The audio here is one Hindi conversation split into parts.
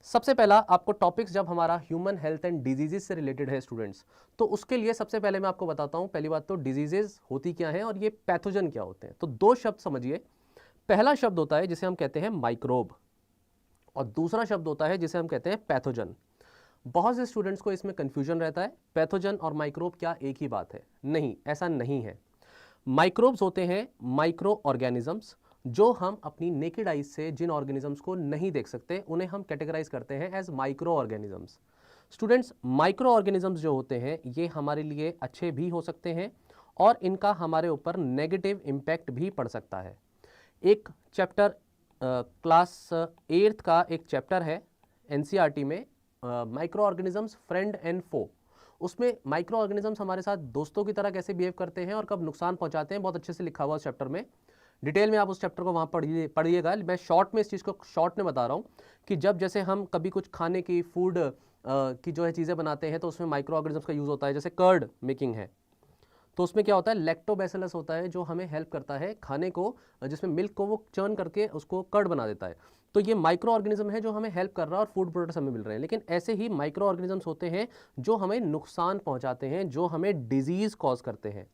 सबसे पहला आपको टॉपिक्स जब हमारा ह्यूमन हेल्थ एंड डिजीजेस से रिलेटेड है स्टूडेंट्स, तो उसके लिए सबसे पहले मैं आपको बताता हूं। पहली बात तो डिजीजेस होती क्या है और ये पैथोजन क्या होते हैं। तो दो शब्द समझिए। पहला शब्द होता है जिसे हम कहते हैं माइक्रोब और दूसरा शब्द होता है जिसे हम कहते हैं पैथोजन। बहुत से स्टूडेंट्स को इसमें कंफ्यूजन रहता है, पैथोजन और माइक्रोब क्या एक ही बात है? नहीं, ऐसा नहीं है। माइक्रोब्स होते हैं माइक्रो ऑर्गेनिजम्स, जो हम अपनी नेकेड आइज से जिन ऑर्गेनिजम्स को नहीं देख सकते उन्हें हम कैटेगराइज करते हैं as micro organisms. Students, micro organisms जो होते हैं ये हमारे लिए अच्छे भी हो सकते हैं और इनका हमारे ऊपर नेगेटिव इम्पैक्ट भी पड़ सकता है। एक चैप्टर क्लास 8th का एक चैप्टर है एनसीईआरटी में, माइक्रो ऑर्गेनिजम्स फ्रेंड एंड फो। उसमें माइक्रो ऑर्गेनिजम्स हमारे साथ दोस्तों की तरह कैसे बिहेव करते हैं और कब नुकसान पहुंचाते हैं, बहुत अच्छे से लिखा हुआ उस चैप्टर में। डिटेल में आप उस चैप्टर को वहाँ पढ़िएगा। मैं शॉर्ट में इस चीज़ को शॉर्ट में बता रहा हूँ कि जब जैसे हम कभी कुछ खाने की फूड की जो है चीज़ें बनाते हैं तो उसमें माइक्रो ऑर्गेनिजम्स का यूज़ होता है। जैसे कर्ड मेकिंग है तो उसमें क्या होता है, लैक्टोबैसिलस होता है जो हमें हेल्प करता है खाने को, जिसमें मिल्क को वो चर्न करके उसको कर्ड बना देता है। तो ये माइक्रो ऑर्गेनिज्म है जो हमें हेल्प कर रहा है और फूड प्रोडक्ट्स हमें मिल रहे हैं। लेकिन ऐसे ही माइक्रो ऑर्गेनिजम्स होते हैं जो हमें नुकसान पहुंचाते हैं, जो हमें डिजीज कॉज करते हैं।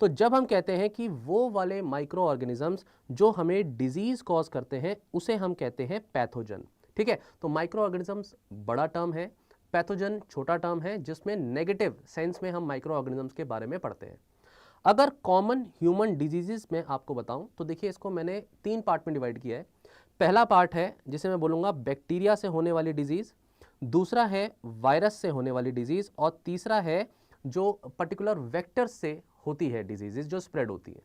तो जब हम कहते हैं कि वो वाले माइक्रो ऑर्गेनिजम्स जो हमें डिजीज कॉज करते हैं उसे हम कहते हैं पैथोजन। ठीक है, तो माइक्रो ऑर्गेनिजम्स बड़ा टर्म है, पैथोजन छोटा टर्म है, जिसमें नेगेटिव सेंस में हम माइक्रो ऑर्गेनिजम्स के बारे में पढ़ते हैं। अगर कॉमन ह्यूमन डिजीजेस में आपको बताऊं तो देखिए, इसको मैंने 3 पार्ट में डिवाइड किया है। पहला पार्ट है जिसे मैं बोलूँगा बैक्टीरिया से होने वाली डिजीज़, दूसरा है वायरस से होने वाली डिजीज़ और तीसरा है जो पर्टिकुलर वेक्टर से होती है डिजीजेज जो स्प्रेड होती है।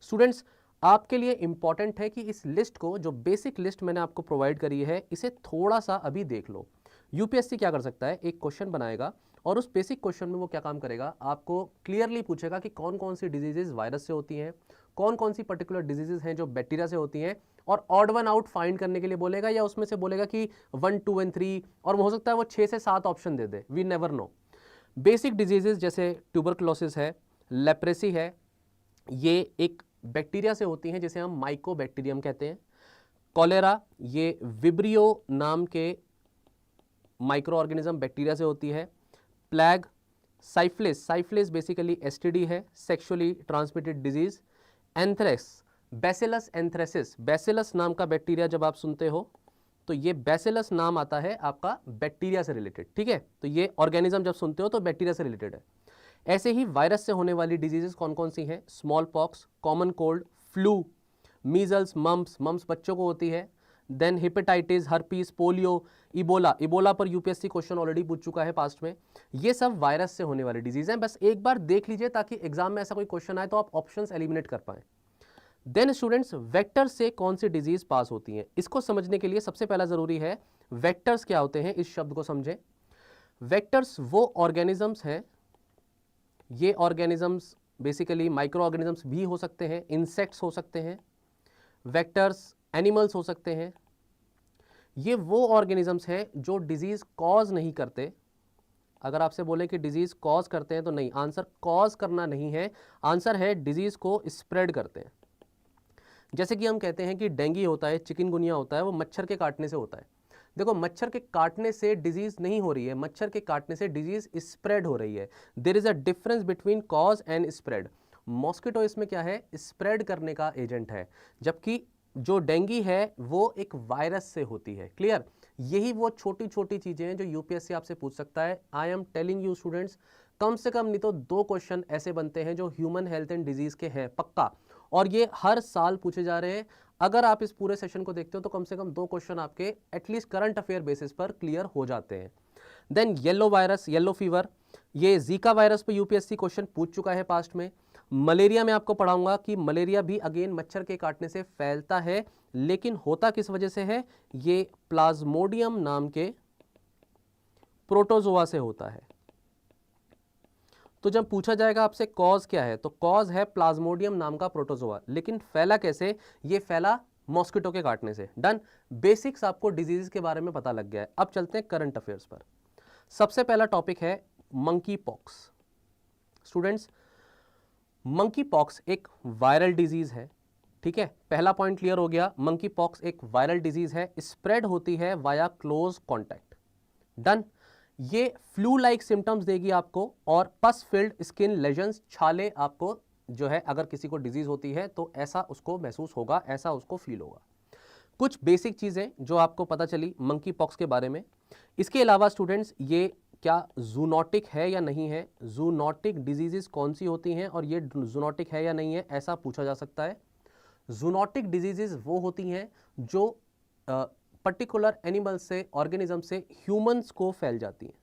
स्टूडेंट्स, आपके लिए इंपॉर्टेंट है कि इस लिस्ट को, जो बेसिक लिस्ट मैंने आपको प्रोवाइड करी है, इसे थोड़ा सा अभी देख लो। यूपीएससी क्या कर सकता है, एक क्वेश्चन बनाएगा और उस बेसिक क्वेश्चन में वो क्या काम करेगा, आपको क्लियरली पूछेगा कि कौन कौन सी डिजीजेज वायरस से होती हैं, कौन कौन सी पर्टिकुलर डिजीजेज हैं जो बैक्टीरिया से होती हैं, और ऑड वन आउट फाइंड करने के लिए बोलेगा, या उसमें से बोलेगा कि 1, 2 एंड 3, और हो सकता है वो 6 से 7 ऑप्शन दे दे, we never know. Basic diseases जैसे ट्यूबरकुलोसिस है, लेप्रेसी है, ये एक बैक्टीरिया से होती हैं जिसे हम माइकोबैक्टीरियम कहते हैं। कॉलेरा, ये विब्रियो नाम के माइक्रो ऑर्गेनिज्म बैक्टीरिया से होती है। प्लैग, साइफिलिस, साइफिलिस बेसिकली एसटीडी है, sexually transmitted disease. Anthrax, bacillus anthracis, bacillus नाम का बैक्टीरिया जब आप सुनते हो तो ये बैसिलस नाम आता है आपका बैक्टीरिया से रिलेटेड। ठीक है, तो ये ऑर्गेनिज्म जब सुनते हो तो बैक्टीरिया से रिलेटेड है। ऐसे ही वायरस से होने वाली डिजीजेस कौन कौन सी हैं, small pox, common cold, flu, measles, mumps, mumps बच्चों को होती है, then hepatitis, herpes, polio, Ebola, Ebola पर यूपीएससी क्वेश्चन ऑलरेडी पूछ चुका है पास्ट में। ये सब वायरस से होने वाली डिजीज हैं, बस एक बार देख लीजिए ताकि एग्जाम में ऐसा कोई क्वेश्चन आए तो आप ऑप्शंस एलिमिनेट कर पाएं। देन स्टूडेंट्स, वेक्टर से कौन सी डिजीज पास होती हैं, इसको समझने के लिए सबसे पहला जरूरी है वेक्टर्स क्या होते हैं, इस शब्द को समझें। वेक्टर्स वो ऑर्गेनिजम्स हैं, ये ऑर्गेनिजम्स बेसिकली माइक्रो ऑर्गेनिजम्स भी हो सकते हैं, इंसेक्ट्स हो सकते हैं, वेक्टर्स एनिमल्स हो सकते हैं। ये वो ऑर्गेनिजम्स हैं जो डिजीज कॉज नहीं करते। अगर आपसे बोले कि डिजीज कॉज करते हैं तो नहीं, आंसर कॉज करना नहीं है, आंसर है डिजीज को स्प्रेड करते हैं। जैसे कि हम कहते हैं कि डेंगू होता है, चिकनगुनिया होता है, वो मच्छर के काटने से होता है। देखो, मच्छर के काटने से डिजीज नहीं हो रही है, मच्छर के काटने से डिजीज स्प्रेड हो रही है। There is a difference between cause and spread. Mosquito इसमें क्या है, स्प्रेड करने का एजेंट है, जबकि जो डेंगू है वो एक वायरस से होती है। क्लियर? यही वो छोटी छोटी चीजें हैं जो यूपीएससी आपसे पूछ सकता है। I am telling you students, कम से कम नहीं तो 2 क्वेश्चन ऐसे बनते हैं जो ह्यूमन हेल्थ एंड डिजीज के हैं पक्का, और ये हर साल पूछे जा रहे हैं। अगर आप इस पूरे सेशन को देखते हो तो कम से कम 2 क्वेश्चन आपके एटलीस्ट करंट अफेयर बेसिस पर क्लियर हो जाते हैं। Then yellow virus, yellow fever, ये जीका वायरस पे यूपीएससी क्वेश्चन पूछ चुका है पास्ट में। मलेरिया में आपको पढ़ाऊंगा कि मलेरिया भी अगेन मच्छर के काटने से फैलता है, लेकिन होता किस वजह से है, ये प्लाज्मोडियम नाम के प्रोटोजोआ से होता है। तो जब पूछा जाएगा आपसे कॉज क्या है, तो कॉज है प्लाज्मोडियम नाम का प्रोटोजोआ, लेकिन फैला कैसे, ये फैला मॉस्किटो के काटने से। डन, बेसिक्स आपको डिजीज के बारे में पता लग गया है। अब चलते हैं करंट अफेयर्स पर। सबसे पहला टॉपिक है monkey pox. Students, monkey pox एक वायरल डिजीज है। ठीक है, पहला पॉइंट क्लियर हो गया, मंकी पॉक्स एक वायरल डिजीज है, स्प्रेड होती है वाया क्लोज कॉन्टैक्ट। डन। ये फ्लू लाइक सिम्टम्स देगी आपको और पस फिल्ड स्किन लेजन्स, छाले आपको जो है, अगर किसी को डिजीज होती है तो ऐसा उसको महसूस होगा, ऐसा उसको फील होगा। कुछ बेसिक चीजें जो आपको पता चली मंकी पॉक्स के बारे में। इसके अलावा स्टूडेंट्स, ये क्या जूनोटिक है या नहीं है, जूनोटिक डिजीजेस कौन सी होती हैं और ये जूनोटिक है या नहीं है, ऐसा पूछा जा सकता है। जूनोटिक डिजीजेस वो होती हैं जो पर्टिकुलर एनिमल से, ऑर्गेनिज्म से ह्यूमंस को फैल जाती हैं।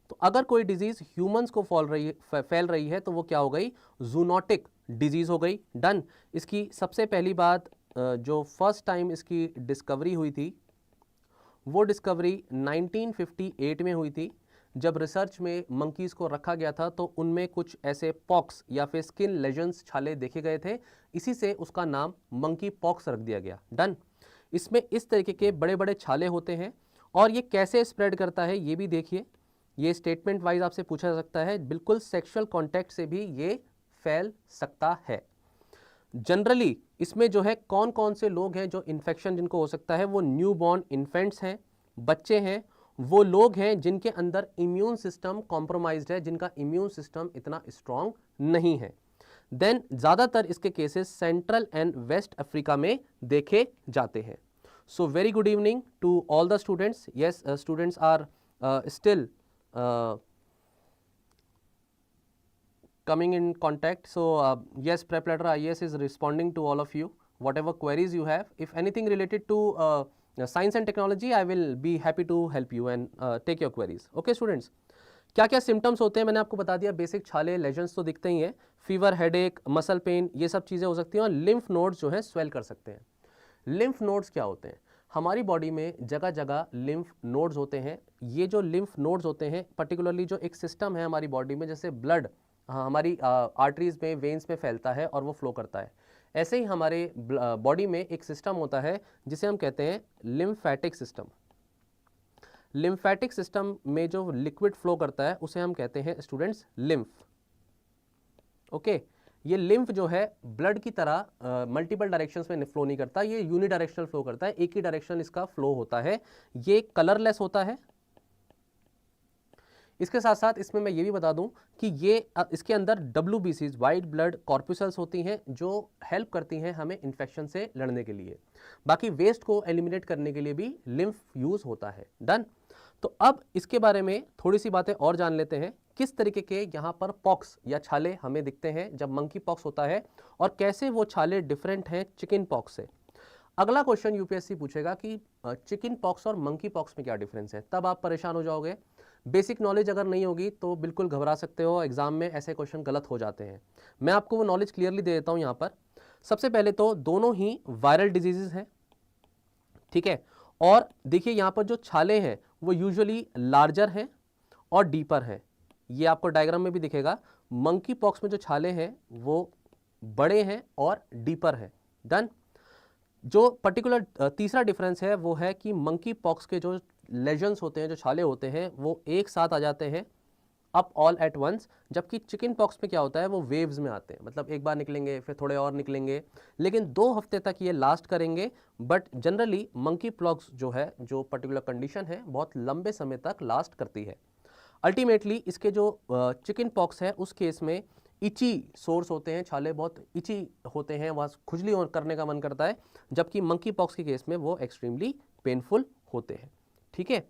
तो अगर कोई डिजीज ह्यूमंस को फैल रही है तो वो क्या हो गई, जूनोटिक डिजीज हो गई। डन। इसकी सबसे पहली बात, जो फर्स्ट टाइम इसकी डिस्कवरी हुई थी, वो डिस्कवरी 1958 में हुई थी, जब रिसर्च में मंकीज़ को रखा गया था तो उनमें कुछ ऐसे पॉक्स या फिर स्किन लेजन्स, छाले देखे गए थे, इसी से उसका नाम मंकी पॉक्स रख दिया गया। डन। इसमें इस तरीके के बड़े बड़े छाले होते हैं और ये कैसे स्प्रेड करता है ये भी देखिए, ये स्टेटमेंट वाइज आपसे पूछा जा सकता है। बिल्कुल सेक्सुअल कॉन्टैक्ट से भी ये फैल सकता है। जनरली इसमें जो है कौन कौन से लोग हैं जो इन्फेक्शन जिनको हो सकता है, वो न्यूबॉर्न इन्फेंट्स हैं, बच्चे हैं, वो लोग हैं जिनके अंदर इम्यून सिस्टम कॉम्प्रोमाइज्ड है, जिनका इम्यून सिस्टम इतना स्ट्रांग नहीं है। देन ज़्यादातर इसके cases central and west Africa में देखे जाते हैं। So very good evening to all the students. Yes, students are still coming in contact. So yes, Prep Ladder IAS is responding to all of you, whatever queries you have. If anything related to science and technology, I will be happy to help you and take your queries. Okay students, क्या क्या सिम्टम्स होते हैं मैंने आपको बता दिया। बेसिक छाले, लेजन्स तो दिखते ही हैं, फीवर, हेडेक, मसल पेन, ये सब चीज़ें हो सकती हैं और लिम्फ नोड्स जो हैं स्वेल कर सकते हैं। लिम्फ नोड्स क्या होते हैं, हमारी बॉडी में जगह जगह लिम्फ नोड्स होते हैं। ये जो लिम्फ नोड्स होते हैं, पर्टिकुलरली जो एक सिस्टम है हमारी बॉडी में, जैसे ब्लड हमारी आर्टरीज में, वेन्स में फैलता है और वो फ्लो करता है, ऐसे ही हमारे बॉडी में एक सिस्टम होता है जिसे हम कहते हैं लिम्फेटिक सिस्टम। लिम्फेटिक सिस्टम में जो लिक्विड फ्लो करता है उसे हम कहते हैं स्टूडेंट्स लिम्फ। ओके, ये लिम्फ जो है ब्लड की तरह मल्टीपल डायरेक्शंस में फ्लो नहीं करता, ये यूनिडायरेक्शनल फ्लो करता है, एक ही डायरेक्शन इसका फ्लो होता है, ये कलरलेस होता है। इसके साथ साथ इसमें मैं ये भी बता दूं कि ये इसके अंदर WBCs, वाइट ब्लड कॉर्पुसल्स होती हैं जो हेल्प करती हैं हमें इन्फेक्शन से लड़ने के लिए। बाकी वेस्ट को एलिमिनेट करने के लिए भी लिम्फ यूज होता है। डन। तो अब इसके बारे में थोड़ी सी बातें और जान लेते हैं, किस तरीके के यहाँ पर पॉक्स या छाले हमें दिखते हैं जब मंकी पॉक्स होता है और कैसे वो छाले डिफरेंट हैं चिकन पॉक्स से। अगला क्वेश्चन यूपीएससी पूछेगा कि चिकन पॉक्स और मंकी पॉक्स में क्या डिफरेंस है, तब आप परेशान हो जाओगे। बेसिक नॉलेज अगर नहीं होगी तो बिल्कुल घबरा सकते हो, एग्जाम में ऐसे क्वेश्चन गलत हो जाते हैं। मैं आपको वो नॉलेज क्लियरली दे देता हूँ यहाँ पर। सबसे पहले तो दोनों ही वायरल डिजीजेज हैं, ठीक है, और देखिए यहाँ पर जो छाले हैं वो यूजुअली लार्जर हैं और डीपर हैं, ये आपको डायग्राम में भी दिखेगा। मंकी पॉक्स में जो छाले हैं वो बड़े हैं और डीपर हैं। डन। जो पर्टिकुलर तीसरा डिफरेंस है वो है कि मंकी पॉक्स के जो लेजन्स होते हैं, जो छाले होते हैं, वो एक साथ आ जाते हैं अप ऑल एट वंस, जबकि चिकन पॉक्स में क्या होता है, वो वेव्स में आते हैं, मतलब एक बार निकलेंगे फिर थोड़े और निकलेंगे, लेकिन 2 हफ्ते तक ये लास्ट करेंगे। बट जनरली मंकी पॉक्स जो है, जो पर्टिकुलर कंडीशन है, बहुत लंबे समय तक लास्ट करती है। अल्टीमेटली इसके जो चिकन पॉक्स है उस केस में इची सोर्स होते हैं, छाले बहुत इची होते हैं, वहाँ खुजली करने का मन करता है, जबकि मंकी पॉक्स के केस में वो एक्सट्रीमली पेनफुल होते हैं। ठीक है,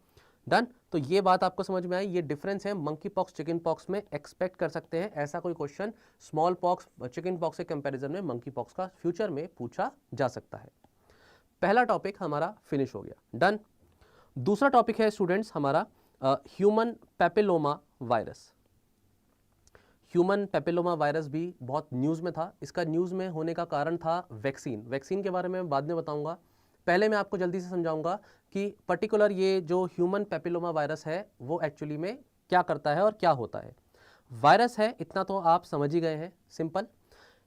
डन। तो ये बात आपको समझ में आई, ये डिफरेंस है मंकी पॉक्स चिकन पॉक्स में। एक्सपेक्ट कर सकते हैं ऐसा कोई question small pox chicken pox के कंपैरिजन में मंकी पॉक्स का फ्यूचर में पूछा जा सकता है। पहला टॉपिक हमारा फिनिश हो गया, डन। दूसरा टॉपिक है स्टूडेंट्स हमारा human papilloma virus. Human papilloma virus भी बहुत न्यूज़ में था। इसका न्यूज़ में होने का कारण था वैक्सीन। वैक्सीन के बारे में बाद में बताऊंगा, पहले मैं आपको जल्दी से समझाऊंगा कि पर्टिकुलर ये जो ह्यूमन पैपिलोमा वायरस है वो एक्चुअली में क्या करता है और क्या होता है। वायरस है इतना तो आप समझ ही गए हैं, सिंपल।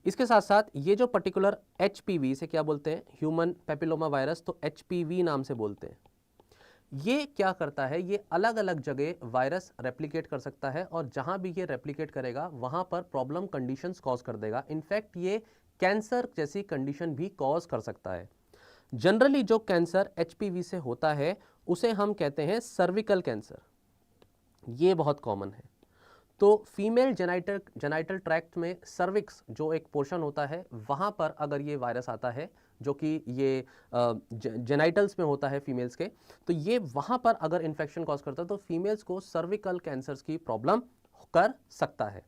इसके साथ साथ ये जो पर्टिकुलर HPV से क्या बोलते हैं, ह्यूमन पैपिलोमा वायरस, तो HPV नाम से बोलते हैं। ये क्या करता है, ये अलग अलग जगह वायरस रेप्लिकेट कर सकता है और जहां भी ये रेप्लिकेट करेगा वहां पर प्रॉब्लम कंडीशंस कॉज कर देगा। इनफैक्ट ये कैंसर जैसी कंडीशन भी कॉज कर सकता है। जनरली जो कैंसर HPV से होता है उसे हम कहते हैं सर्विकल कैंसर, ये बहुत कॉमन है। तो फीमेल जेनाइटल ट्रैक्ट में सर्विक्स जो एक पोर्शन होता है वहाँ पर अगर ये वायरस आता है, जो कि ये जेनाइटल्स में होता है फीमेल्स के, तो ये वहाँ पर अगर इन्फेक्शन कॉज करता है तो फीमेल्स को सर्विकल कैंसर्स की प्रॉब्लम कर सकता है।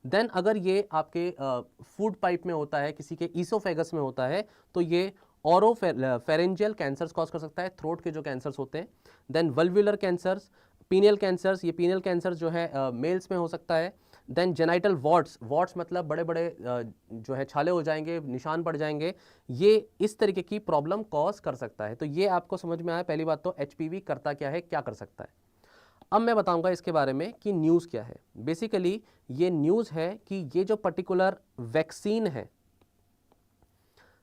देन अगर ये आपके फूड पाइप में होता है, किसी के ईसोफेगस में होता है, तो ये ऑरोफेरेंजियल कैंसर्स कॉज कर सकता है, थ्रोट के जो कैंसर्स होते हैं। देन वल्वुलर कैंसर्स, पीनियल कैंसर्स, ये पीनियल कैंसर जो है मेल्स में हो सकता है। देन जेनाइटल वॉर्ट्स, वॉर्ट्स मतलब बड़े बड़े जो है छाले हो जाएंगे, निशान पड़ जाएंगे, ये इस तरीके की प्रॉब्लम कॉज कर सकता है। तो ये आपको समझ में आया। पहली बात तो HPV करता क्या है, क्या कर सकता है। अब मैं बताऊंगा इसके बारे में कि न्यूज़ क्या है। बेसिकली ये न्यूज़ है कि ये जो पर्टिकुलर वैक्सीन है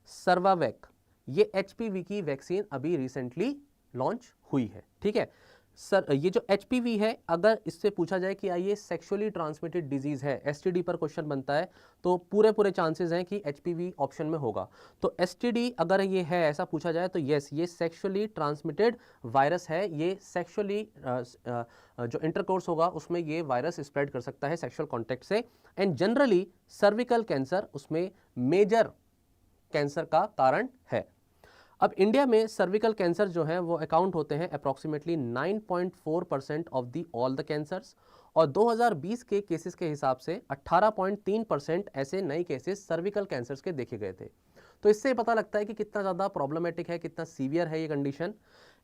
सर्वावैक, ये HPV की वैक्सीन अभी रिसेंटली लॉन्च हुई है। ठीक है सर, ये जो HPV है, अगर इससे पूछा जाए कि ये सेक्सुअली ट्रांसमिटेड डिजीज है, STD पर क्वेश्चन बनता है, तो पूरे चांसेस हैं कि HPV ऑप्शन में होगा। तो STD अगर ये है ऐसा पूछा जाए तो यस, ये सेक्सुअली ट्रांसमिटेड वायरस है। ये सेक्सुअली जो इंटरकोर्स होगा उसमें ये वायरस स्प्रेड कर सकता है सेक्सुअल कॉन्टैक्ट से। एंड जनरली सर्विकल कैंसर उसमें मेजर कैंसर का कारण है। अब इंडिया में सर्विकल कैंसर जो है वो अकाउंट होते हैं approximately 9.4% of the all the cancers, और 2020 के केसेस के हिसाब से 18.3% ऐसे नए केसेस सर्विकल कैंसर्स के देखे गए थे। तो इससे पता लगता है कि कितना ज़्यादा प्रॉब्लमेटिक है, कितना सीवियर है ये कंडीशन।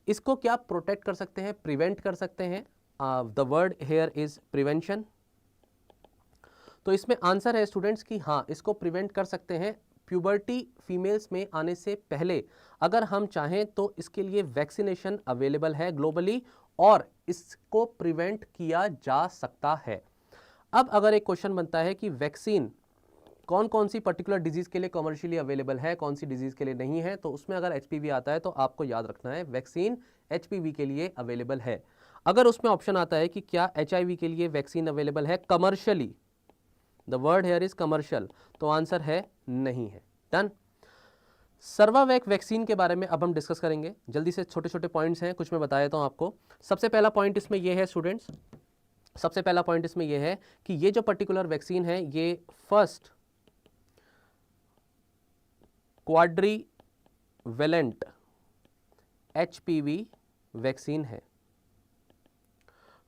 इसको क्या प्रोटेक्ट कर सकते हैं, प्रिवेंट कर सकते हैं? The word here is prevention. तो इसमें आंसर है स्टूडेंट्स कि हाँ, इसको प्रिवेंट कर सकते हैं। प्यूबर्टी फीमेल्स में आने से पहले अगर हम चाहें तो इसके लिए वैक्सीनेशन अवेलेबल है ग्लोबली, और इसको प्रिवेंट किया जा सकता है। अब अगर एक क्वेश्चन बनता है कि वैक्सीन कौन कौन सी पर्टिकुलर डिजीज के लिए कमर्शियली अवेलेबल है, कौन सी डिजीज के लिए नहीं है, तो उसमें अगर HPV आता है तो आपको याद रखना है वैक्सीन HPV के लिए अवेलेबल है। अगर उसमें ऑप्शन आता है कि क्या HIV के लिए वैक्सीन अवेलेबल है commercially, the word here is commercial, तो आंसर है नहीं है। डन। सर्वावैक वैक्सीन के बारे में अब हम डिस्कस करेंगे। जल्दी से छोटे छोटे पॉइंट्स हैं, कुछ मैं बता देता हूं आपको। सबसे पहला पॉइंट इसमें यह है स्टूडेंट्स, सबसे पहला पॉइंट इसमें यह है कि ये जो पर्टिकुलर वैक्सीन है ये फर्स्ट क्वाड्रीवेलेंट HPV वैक्सीन है।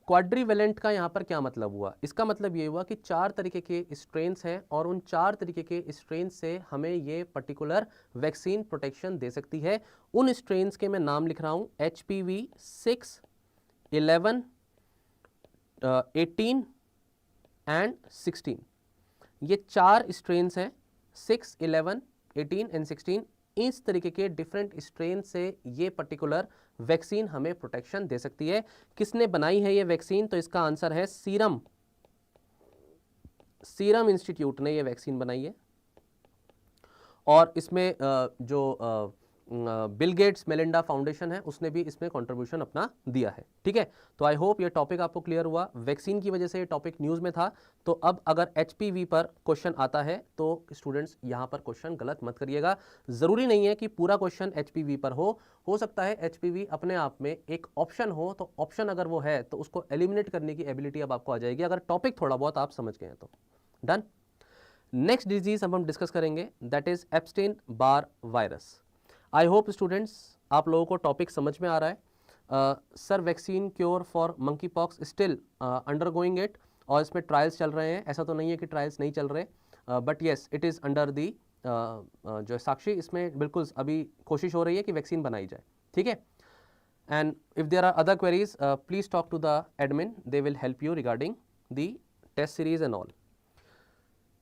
क्वाड्रीवेलेंट का यहाँ पर क्या मतलब हुआ? इसका मतलब ये हुआ कि 4 तरीके के स्ट्रेन्स हैं, और उन 4 तरीके के स्ट्रेन्स से हमें ये पर्टिकुलर वैक्सीन प्रोटेक्शन दे सकती है। उन स्ट्रेन्स के मैं नाम लिख रहा हूँ HPV 6, 11, 18 एंड 16। ये 4 स्ट्रेन्स हैं, 6, 11, 18 एंड 16। इस तरीके के डिफरेंट स्ट्रेन से ये पर्टिकुलर वैक्सीन हमें प्रोटेक्शन दे सकती है। किसने बनाई है ये वैक्सीन? तो इसका आंसर है सीरम इंस्टीट्यूट ने ये वैक्सीन बनाई है। और इसमें जो बिल गेट्स मेलिंडा फाउंडेशन है उसने भी इसमें कंट्रीब्यूशन अपना दिया है। ठीक है, तो आई होप ये टॉपिक आपको क्लियर हुआ। वैक्सीन की वजह से ये टॉपिक न्यूज़ में था। तो अब अगर HPV पर क्वेश्चन आता है तो स्टूडेंट्स यहाँ पर क्वेश्चन गलत मत करिएगा। ज़रूरी नहीं है कि पूरा क्वेश्चन HPV पर हो सकता है HPV अपने आप में एक ऑप्शन हो, तो ऑप्शन अगर वो है तो उसको एलिमिनेट करने की एबिलिटी अब आपको आ जाएगी, अगर टॉपिक थोड़ा बहुत आप समझ गए हैं तो। डन। नेक्स्ट डिजीज हम डिस्कस करेंगे, that is Epstein Barr virus. I hope students आप लोगों को टॉपिक समझ में आ रहा है। Sir vaccine cure for monkey pox still undergoing it, और इसमें ट्रायल्स चल रहे हैं। ऐसा तो नहीं है कि ट्रायल्स नहीं चल रहे, but yes it is under the जो साक्षी, इसमें बिल्कुल अभी कोशिश हो रही है कि वैक्सीन बनाई जाए। ठीक है, and if there are other queries please talk to the admin, they will help you regarding the test series and all.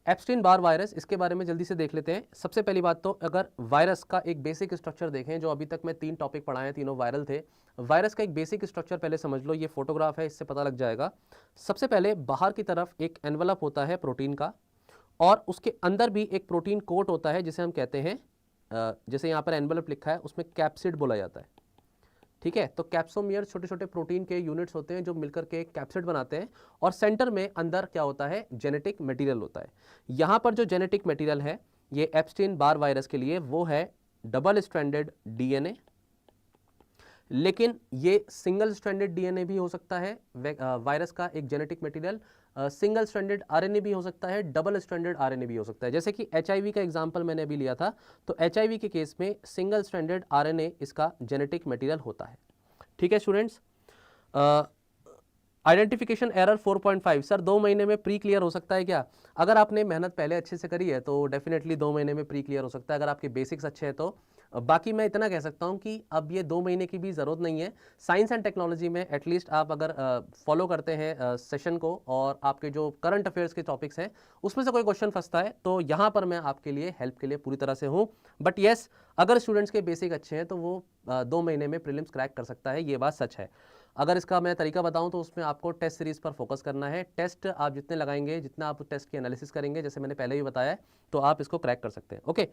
Epstein Barr virus, इसके बारे में जल्दी से देख लेते हैं। सबसे पहली बात तो अगर वायरस का एक बेसिक स्ट्रक्चर देखें, जो अभी तक मैं 3 टॉपिक पढ़ाए हैं, तीनों वायरल थे। वायरस का एक बेसिक स्ट्रक्चर पहले समझ लो, ये फोटोग्राफ है, इससे पता लग जाएगा। सबसे पहले बाहर की तरफ एक एनवलप होता है प्रोटीन का, और उसके अंदर भी एक प्रोटीन कोट होता है जिसे हम कहते हैं, जैसे यहाँ पर एनवलप लिखा है उसमें कैप्सिड बोला जाता है। ठीक है, तो कैप्सोमियर छोटे छोटे प्रोटीन के यूनिट्स होते हैं जो मिलकर के कैप्सिड बनाते हैं, और सेंटर में अंदर क्या होता है, जेनेटिक मटेरियल होता है। यहाँ पर जो जेनेटिक मटेरियल है ये एप्स्टीन बार वायरस के लिए वो है डबल स्ट्रैंडेड डीएनए, लेकिन ये सिंगल स्ट्रैंडेड डीएनए भी हो सकता है वायरस का एक genetic material, single stranded RNA भी हो सकता है, डबल स्ट्रैंडेड आरएनए भी हो सकता है। जैसे कि एचआईवी का एग्जांपल मैंने अभी लिया था, तो एचआईवी के केस में सिंगल स्ट्रैंडेड आरएनए इसका जेनेटिक मटेरियल होता है। ठीक है स्टूडेंट्स, आइडेंटिफिकेशन एरर 4.5 सर 2 महीने में प्री क्लियर हो सकता है क्या? अगर आपने मेहनत पहले अच्छे से करी है तो डेफिनेटली 2 महीने में प्री क्लियर हो सकता है, अगर आपके बेसिक्स अच्छे हैं तो। बाकी मैं इतना कह सकता हूं कि अब ये 2 महीने की भी ज़रूरत नहीं है। साइंस एंड टेक्नोलॉजी में एटलीस्ट आप अगर फॉलो करते हैं सेशन को और आपके जो करंट अफेयर्स के टॉपिक्स हैं उसमें से कोई क्वेश्चन फंसता है तो यहाँ पर मैं आपके लिए हेल्प के लिए पूरी तरह से हूँ। बट येस, अगर स्टूडेंट्स के बेसिक अच्छे हैं तो वो 2 महीने में प्रीलिम्स क्रैक कर सकता है, ये बात सच है। अगर इसका मैं तरीका बताऊं तो उसमें आपको टेस्ट सीरीज़ पर फोकस करना है। टेस्ट आप जितने लगाएंगे, जितना आप टेस्ट की एनालिसिस करेंगे, जैसे मैंने पहले भी बताया है, तो आप इसको क्रैक कर सकते हैं। ओके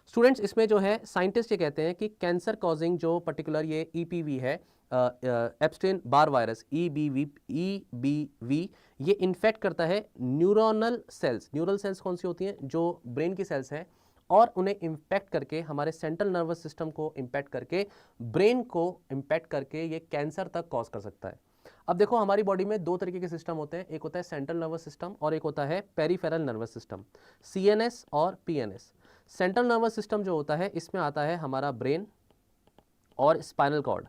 स्टूडेंट्स, इसमें जो है साइंटिस्ट ये कहते हैं कि कैंसर कॉजिंग जो पर्टिकुलर ये EPV है, एप्स्टीन बार वायरस EBV, ये इन्फेक्ट करता है न्यूरोनल सेल्स। न्यूरल सेल्स कौन सी होती हैं? जो ब्रेन की सेल्स हैं, और उन्हें इम्पैक्ट करके हमारे सेंट्रल नर्वस सिस्टम को इम्पैक्ट करके, ब्रेन को इम्पैक्ट करके ये कैंसर तक कॉज कर सकता है। अब देखो, हमारी बॉडी में 2 तरीके के सिस्टम होते हैं, एक होता है सेंट्रल नर्वस सिस्टम और एक होता है पेरिफेरल नर्वस सिस्टम, CNS और PNS। सेंट्रल नर्वस सिस्टम जो होता है इसमें आता है हमारा ब्रेन और स्पाइनल कॉर्ड,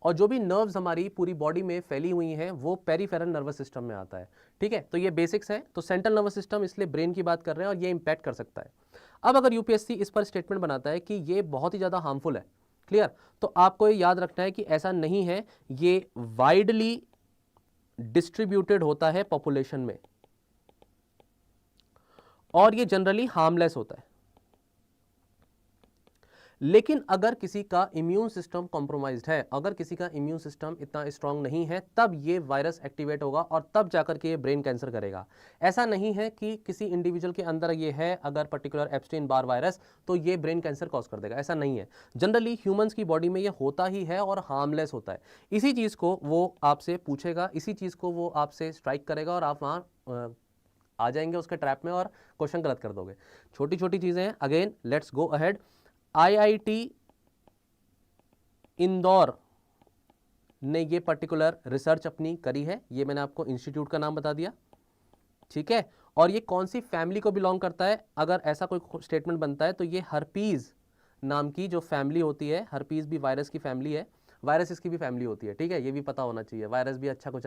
और जो भी नर्व्स हमारी पूरी बॉडी में फैली हुई हैं वो पेरिफेरल नर्वस सिस्टम में आता है। ठीक है, तो ये बेसिक्स है। तो सेंट्रल नर्वस सिस्टम इसलिए ब्रेन की बात कर रहे हैं और ये इंपैक्ट कर सकता है। अब अगर यूपीएससी इस पर स्टेटमेंट बनाता है कि ये बहुत ही ज़्यादा हार्मफुल है, क्लियर, तो आपको ये याद रखना है कि ऐसा नहीं है, ये वाइडली डिस्ट्रीब्यूटेड होता है पॉपुलेशन में और ये जनरली हार्मलेस होता है। लेकिन अगर किसी का इम्यून सिस्टम कॉम्प्रोमाइज्ड है, अगर किसी का इम्यून सिस्टम इतना स्ट्रांग नहीं है, तब ये वायरस एक्टिवेट होगा और तब जाकर के ये ब्रेन कैंसर करेगा। ऐसा नहीं है कि किसी इंडिविजुअल के अंदर ये है अगर पर्टिकुलर एप्स्टीन बार वायरस तो ये ब्रेन कैंसर कॉज कर देगा, ऐसा नहीं है। जनरली ह्यूमंस की बॉडी में ये होता ही है और हार्मलेस होता है। इसी चीज़ को वो आपसे पूछेगा, इसी चीज़ को वो आपसे स्ट्राइक करेगा और आप वहाँ आ जाएंगे उसके ट्रैप में और क्वेश्चन गलत कर दोगे। छोटी छोटी चीज़ें हैं। Again let's go ahead. IIT Indore ने ये पर्टिकुलर रिसर्च अपनी करी है, ये मैंने आपको इंस्टीट्यूट का नाम बता दिया, ठीक है। और ये कौन सी फैमिली को बिलोंग करता है, अगर ऐसा कोई स्टेटमेंट बनता है तो ये हर्पीज नाम की जो फैमिली होती है, हर्पीज भी वायरस की फैमिली है, वायरस इसकी भी फैमिली होती है, ठीक है, ये भी पता होना चाहिए। वायरस भी अच्छा कुछ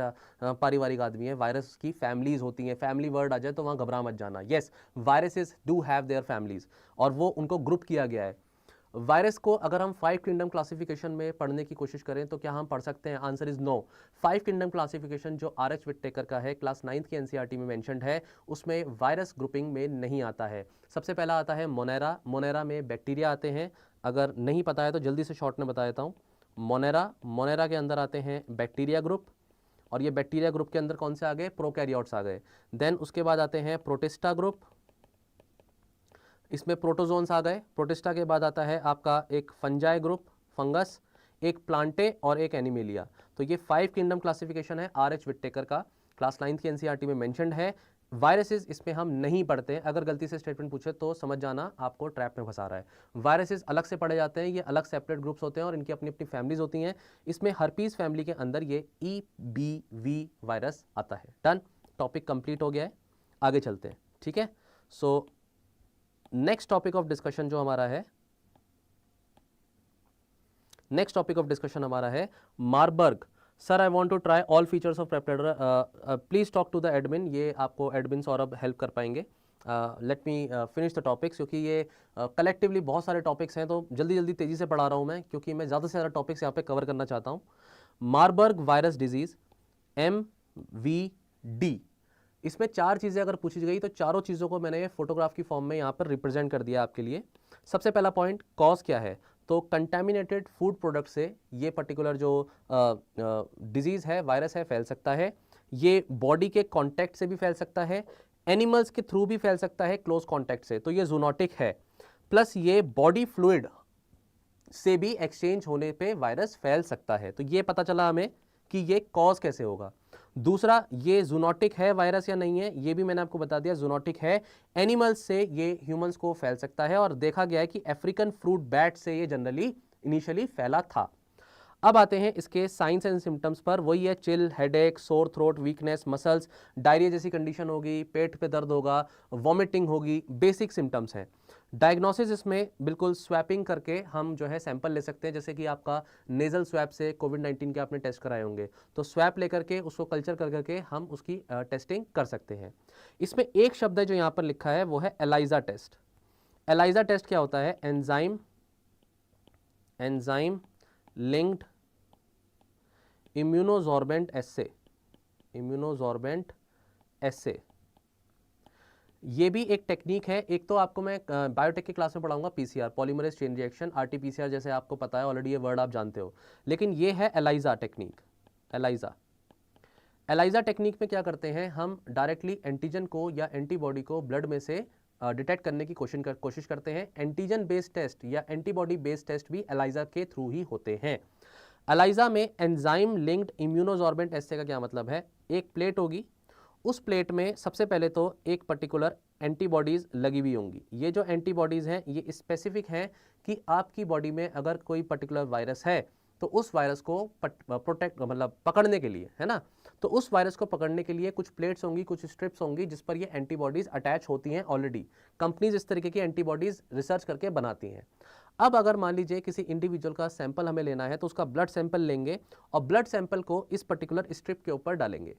पारिवारिक आदमी है, वायरस की फैमिलीज होती हैं। फैमिली वर्ड आ जाए तो वहाँ घबरा मत जाना। Yes, viruses do have their families और वो उनको ग्रुप किया गया है। वायरस को अगर हम 5 किंगडम क्लासिफिकेशन में पढ़ने की कोशिश करें तो क्या हम पढ़ सकते हैं? Answer is no. 5 kingdom classification जो RH विटटेकर का है, क्लास 9th की NCERT में मेंशन्ड है, उसमें वायरस ग्रुपिंग में नहीं आता है। सबसे पहला आता है मोनेरा। मोनेरा में बैक्टीरिया आते हैं, अगर नहीं पता है तो जल्दी से शॉर्ट में बता देता हूँ। मोनेरा के अंदर आते हैं बैक्टीरिया ग्रुप, और ये बैक्टीरिया ग्रुप के अंदर कौन से आ गए? प्रोकैरियोट्स आ गए। देन उसके बाद आते हैं प्रोटिस्टा ग्रुप, इसमें प्रोटोजोन्स आ गए। प्रोटिस्टा के बाद आता है आपका एक फंजाई ग्रुप, फंगस, एक प्लांटे और एक एनिमेलिया। तो ये 5 किंगडम क्लासिफिकेशन है RH विटटेकर का, क्लास 9th की NCERT में मेंशन्ड है। वायरसेस इसमें हम नहीं पढ़ते हैं, अगर गलती से स्टेटमेंट पूछे तो समझ जाना आपको ट्रैप में फंसा रहा है। वायरसेस अलग से पढ़े जाते हैं, ये अलग सेपरेट ग्रुप्स होते हैं और इनकी अपनी अपनी फैमिलीज होती हैं। इसमें हर्पीज फैमिली के अंदर ये EBV वायरस आता है। डन, टॉपिक कंप्लीट हो गया है, आगे चलते हैं, ठीक है। So next topic of discussion जो हमारा है, नेक्स्ट टॉपिक ऑफ डिस्कशन हमारा है Marburg. Sir I want to try all features of peptide, please talk to the admin. ये आपको एडमिन सौरभ हेल्प कर पाएंगे। Let me finish the topics, क्योंकि ये कलेक्टिवली बहुत सारे टॉपिक्स हैं तो जल्दी जल्दी तेजी से पढ़ा रहा हूँ मैं, क्योंकि मैं ज़्यादा से ज़्यादा टॉपिक्स यहाँ पे कवर करना चाहता हूँ। मारबर्ग वायरस डिजीज, MVD, इसमें 4 चीज़ें अगर पूछी गई तो चारों चीज़ों को मैंने फोटोग्राफ की फॉर्म में यहाँ पर रिप्रेजेंट कर दिया आपके लिए। सबसे पहला पॉइंट, कॉज क्या है? तो कंटेमिनेटेड फूड प्रोडक्ट से ये पर्टिकुलर जो डिजीज़ है, वायरस है, फैल सकता है। ये बॉडी के कॉन्टैक्ट से भी फैल सकता है, एनिमल्स के थ्रू भी फैल सकता है, क्लोज कॉन्टैक्ट से, तो ये जूनोटिक है। प्लस ये बॉडी फ्लूइड से भी एक्सचेंज होने पे वायरस फैल सकता है। तो ये पता चला हमें कि ये कॉज कैसे होगा। दूसरा, ये जूनोटिक है वायरस या नहीं है, ये भी मैंने आपको बता दिया, जूनोटिक है। एनिमल्स से ये ह्यूमंस को फैल सकता है और देखा गया है कि अफ्रीकन फ्रूट बैट से ये जनरली इनिशियली फैला था। अब आते हैं इसके साइंस एंड सिम्टम्स पर। वही है chill, headache, sore throat, weakness, muscles, diarrhoea जैसी कंडीशन होगी, पेट पे दर्द होगा, वॉमिटिंग होगी, बेसिक सिम्टम्स हैं। डायग्नोसिस इसमें बिल्कुल स्वैपिंग करके हम जो है सैंपल ले सकते हैं, जैसे कि आपका नेजल स्वैप से कोविड-19 के आपने टेस्ट कराए होंगे, तो स्वैप लेकर के उसको कल्चर कर करके हम उसकी टेस्टिंग कर सकते हैं। इसमें एक शब्द है जो यहाँ पर लिखा है, वो है एलाइजा टेस्ट। एलाइजा टेस्ट क्या होता है? एंजाइम लिंक्ड इम्यूनोजॉर्बेंट एस्से। ये भी एक टेक्निक है। एक तो आपको मैं बायोटेक की क्लास में पढ़ाऊंगा PCR, polymerase chain reaction, RTPCR, जैसे आपको पता है ऑलरेडी, ये वर्ड आप जानते हो। लेकिन ये है एलाइजा टेक्निक। एलाइजा टेक्निक में क्या करते हैं हम? डायरेक्टली एंटीजन को या एंटीबॉडी को ब्लड में से डिटेक्ट करने की कोशिश करते हैं। एंटीजन बेस्ड टेस्ट या एंटीबॉडी बेस्ड टेस्ट भी एलाइजा के थ्रू ही होते हैं। एलाइजा में एंजाइम लिंक्ड इम्यूनोजॉर्बेंट एस्से का क्या मतलब है? एक प्लेट होगी, उस प्लेट में सबसे पहले तो एक पर्टिकुलर एंटीबॉडीज़ लगी हुई होंगी। ये जो एंटीबॉडीज़ हैं ये स्पेसिफिक हैं कि आपकी बॉडी में अगर कोई पर्टिकुलर वायरस है तो उस वायरस को प्रोटेक्ट मतलब पकड़ने के लिए, है ना, तो उस वायरस को पकड़ने के लिए कुछ प्लेट्स होंगी, कुछ स्ट्रिप्स होंगी जिस पर ये एंटीबॉडीज़ अटैच होती हैं। ऑलरेडी कंपनीज इस तरीके की एंटीबॉडीज़ रिसर्च करके बनाती हैं। अब अगर मान लीजिए किसी इंडिविजुअल का सैंपल हमें लेना है तो उसका ब्लड सैंपल लेंगे और ब्लड सैंपल को इस पर्टिकुलर स्ट्रिप के ऊपर डालेंगे।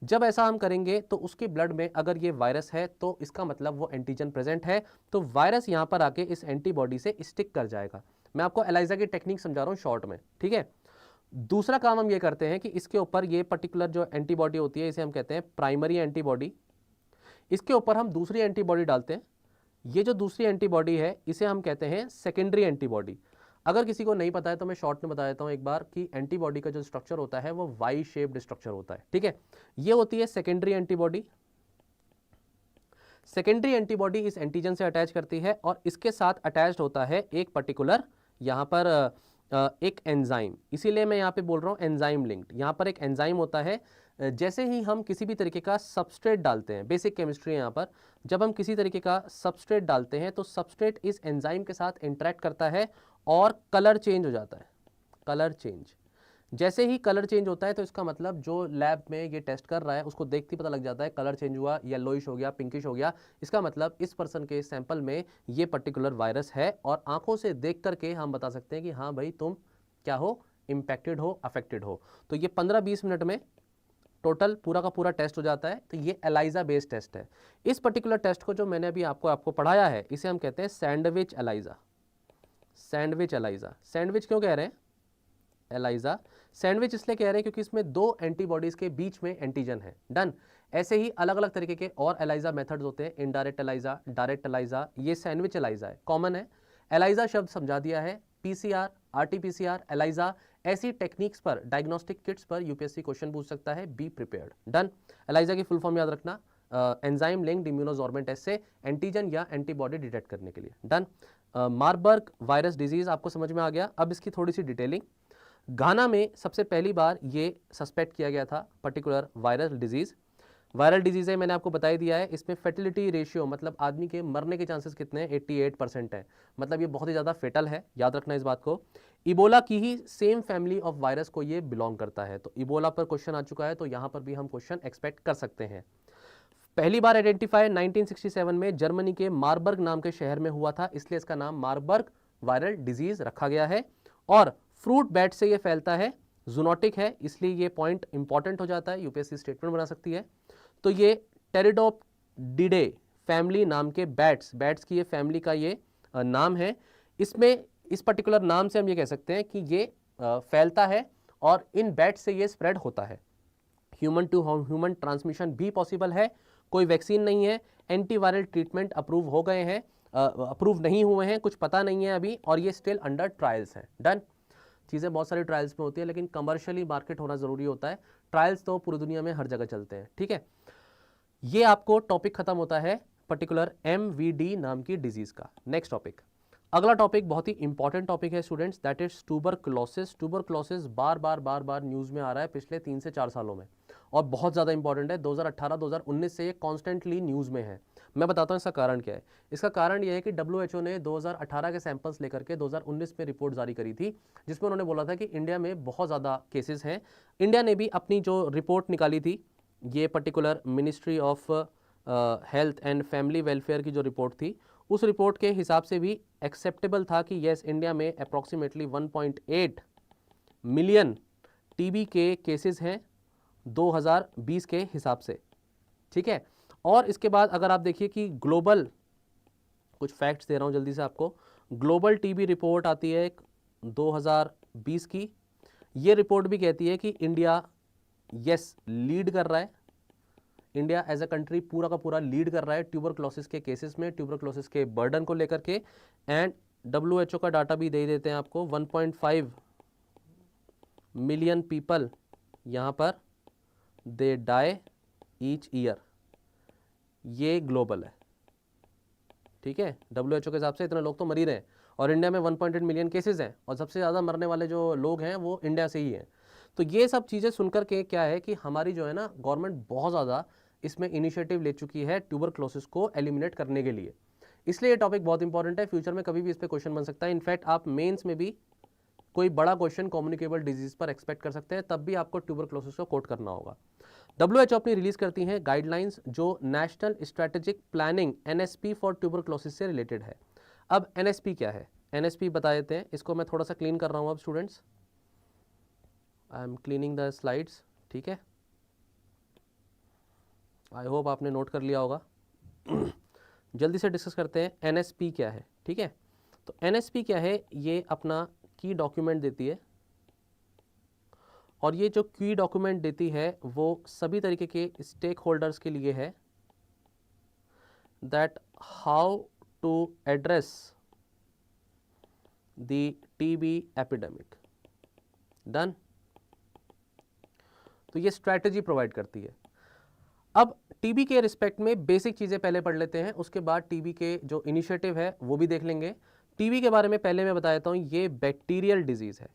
जब ऐसा हम करेंगे तो उसके ब्लड में अगर ये वायरस है तो इसका मतलब वो एंटीजन प्रेजेंट है, तो वायरस यहाँ पर आके इस एंटीबॉडी से स्टिक कर जाएगा। मैं आपको एलाइजा की टेक्निक समझा रहा हूँ शॉर्ट में, ठीक है। दूसरा काम हम ये करते हैं कि इसके ऊपर ये पर्टिकुलर जो एंटीबॉडी होती है इसे हम कहते हैं प्राइमरी एंटीबॉडी। इसके ऊपर हम दूसरी एंटीबॉडी डालते हैं। ये जो दूसरी एंटीबॉडी है इसे हम कहते हैं सेकेंडरी एंटीबॉडी। अगर किसी को नहीं पता है तो मैं शॉर्ट में बता देता हूं एक बार कि एंटीबॉडी का जो स्ट्रक्चर होता है वो वाई शेप्ड स्ट्रक्चर होता है, ठीक है। ये होती है सेकेंडरी एंटीबॉडी। सेकेंडरी एंटीबॉडी इस एंटीजन से अटैच करती है और इसके साथ अटैच्ड होता है एक पर्टिकुलर यहाँ पर एक एंजाइम। इसीलिए मैं यहाँ पे बोल रहा हूँ एंजाइम लिंक्ड। यहाँ पर एक एंजाइम होता है। जैसे ही हम किसी भी तरीके का सबस्ट्रेट डालते हैं, बेसिक केमिस्ट्री है यहाँ पर, जब हम किसी तरीके का सबस्ट्रेट डालते हैं तो सबस्ट्रेट इस एंजाइम के साथ इंटरेक्ट करता है और कलर चेंज हो जाता है। कलर चेंज, जैसे ही कलर चेंज होता है तो इसका मतलब जो लैब में ये टेस्ट कर रहा है उसको देखते ही पता लग जाता है कलर चेंज हुआ, येलोइश हो गया, पिंकिश हो गया, इसका मतलब इस पर्सन के सैंपल में ये पर्टिकुलर वायरस है। और आंखों से देख करके हम बता सकते हैं कि हाँ भाई तुम क्या हो, इम्पैक्टेड हो, अफेक्टेड हो। तो ये 15-20 मिनट में टोटल पूरा का पूरा टेस्ट हो जाता है। तो ये एलाइजा बेस्ड टेस्ट है। इस पर्टिकुलर टेस्ट को जो मैंने अभी आपको पढ़ाया है इसे हम कहते हैं sandwich ELISA. Sandwich ELISA. Sandwich क्यों कह रहे हैं? एलाइजा सैंडविच इसलिए कह रहे हैं क्योंकि इसमें दो एंटीबॉडीज के बीच में एंटीजन है। डन। ऐसे ही अलग अलग तरीके के और एलाइजा मेथड्स होते हैं, इनडायरेक्ट एलाइजा, डायरेक्ट एलाइजा, ये सैंडविच एलाइजा है, कॉमन है। एलाइजा शब्द समझा दिया है। पीसीआर, आरटीपीसीआर, एलाइजा, ऐसी टेक्निक्स पर, डायग्नोस्टिक किट्स पर यूपीएससी क्वेश्चन पूछ सकता है, बी प्रिपेयर्ड। डन। एलाइजा की फुल फॉर्म याद रखना, एंजाइम लिंक्ड इम्यूनोजॉर्बेंट एस्से, एंटीजन या एंटीबॉडी डिटेक्ट करने के लिए। डन। मार्बर्ग वायरस डिजीज आपको समझ में आ गया। अब इसकी थोड़ी सी डिटेलिंग। घाना में सबसे पहली बार ये सस्पेक्ट किया गया था particular viral disease. Viral disease है, मैंने आपको बता ही दिया है। इसमें फर्टिलिटी रेशियो मतलब आदमी के मरने के चांसेस कितने हैं? 88% है। मतलब ये बहुत ही ज़्यादा फेटल है, याद रखना इस बात को। इबोला की ही सेम फैमिली ऑफ वायरस को ये बिलोंग करता है। तो इबोला पर क्वेश्चन आ चुका है, तो यहाँ पर भी हम क्वेश्चन एक्सपेक्ट कर सकते हैं। पहली बार आइडेंटिफाई 1967 में जर्मनी के मार्बर्ग नाम के शहर में हुआ था, इसलिए इसका नाम मार्बर्ग वायरल डिजीज रखा गया है। और फ्रूट बैट से ये फैलता है, जूनोटिक है, इसलिए ये पॉइंट इंपॉर्टेंट हो जाता है, यूपीएससी स्टेटमेंट बना सकती है। तो ये टेरिडोप्टिडे फैमिली नाम के बैट्स की ये फैमिली का ये नाम है। इसमें इस पर्टिकुलर नाम से हम ये कह सकते हैं कि ये फैलता है और इन बैट्स से ये स्प्रेड होता है। ह्यूमन टू ह्यूमन ट्रांसमिशन भी पॉसिबल है। कोई वैक्सीन नहीं है, एंटीवायरल ट्रीटमेंट अप्रूव हो गए हैं, अप्रूव नहीं हुए हैं, कुछ पता नहीं है अभी, और ये स्टिल अंडर ट्रायल्स हैं। डन। चीज़ें बहुत सारी ट्रायल्स में होती है लेकिन कमर्शियली मार्केट होना ज़रूरी होता है। ट्रायल्स तो पूरी दुनिया में हर जगह चलते हैं, ठीक है। ये आपको टॉपिक खत्म होता है पर्टिकुलर MVD नाम की डिजीज़ का। नेक्स्ट टॉपिक, अगला टॉपिक बहुत ही इंपॉर्टेंट टॉपिक है students, that is tuberculosis. Tuberculosis bar bar news में आ रहा है पिछले 3 से 4 सालों में, और बहुत ज़्यादा इंपॉर्टेंट है। 2018-2019 से ये कॉन्स्टेंटली न्यूज़ में है। मैं बताता हूँ इसका कारण क्या है। इसका कारण यह है कि WHO ने 2018 के सैंपल्स लेकर के 2019 में रिपोर्ट जारी करी थी, जिसमें उन्होंने बोला था कि इंडिया में बहुत ज़्यादा केसेस हैं। इंडिया ने भी अपनी जो रिपोर्ट निकाली थी, ये particular ministry of health and family welfare की जो रिपोर्ट थी, उस रिपोर्ट के हिसाब से भी एक्सेप्टेबल था कि येस, इंडिया में अप्रॉक्सीमेटली 1.8 मिलियन टीबी के केसेस हैं 2020 के हिसाब से, ठीक है। और इसके बाद अगर आप देखिए कि ग्लोबल, कुछ फैक्ट्स दे रहा हूं जल्दी से आपको, ग्लोबल टीबी रिपोर्ट आती है 2020 की। ये रिपोर्ट भी कहती है कि इंडिया यस लीड कर रहा है, इंडिया एज अ कंट्री पूरा का पूरा लीड कर रहा है ट्यूबरक्लोसिस के केसेस में, ट्यूबरक्लोसिस के बर्डन को लेकर के। एंड WHO का डाटा भी दे देते हैं आपको, 1.5 मिलियन पीपल यहाँ पर दे डाई ईच ईयर, ये ग्लोबल है, ठीक है। WHO के हिसाब से इतने लोग तो मर ही रहे हैं, और इंडिया में 1.8 मिलियन केसेस हैं, और सबसे ज़्यादा मरने वाले जो लोग हैं वो इंडिया से ही हैं। तो ये सब चीज़ें सुनकर के क्या है कि हमारी जो है ना गवर्नमेंट बहुत ज़्यादा इसमें इनिशिएटिव ले चुकी है ट्यूबरक्लोसिस को एलिमिनेट करने के लिए। इसलिए ये टॉपिक बहुत इंपॉर्टेंट है, फ्यूचर में कभी भी इस पर क्वेश्चन बन सकता है। इनफैक्ट आप मेंस में भी कोई बड़ा क्वेश्चन कम्युनिकेबल डिजीज पर एक्सपेक्ट कर सकते हैं, तब भी आपको ट्यूबरक्लोसिस को कोट करना होगा। WHO अपनी रिलीज करती हैं गाइडलाइंस जो national strategic planning NSP for tuberculosis से रिलेटेड है। अब NSP क्या है, NSP बता देते हैं। इसको मैं थोड़ा सा क्लीन कर रहा हूँ अब students, I am cleaning the slides, ठीक है। आई होप आपने नोट कर लिया होगा। जल्दी से डिस्कस करते हैं NSP क्या है, ठीक है। तो NSP क्या है, ये अपना की डॉक्यूमेंट देती है, और ये जो की डॉक्यूमेंट देती है वो सभी तरीके के स्टेक होल्डर्स के लिए है, that how to address the TB epidemic. Done. तो ये स्ट्रैटेजी प्रोवाइड करती है। अब टीबी के रिस्पेक्ट में बेसिक चीज़ें पहले पढ़ लेते हैं, उसके बाद टीबी के जो इनिशिएटिव है वो भी देख लेंगे। टीबी के बारे में पहले मैं बता देता हूँ, ये बैक्टीरियल डिजीज़ है।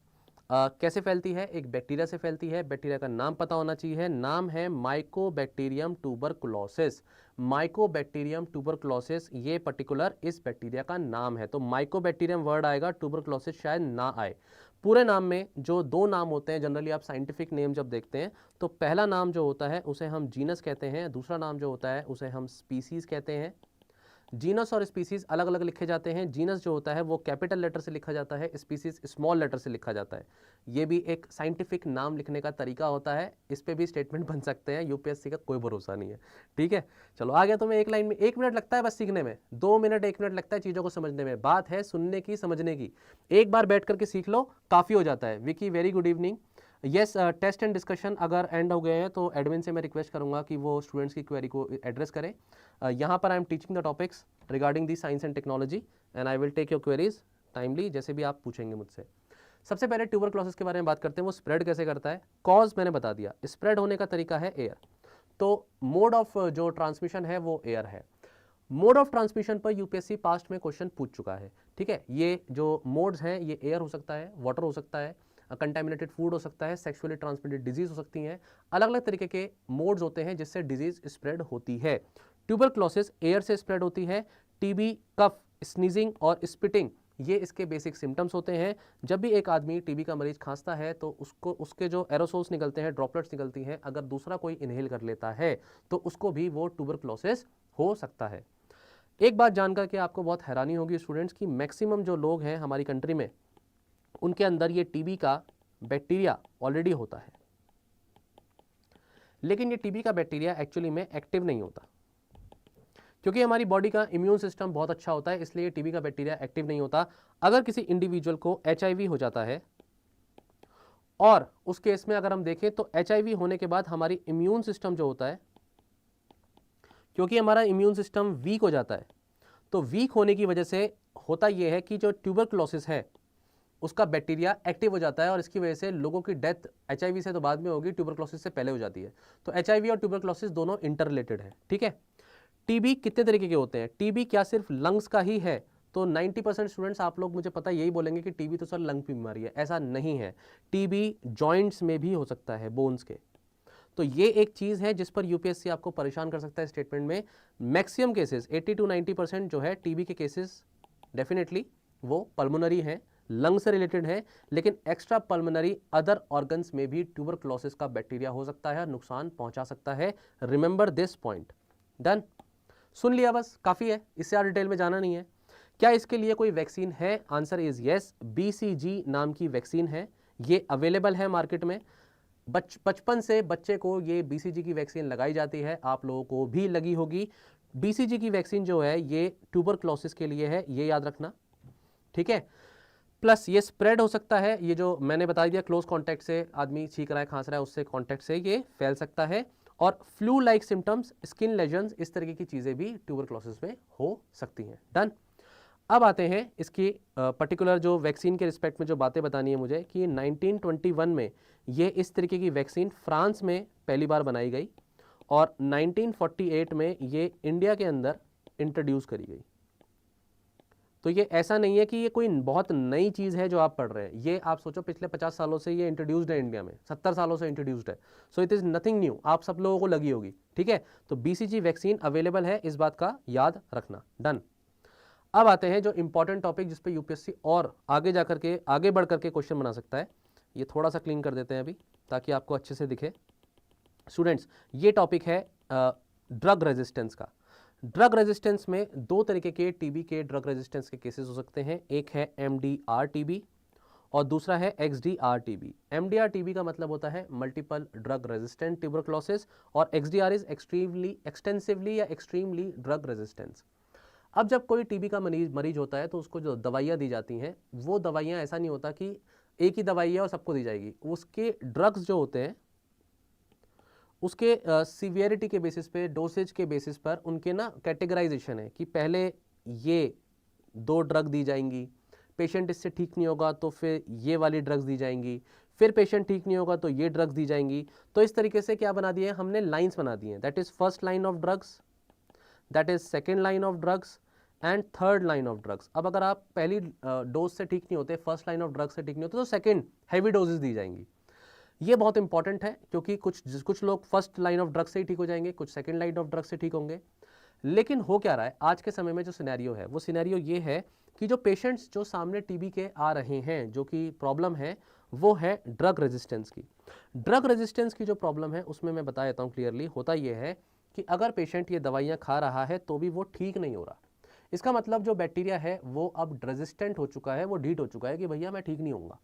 कैसे फैलती है, एक बैक्टीरिया से फैलती है। बैक्टीरिया का नाम पता होना चाहिए, नाम है माइकोबैक्टीरियम ट्यूबरकुलोसिस। माइकोबैक्टीरियम ट्यूबरकुलोसिस ये पर्टिकुलर इस बैक्टीरिया का नाम है। तो माइकोबैक्टीरियम वर्ड आएगा, ट्यूबरकुलोसिस शायद ना आए। पूरे नाम में जो दो नाम होते हैं, जनरली आप साइंटिफिक नेम जब देखते हैं तो पहला नाम जो होता है उसे हम जीनस कहते हैं, दूसरा नाम जो होता है उसे हम स्पीसीज कहते हैं। जीनस और स्पीसीज अलग अलग लिखे जाते हैं। जीनस जो होता है वो कैपिटल लेटर से लिखा जाता है, स्पीसीज स्मॉल लेटर से लिखा जाता है। ये भी एक साइंटिफिक नाम लिखने का तरीका होता है, इस पे भी स्टेटमेंट बन सकते हैं। UPSC का कोई भरोसा नहीं है, ठीक है। चलो आ गया। तुम्हें एक लाइन में 1 मिनट लगता है बस सीखने में, 2 मिनट 1 मिनट लगता है चीज़ों को समझने में। बात है सुनने की, समझने की। एक बार बैठ करके सीख लो, काफ़ी हो जाता है। Vicky very good evening. Yes, test and discussion अगर एंड हो गए हैं तो एडमिन से मैं रिक्वेस्ट करूंगा कि वो स्टूडेंट्स की क्वेरी को एड्रेस करें। यहाँ पर I am teaching the topics regarding the science and technology, and I will take your queries timely, जैसे भी आप पूछेंगे मुझसे। सबसे पहले ट्यूबरक्लोसिस के बारे में बात करते हैं, वो स्प्रेड कैसे करता है। कॉज मैंने बता दिया, स्प्रेड होने का तरीका है एयर। तो मोड ऑफ जो ट्रांसमिशन है वो एयर है। मोड ऑफ ट्रांसमिशन पर UPSC पास्ट में क्वेश्चन पूछ चुका है, ठीक है। ये जो मोड्स हैं ये एयर हो सकता है, वाटर हो सकता है, कंटामिनेटेड फूड हो सकता है, सेक्सुअली ट्रांसमिटेड डिजीज हो सकती हैं। अलग अलग तरीके के मोड्स होते हैं जिससे डिजीज स्प्रेड होती है। ट्यूबरक्लोसिस एयर से स्प्रेड होती है। टीबी, कफ, स्नीजिंग और स्पिटिंग ये इसके बेसिक सिम्टम्स होते हैं। जब भी एक आदमी टीबी का मरीज खांसता है तो उसको उसके जो एरोसोल्स निकलते हैं, ड्रॉपलेट्स निकलती हैं, अगर दूसरा कोई इनहेल कर लेता है तो उसको भी वो ट्यूबरक्लोसिस हो सकता है। एक बात जानकर के आपको बहुत हैरानी होगी स्टूडेंट्स की मैक्सिमम जो लोग हैं हमारी कंट्री में उनके अंदर ये टीबी का बैक्टीरिया ऑलरेडी होता है, लेकिन ये टीबी का बैक्टीरिया एक्चुअली में एक्टिव नहीं होता। क्योंकि हमारी बॉडी का इम्यून सिस्टम बहुत अच्छा होता है, इसलिए टीबी का बैक्टीरिया एक्टिव नहीं होता। अगर किसी इंडिविजुअल को HIV हो जाता है, और उस केस में अगर हम देखें तो HIV होने के बाद हमारी इम्यून सिस्टम जो होता है, क्योंकि हमारा इम्यून सिस्टम वीक हो जाता है, तो वीक होने की वजह से होता यह है कि जो ट्यूबरक्लोसिस है उसका बैक्टीरिया एक्टिव हो जाता है, और इसकी वजह से लोगों की डेथ HIV से तो बाद में होगी, ट्यूबरक्लोसिस से पहले हो जाती है। तो HIV और ट्यूबरक्लोसिस दोनों इंटर रिलेटेड है, ठीक है। टीबी कितने तरीके के होते हैं? टीबी क्या सिर्फ लंग्स का ही है? तो 90% स्टूडेंट्स आप लोग मुझे पता यही बोलेंगे कि टीबी तो सर लंग की बीमारी है। ऐसा नहीं है, टीबी जॉइंट्स में भी हो सकता है, बोन्स के। तो ये एक चीज़ है जिस पर यूपीएससी आपको परेशान कर सकता है स्टेटमेंट में। मैक्सिमम केसेस 80 to 90% जो है टीबी के केसेस डेफिनेटली वो पल्मोनरी हैं, लंग से रिलेटेड है, लेकिन एक्स्ट्रा पल्मोनरी अदर ऑर्गन्स में भी ट्यूबरक्लोसिस का बैक्टीरिया हो सकता है, नुकसान पहुंचा सकता है। Remember this point. डन, सुन लिया, बस काफ़ी है, इससे ज़्यादा डिटेल में जाना नहीं है। क्या इसके लिए कोई वैक्सीन है? Answer is yes. बीसीजी नाम की वैक्सीन है, ये अवेलेबल है मार्केट में। बचपन से बच्चे को ये बीसीजी की वैक्सीन लगाई जाती है, आप लोगों को भी लगी होगी। बीसीजी की वैक्सीन जो है ये ट्यूबरक्लोसिस के लिए है, ये याद रखना, ठीक है। प्लस ये स्प्रेड हो सकता है, ये जो मैंने बता दिया क्लोज कॉन्टैक्ट से आदमी छींक रहा है, खांस रहा है, उससे कॉन्टैक्ट से ये फैल सकता है। और flu like symptoms, skin lesions, इस तरीके की चीज़ें भी ट्यूबरक्लोसिस में हो सकती हैं। डन। अब आते हैं इसकी पर्टिकुलर जो वैक्सीन के रिस्पेक्ट में जो बातें बतानी है मुझे कि 1921 में ये इस तरीके की वैक्सीन फ्रांस में पहली बार बनाई गई और 1948 में ये इंडिया के अंदर इंट्रोड्यूस करी गई। तो ये ऐसा नहीं है कि ये कोई बहुत नई चीज़ है जो आप पढ़ रहे हैं, ये आप सोचो पिछले 50 सालों से ये इंट्रोड्यूस्ड है इंडिया में, 70 सालों से इंट्रोड्यूस्ड है। So it is nothing new, आप सब लोगों को लगी होगी, ठीक है। तो बीसीजी वैक्सीन अवेलेबल है, इस बात का याद रखना। डन। अब आते हैं जो इंपॉर्टेंट टॉपिक जिस पे यूपीएससी और आगे जाकर के आगे बढ़ करके क्वेश्चन बना सकता है। ये थोड़ा सा क्लीन कर देते हैं अभी ताकि आपको अच्छे से दिखे। स्टूडेंट्स, ये टॉपिक है ड्रग रेजिस्टेंस का। ड्रग रेजिस्टेंस में दो तरीके के टीबी के ड्रग रेजिस्टेंस के केसेस हो सकते हैं, एक है एमडीआर टीबी और दूसरा है एक्सडीआर टीबी। एमडीआर टीबी का मतलब होता है मल्टीपल ड्रग रेजिस्टेंट ट्यूबरक्लोसिस और एक्सडीआर इज एक्सटेंसिवली या एक्सट्रीमली ड्रग रेजिस्टेंस। अब जब कोई टीबी का मरीज होता है तो उसको जो दवाइयाँ दी जाती हैं वो दवाइयाँ, ऐसा नहीं होता कि एक ही दवाई है और सबको दी जाएगी, उसके ड्रग्स जो होते हैं उसके सीवियरिटी के बेसिस पे, डोसेज के बेसिस पर उनके ना कैटेगराइजेशन है कि पहले ये 2 ड्रग दी जाएंगी, पेशेंट इससे ठीक नहीं होगा तो फिर ये वाली ड्रग्स दी जाएंगी, फिर पेशेंट ठीक नहीं होगा तो ये ड्रग्स दी जाएंगी। तो इस तरीके से क्या बना दिए हमने, लाइंस बना दी हैं। That is first line of drugs, that is second line of drugs and third line of drugs. अब अगर आप पहली डोज से ठीक नहीं होते, फर्स्ट लाइन ऑफ ड्रग्स से ठीक नहीं होते, तो सेकेंड हैवी डोजेज दी जाएंगी। ये बहुत इंपॉर्टेंट है क्योंकि कुछ लोग फर्स्ट लाइन ऑफ ड्रग्स से ही ठीक हो जाएंगे, कुछ सेकेंड लाइन ऑफ ड्रग्स से ठीक होंगे। लेकिन हो क्या रहा है आज के समय में, जो सिनेरियो है वो सिनेरियो ये है कि जो पेशेंट्स जो सामने टीबी के आ रहे हैं, जो कि प्रॉब्लम है वो है ड्रग रेजिस्टेंस की। ड्रग रेजिस्टेंस की जो प्रॉब्लम है उसमें मैं बता देता हूँ क्लियरली। होता ये है कि अगर पेशेंट ये दवाइयाँ खा रहा है तो भी वो ठीक नहीं हो रहा, इसका मतलब जो बैक्टीरिया है वो अब रेजिस्टेंट हो चुका है, वो ढीठ हो चुका है कि भैया मैं ठीक नहीं होऊंगा।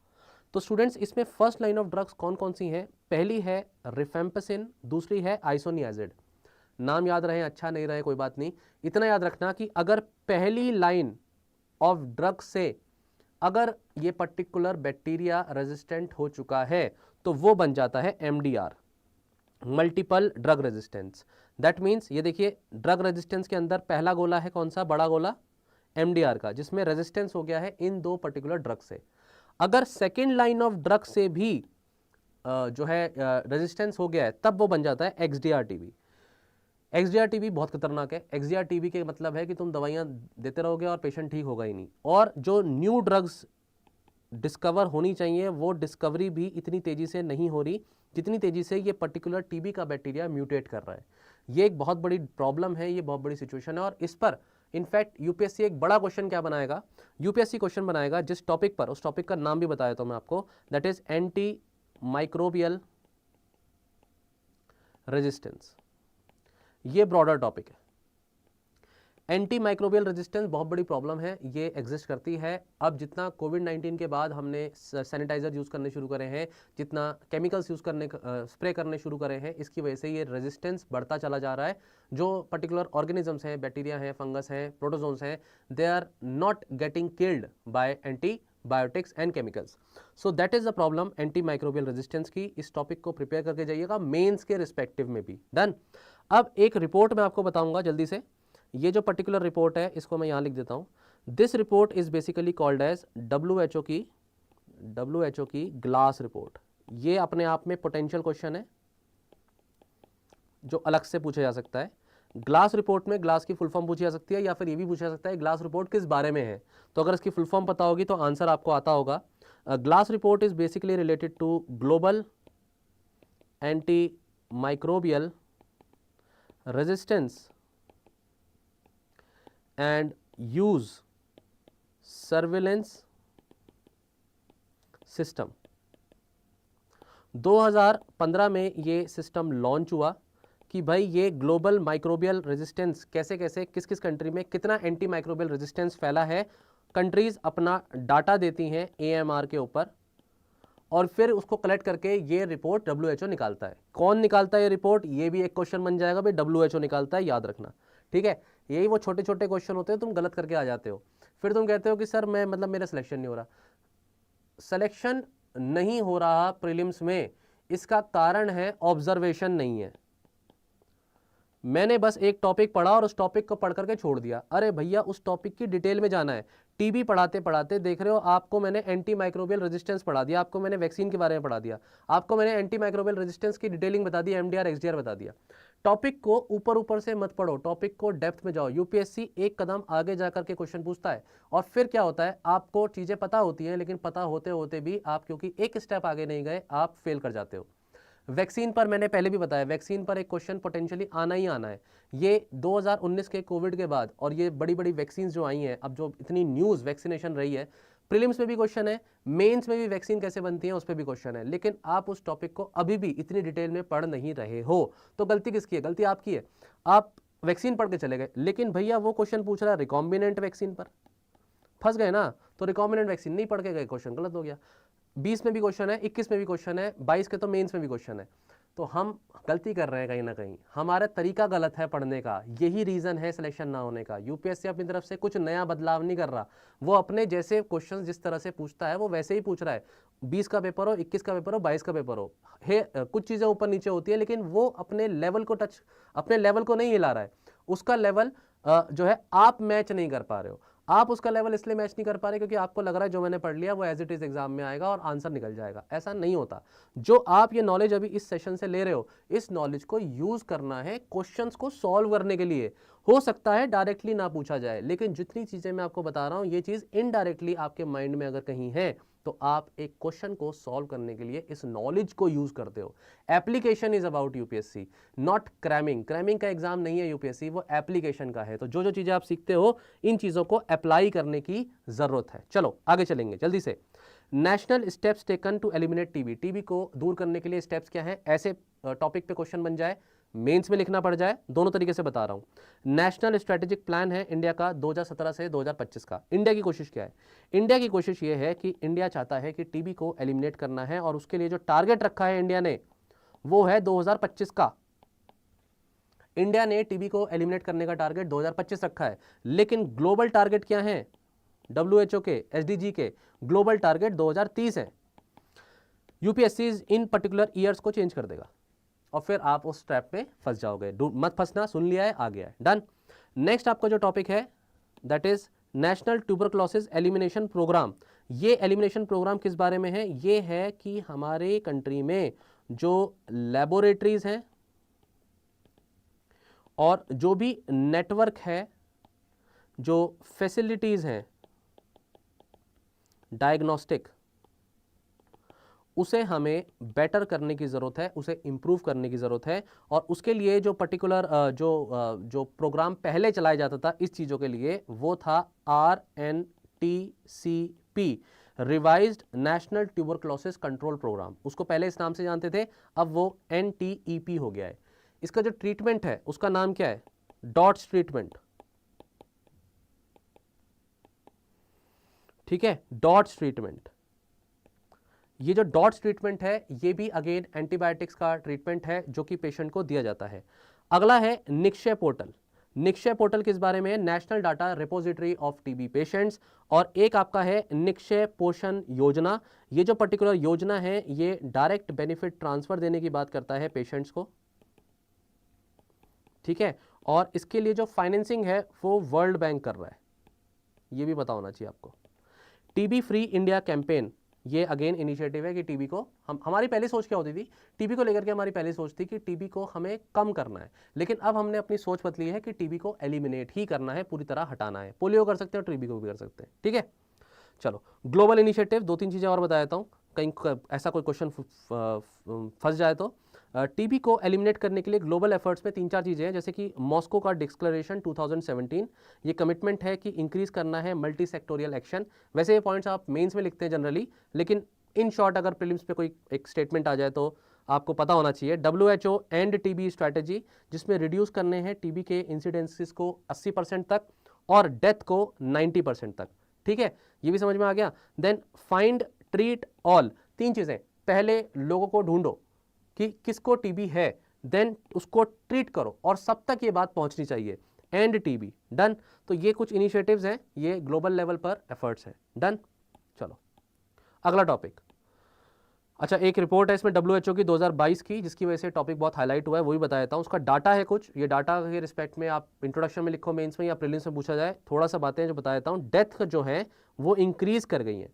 तो स्टूडेंट्स, इसमें फर्स्ट लाइन ऑफ ड्रग्स कौन कौन सी हैं? पहली है रिफेम्पिसिन, दूसरी है आइसोनियाजिड। नाम याद रहे, अच्छा नहीं रहे कोई बात नहीं, इतना याद रखना कि अगर पहली लाइन ऑफ ड्रग से अगर ये पर्टिकुलर बैक्टीरिया रेजिस्टेंट हो चुका है तो वो बन जाता है MDR, multiple drug resistance. That means ये देखिए, ड्रग रेजिस्टेंस के अंदर पहला गोला है कौन सा, बड़ा गोला एमडीआर का, जिसमें रेजिस्टेंस हो गया है इन 2 पर्टिकुलर ड्रग से। अगर सेकेंड लाइन ऑफ ड्रग से भी जो है रेजिस्टेंस हो गया है तब वो बन जाता है एक्सडीआर टीबी। एक्सडीआर टीबी बहुत खतरनाक है। एक्सडीआर टीबी के मतलब है कि तुम दवाइयाँ देते रहोगे और पेशेंट ठीक होगा ही नहीं, और जो न्यू ड्रग्स डिस्कवर होनी चाहिए वो डिस्कवरी भी इतनी तेज़ी से नहीं हो रही जितनी तेज़ी से ये पर्टिकुलर टीबी का बैक्टीरिया म्यूटेट कर रहा है। ये एक बहुत बड़ी प्रॉब्लम है, ये बहुत बड़ी सिचुएशन है, और इस पर इनफैक्ट यूपीएससी एक बड़ा क्वेश्चन क्या बनाएगा, यूपीएससी क्वेश्चन बनाएगा जिस टॉपिक पर, उस टॉपिक का नाम भी बताया तो मैं आपको, that is anti microbial resistance. ये ब्रॉडर टॉपिक है। एंटी माइक्रोबियल रेजिस्टेंस बहुत बड़ी प्रॉब्लम है, ये एग्जिस्ट करती है। अब जितना कोविड-19 के बाद हमने सैनिटाइजर यूज़ करने शुरू करे हैं, जितना केमिकल्स यूज़ करने स्प्रे करने शुरू करे हैं, इसकी वजह से ये रेजिस्टेंस बढ़ता चला जा रहा है। जो पर्टिकुलर ऑर्गेनिजम्स हैं, बैक्टीरिया हैं, फंगस हैं, प्रोटोजोन्स हैं, they are not getting killed by antibiotics and chemicals. So that is the problem anti microbial resistance की। इस टॉपिक को प्रिपेयर करके जाइएगा मेंस के रिस्पेक्टिव में भी। डन। अब एक रिपोर्ट मैं आपको बताऊंगा जल्दी से। ये जो पर्टिकुलर रिपोर्ट है इसको मैं यहाँ लिख देता हूँ। This report is basically called as WHO की ग्लास रिपोर्ट। ये अपने आप में पोटेंशियल क्वेश्चन है जो अलग से पूछा जा सकता है। ग्लास रिपोर्ट में ग्लास की फुल फॉर्म पूछी जा सकती है, या फिर ये भी पूछा जा सकता है ग्लास रिपोर्ट किस बारे में है। तो अगर इसकी फुल फॉर्म पता होगी तो आंसर आपको आता होगा। GLASS report is basically related to global anti microbial resistance and use surveillance system। 2015 में ये सिस्टम लॉन्च हुआ कि भाई ये ग्लोबल माइक्रोबियल रेजिस्टेंस कैसे कैसे किस किस कंट्री में कितना एंटी माइक्रोबियल रेजिस्टेंस फैला है, कंट्रीज अपना डाटा देती हैं AMR के ऊपर और फिर उसको कलेक्ट करके ये रिपोर्ट WHO निकालता है। कौन निकालता है ये रिपोर्ट, ये भी एक क्वेश्चन बन जाएगा भाई, WHO निकालता है, याद रखना, ठीक है। यही वो छोटे छोटे क्वेश्चन होते हैं, तुम गलत करके आ जाते हो, फिर तुम कहते हो कि सर मैं मतलब मेरा सिलेक्शन नहीं हो रहा। सिलेक्शन नहीं हो रहा प्रीलिम्स में, इसका कारण है ऑब्जर्वेशन नहीं है। मैंने बस एक टॉपिक पढ़ा और उस टॉपिक को पढ़ करके छोड़ दिया। अरे भैया उस टॉपिक की डिटेल में जाना है। टीबी पढ़ाते पढ़ाते देख रहे हो, आपको मैंने एंटी माइक्रोबियल रेजिस्टेंस पढ़ा दिया, आपको मैंने वैक्सीन के बारे में पढ़ा दिया, आपको मैंने एंटी माइक्रोबियल रेजिस्टेंस की डिटेलिंग बता दी, MDR XDR बता दिया। टॉपिक को ऊपर ऊपर से मत पढ़ो, टॉपिक को डेप्थ में जाओ। यूपीएससी एक कदम आगे जाकर के क्वेश्चन पूछता है और फिर क्या होता है, आपको चीजें पता होती हैं लेकिन पता होते होते भी आप क्योंकि एक स्टेप आगे नहीं गए, आप फेल कर जाते हो। वैक्सीन पर मैंने पहले भी बताया, वैक्सीन पर एक क्वेश्चन पोटेंशियली आना ही आना है। ये 2019 के कोविड के बाद और ये बड़ी बड़ी वैक्सीन जो आई हैं, अब जो इतनी न्यूज़ वैक्सीनेशन रही है, प्रीलिम्स में भी क्वेश्चन है, मेंस में भी वैक्सीन कैसे बनती है उस पर भी क्वेश्चन है, लेकिन आप उस टॉपिक को अभी भी इतनी डिटेल में पढ़ नहीं रहे हो। तो गलती किसकी है? गलती आपकी है। आप वैक्सीन पढ़ के चले गए, लेकिन भैया वो क्वेश्चन पूछ रहा है रिकॉम्बिनेंट वैक्सीन पर, फंस गए ना। तो रिकॉम्बिनेंट वैक्सीन नहीं पढ़ के गए, क्वेश्चन गलत हो गया। 20 में भी क्वेश्चन है, 21 में भी क्वेश्चन है, 22 के तो मेंस में भी क्वेश्चन है। तो हम गलती कर रहे हैं कहीं ना कहीं, हमारा तरीका गलत है पढ़ने का, यही रीज़न है सिलेक्शन ना होने का। यूपीएससी अपनी तरफ से कुछ नया बदलाव नहीं कर रहा, वो अपने जैसे क्वेश्चन जिस तरह से पूछता है वो वैसे ही पूछ रहा है। 20 का पेपर हो, 21 का पेपर हो, 22 का पेपर हो, कुछ चीज़ें ऊपर नीचे होती है, लेकिन वो अपने लेवल को अपने लेवल को नहीं हिला रहा है। उसका लेवल जो है आप मैच नहीं कर पा रहे हो। आप उसका लेवल इसलिए मैच नहीं कर पा रहे क्योंकि आपको लग रहा है जो मैंने पढ़ लिया वो एज इट इज एग्जाम में आएगा और आंसर निकल जाएगा। ऐसा नहीं होता। जो आप ये नॉलेज अभी इस सेशन से ले रहे हो, इस नॉलेज को यूज करना है क्वेश्चंस को सॉल्व करने के लिए। हो सकता है डायरेक्टली ना पूछा जाए, लेकिन जितनी चीजें मैं आपको बता रहा हूं ये चीज इनडायरेक्टली आपके माइंड में अगर कहीं है तो आप एक क्वेश्चन को सॉल्व करने के लिए इस नॉलेज को यूज करते हो। Application is about UPSC, not cramming. Cramming का एग्जाम नहीं है यूपीएससी, वो एप्लीकेशन का है। तो जो जो चीजें आप सीखते हो इन चीजों को अप्लाई करने की जरूरत है। चलो आगे चलेंगे जल्दी से। National steps taken to eliminate TB. TB को दूर करने के लिए स्टेप्स क्या है, ऐसे टॉपिक पे क्वेश्चन बन जाए, मेंस में लिखना पड़ जाए, दोनों तरीके से बता रहा हूं। नेशनल स्ट्रेटेजिक प्लान है इंडिया का 2017 से 2025 का। इंडिया की कोशिश क्या है? इंडिया की कोशिश ये है कि इंडिया चाहता है कि टीबी को एलिमिनेट करना है और उसके लिए जो टारगेट रखा है इंडिया ने वो है 2025 का। इंडिया ने टीबी को एलिमिनेट करने का टारगेट 2025 रखा है, लेकिन ग्लोबल टारगेट क्या है? WHO के, SDG के ग्लोबल टारगेट 2030 है। यूपीएससी इन पर्टिकुलर ईयर्स को चेंज कर देगा और फिर आप उस ट्रैप में फंस जाओगे। मत फंसना, सुन लिया है, आ गया है, डन। नेक्स्ट आपका जो टॉपिक है that is national tuberculosis elimination programme. ये एलिमिनेशन प्रोग्राम किस बारे में है? ये है कि हमारे कंट्री में जो लेबोरेटरीज हैं और जो भी नेटवर्क है, जो फैसिलिटीज हैं डायग्नोस्टिक, उसे हमें बेटर करने की ज़रूरत है, उसे इम्प्रूव करने की ज़रूरत है। और उसके लिए जो पर्टिकुलर जो प्रोग्राम पहले चलाया जाता था इस चीज़ों के लिए, वो था RNTCP, revised national tuberculosis control programme. उसको पहले इस नाम से जानते थे, अब वो NTEP हो गया है। इसका जो ट्रीटमेंट है उसका नाम क्या है? डॉट्स ट्रीटमेंट, ठीक है, डॉट्स ट्रीटमेंट। ये जो डॉट्स ट्रीटमेंट है ये भी अगेन एंटीबायोटिक्स का ट्रीटमेंट है जो कि पेशेंट को दिया जाता है। अगला है निक्षय पोर्टल। निक्षय पोर्टल किस बारे में है? National data repository of TB patients. और एक आपका है निक्षय पोषण योजना। ये जो पर्टिकुलर योजना है ये डायरेक्ट बेनिफिट ट्रांसफर देने की बात करता है पेशेंट्स को, ठीक है। और इसके लिए जो फाइनेंसिंग है वो वर्ल्ड बैंक कर रहा है, ये भी पता होना चाहिए आपको। टीबी फ्री इंडिया कैंपेन, ये अगेन इनिशिएटिव है कि टीबी को हमारी पहली सोच क्या होती थी? टीबी को लेकर के हमारी पहली सोच थी कि टीबी को हमें कम करना है, लेकिन अब हमने अपनी सोच बदली है कि टीबी को एलिमिनेट ही करना है, पूरी तरह हटाना है। पोलियो कर सकते हैं और टीबी को भी कर सकते हैं, ठीक है। चलो ग्लोबल इनिशिएटिव, दो तीन चीज़ें और बता देता हूँ, कहीं ऐसा कोई क्वेश्चन फंस जाए तो। टीबी को एलिमिनेट करने के लिए ग्लोबल एफर्ट्स में 3-4 चीज़ें हैं, जैसे कि मॉस्को का डिक्लेरेशन 2017, ये कमिटमेंट है कि इंक्रीज करना है मल्टी सेक्टोरियल एक्शन। वैसे ये पॉइंट्स आप मेंस में लिखते हैं जनरली, लेकिन इन शॉर्ट अगर प्रीलिम्स पे कोई एक स्टेटमेंट आ जाए तो आपको पता होना चाहिए। WHO एंड टीबी स्ट्रैटेजी, जिसमें रिड्यूस करने हैं टीबी के इंसिडेंसेस को 80% तक और डेथ को 90% तक। ठीक है, ये भी समझ में आ गया। देन फाइंड, ट्रीट, ऑल, 3 चीज़ें। पहले लोगों को ढूंढो कि किसको टीबी है, देन उसको ट्रीट करो और सब तक ये बात पहुंचनी चाहिए। End TB, done. तो ये कुछ इनिशिएटिव्स हैं, ये ग्लोबल लेवल पर एफर्ट्स हैं, डन। चलो अगला टॉपिक। अच्छा, एक रिपोर्ट है इसमें WHO की 2022 की, जिसकी वजह से टॉपिक बहुत हाईलाइट हुआ है, वो भी बता देता हूँ। उसका डाटा है कुछ, ये डाटा के रिस्पेक्ट में आप इंट्रोडक्शन में लिखो, मेंस में या प्रीलिम्स में पूछा जाए, थोड़ा सा बातें जो बता देता हूँ। डेथ जो है वो इंक्रीज कर गई है।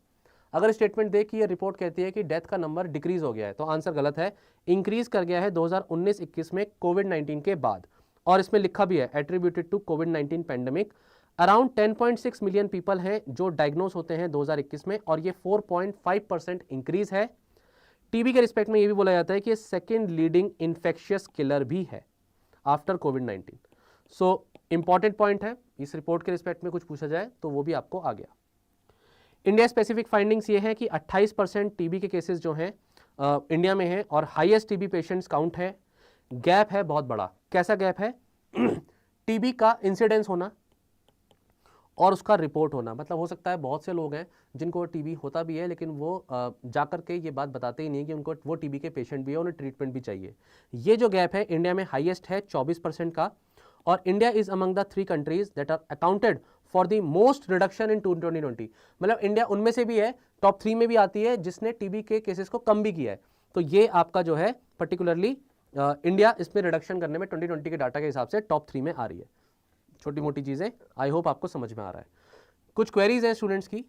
अगर स्टेटमेंट दे कि ये रिपोर्ट कहती है कि डेथ का नंबर डिक्रीज हो गया है, तो आंसर गलत है। इंक्रीज कर गया है 2019-21 में कोविड-19 के बाद, और इसमें लिखा भी है एट्रीब्यूटेड टू कोविड-19 पैंडेमिक। अराउंड 10.6 मिलियन पीपल हैं जो डायग्नोस होते हैं 2021 में, और ये 4.5% इंक्रीज है। टीबी के रिस्पेक्ट में ये भी बोला जाता है कि सेकेंड लीडिंग इन्फेक्शियस किलर भी है आफ्टर कोविड-19। सो इंपॉर्टेंट पॉइंट है, इस रिपोर्ट के रिस्पेक्ट में कुछ पूछा जाए तो वो भी आपको आ गया। इंडिया स्पेसिफिक फाइंडिंग्स ये है कि 28% टीबी के केसेस जो हैं इंडिया में हैं, और हाईएस्ट टीबी पेशेंट्स काउंट है। गैप है बहुत बड़ा। कैसा गैप है? टीबी का इंसिडेंस होना और उसका रिपोर्ट होना। मतलब हो सकता है बहुत से लोग हैं जिनको टीबी होता भी है, लेकिन वो जाकर के ये बात बताते ही नहीं कि उनको वो टीबी के पेशेंट भी है, उन्हें ट्रीटमेंट भी चाहिए। ये जो गैप है इंडिया में हाईएस्ट है 24% का, और India is among the 3 countries that are accounted for the most reduction in 2020। मतलब इंडिया उनमें से भी है, टॉप 3 में भी आती है, जिसने टीबी के केसेस को कम भी किया है। तो ये आपका जो है पर्टिकुलरली इंडिया इसमें रिडक्शन करने में 2020 के डाटा के हिसाब से टॉप 3 में आ रही है। छोटी मोटी चीज़ें, आई होप आपको समझ में आ रहा है। कुछ क्वेरीज हैं स्टूडेंट्स की।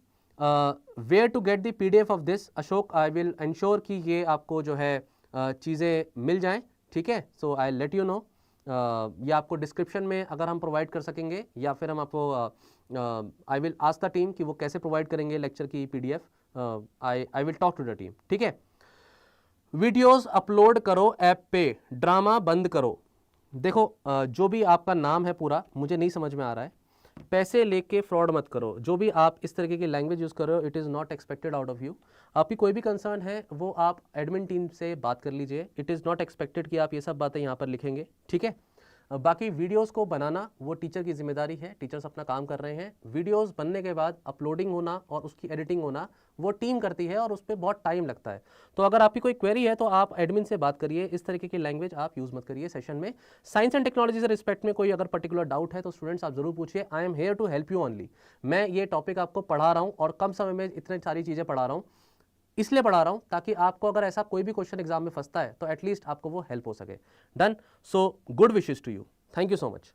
Where to get the PDF of this? Ashok, I will ensure कि ये आपको जो है चीज़ें मिल जाएं, ठीक है। सो आई लेट यू नो, ये आपको डिस्क्रिप्शन में अगर हम प्रोवाइड कर सकेंगे, या फिर हम आपको I will ask the team कि वो कैसे प्रोवाइड करेंगे लेक्चर की PDF। I will talk to the team, ठीक है। वीडियोस अपलोड करो ऐप पे, ड्रामा बंद करो। देखो जो भी आपका नाम है पूरा मुझे नहीं समझ में आ रहा है, पैसे लेके फ्रॉड मत करो। जो भी आप इस तरीके की लैंग्वेज यूज़ कर रहे हो, it is not expected out of you. आपकी कोई भी कंसर्न है वो आप एडमिन टीम से बात कर लीजिए। इट इज़ नॉट एक्सपेक्टेड कि आप ये सब बातें यहाँ पर लिखेंगे, ठीक है। बाकी वीडियोस को बनाना वो टीचर की जिम्मेदारी है, टीचर्स अपना काम कर रहे हैं। वीडियोस बनने के बाद अपलोडिंग होना और उसकी एडिटिंग होना वो टीम करती है, और उस पर बहुत टाइम लगता है। तो अगर आपकी कोई क्वेरी है तो आप एडमिन से बात करिए, इस तरीके की लैंग्वेज आप यूज़ मत करिए सेशन में। साइंस एंड टेक्नोलॉजी से रिस्पेक्ट में कोई अगर पर्टिकुलर डाउट है तो स्टूडेंट्स आप जरूर पूछिए। I am here to help you only. मैं ये टॉपिक आपको पढ़ा रहा हूँ और कम समय में इतनी सारी चीज़ें पढ़ा रहा हूँ, इसलिए पढ़ा रहा हूं ताकि आपको अगर ऐसा कोई भी क्वेश्चन एग्जाम में फंसता है तो एटलीस्ट आपको वो हेल्प हो सके। Done. So good wishes to you, thank you so much.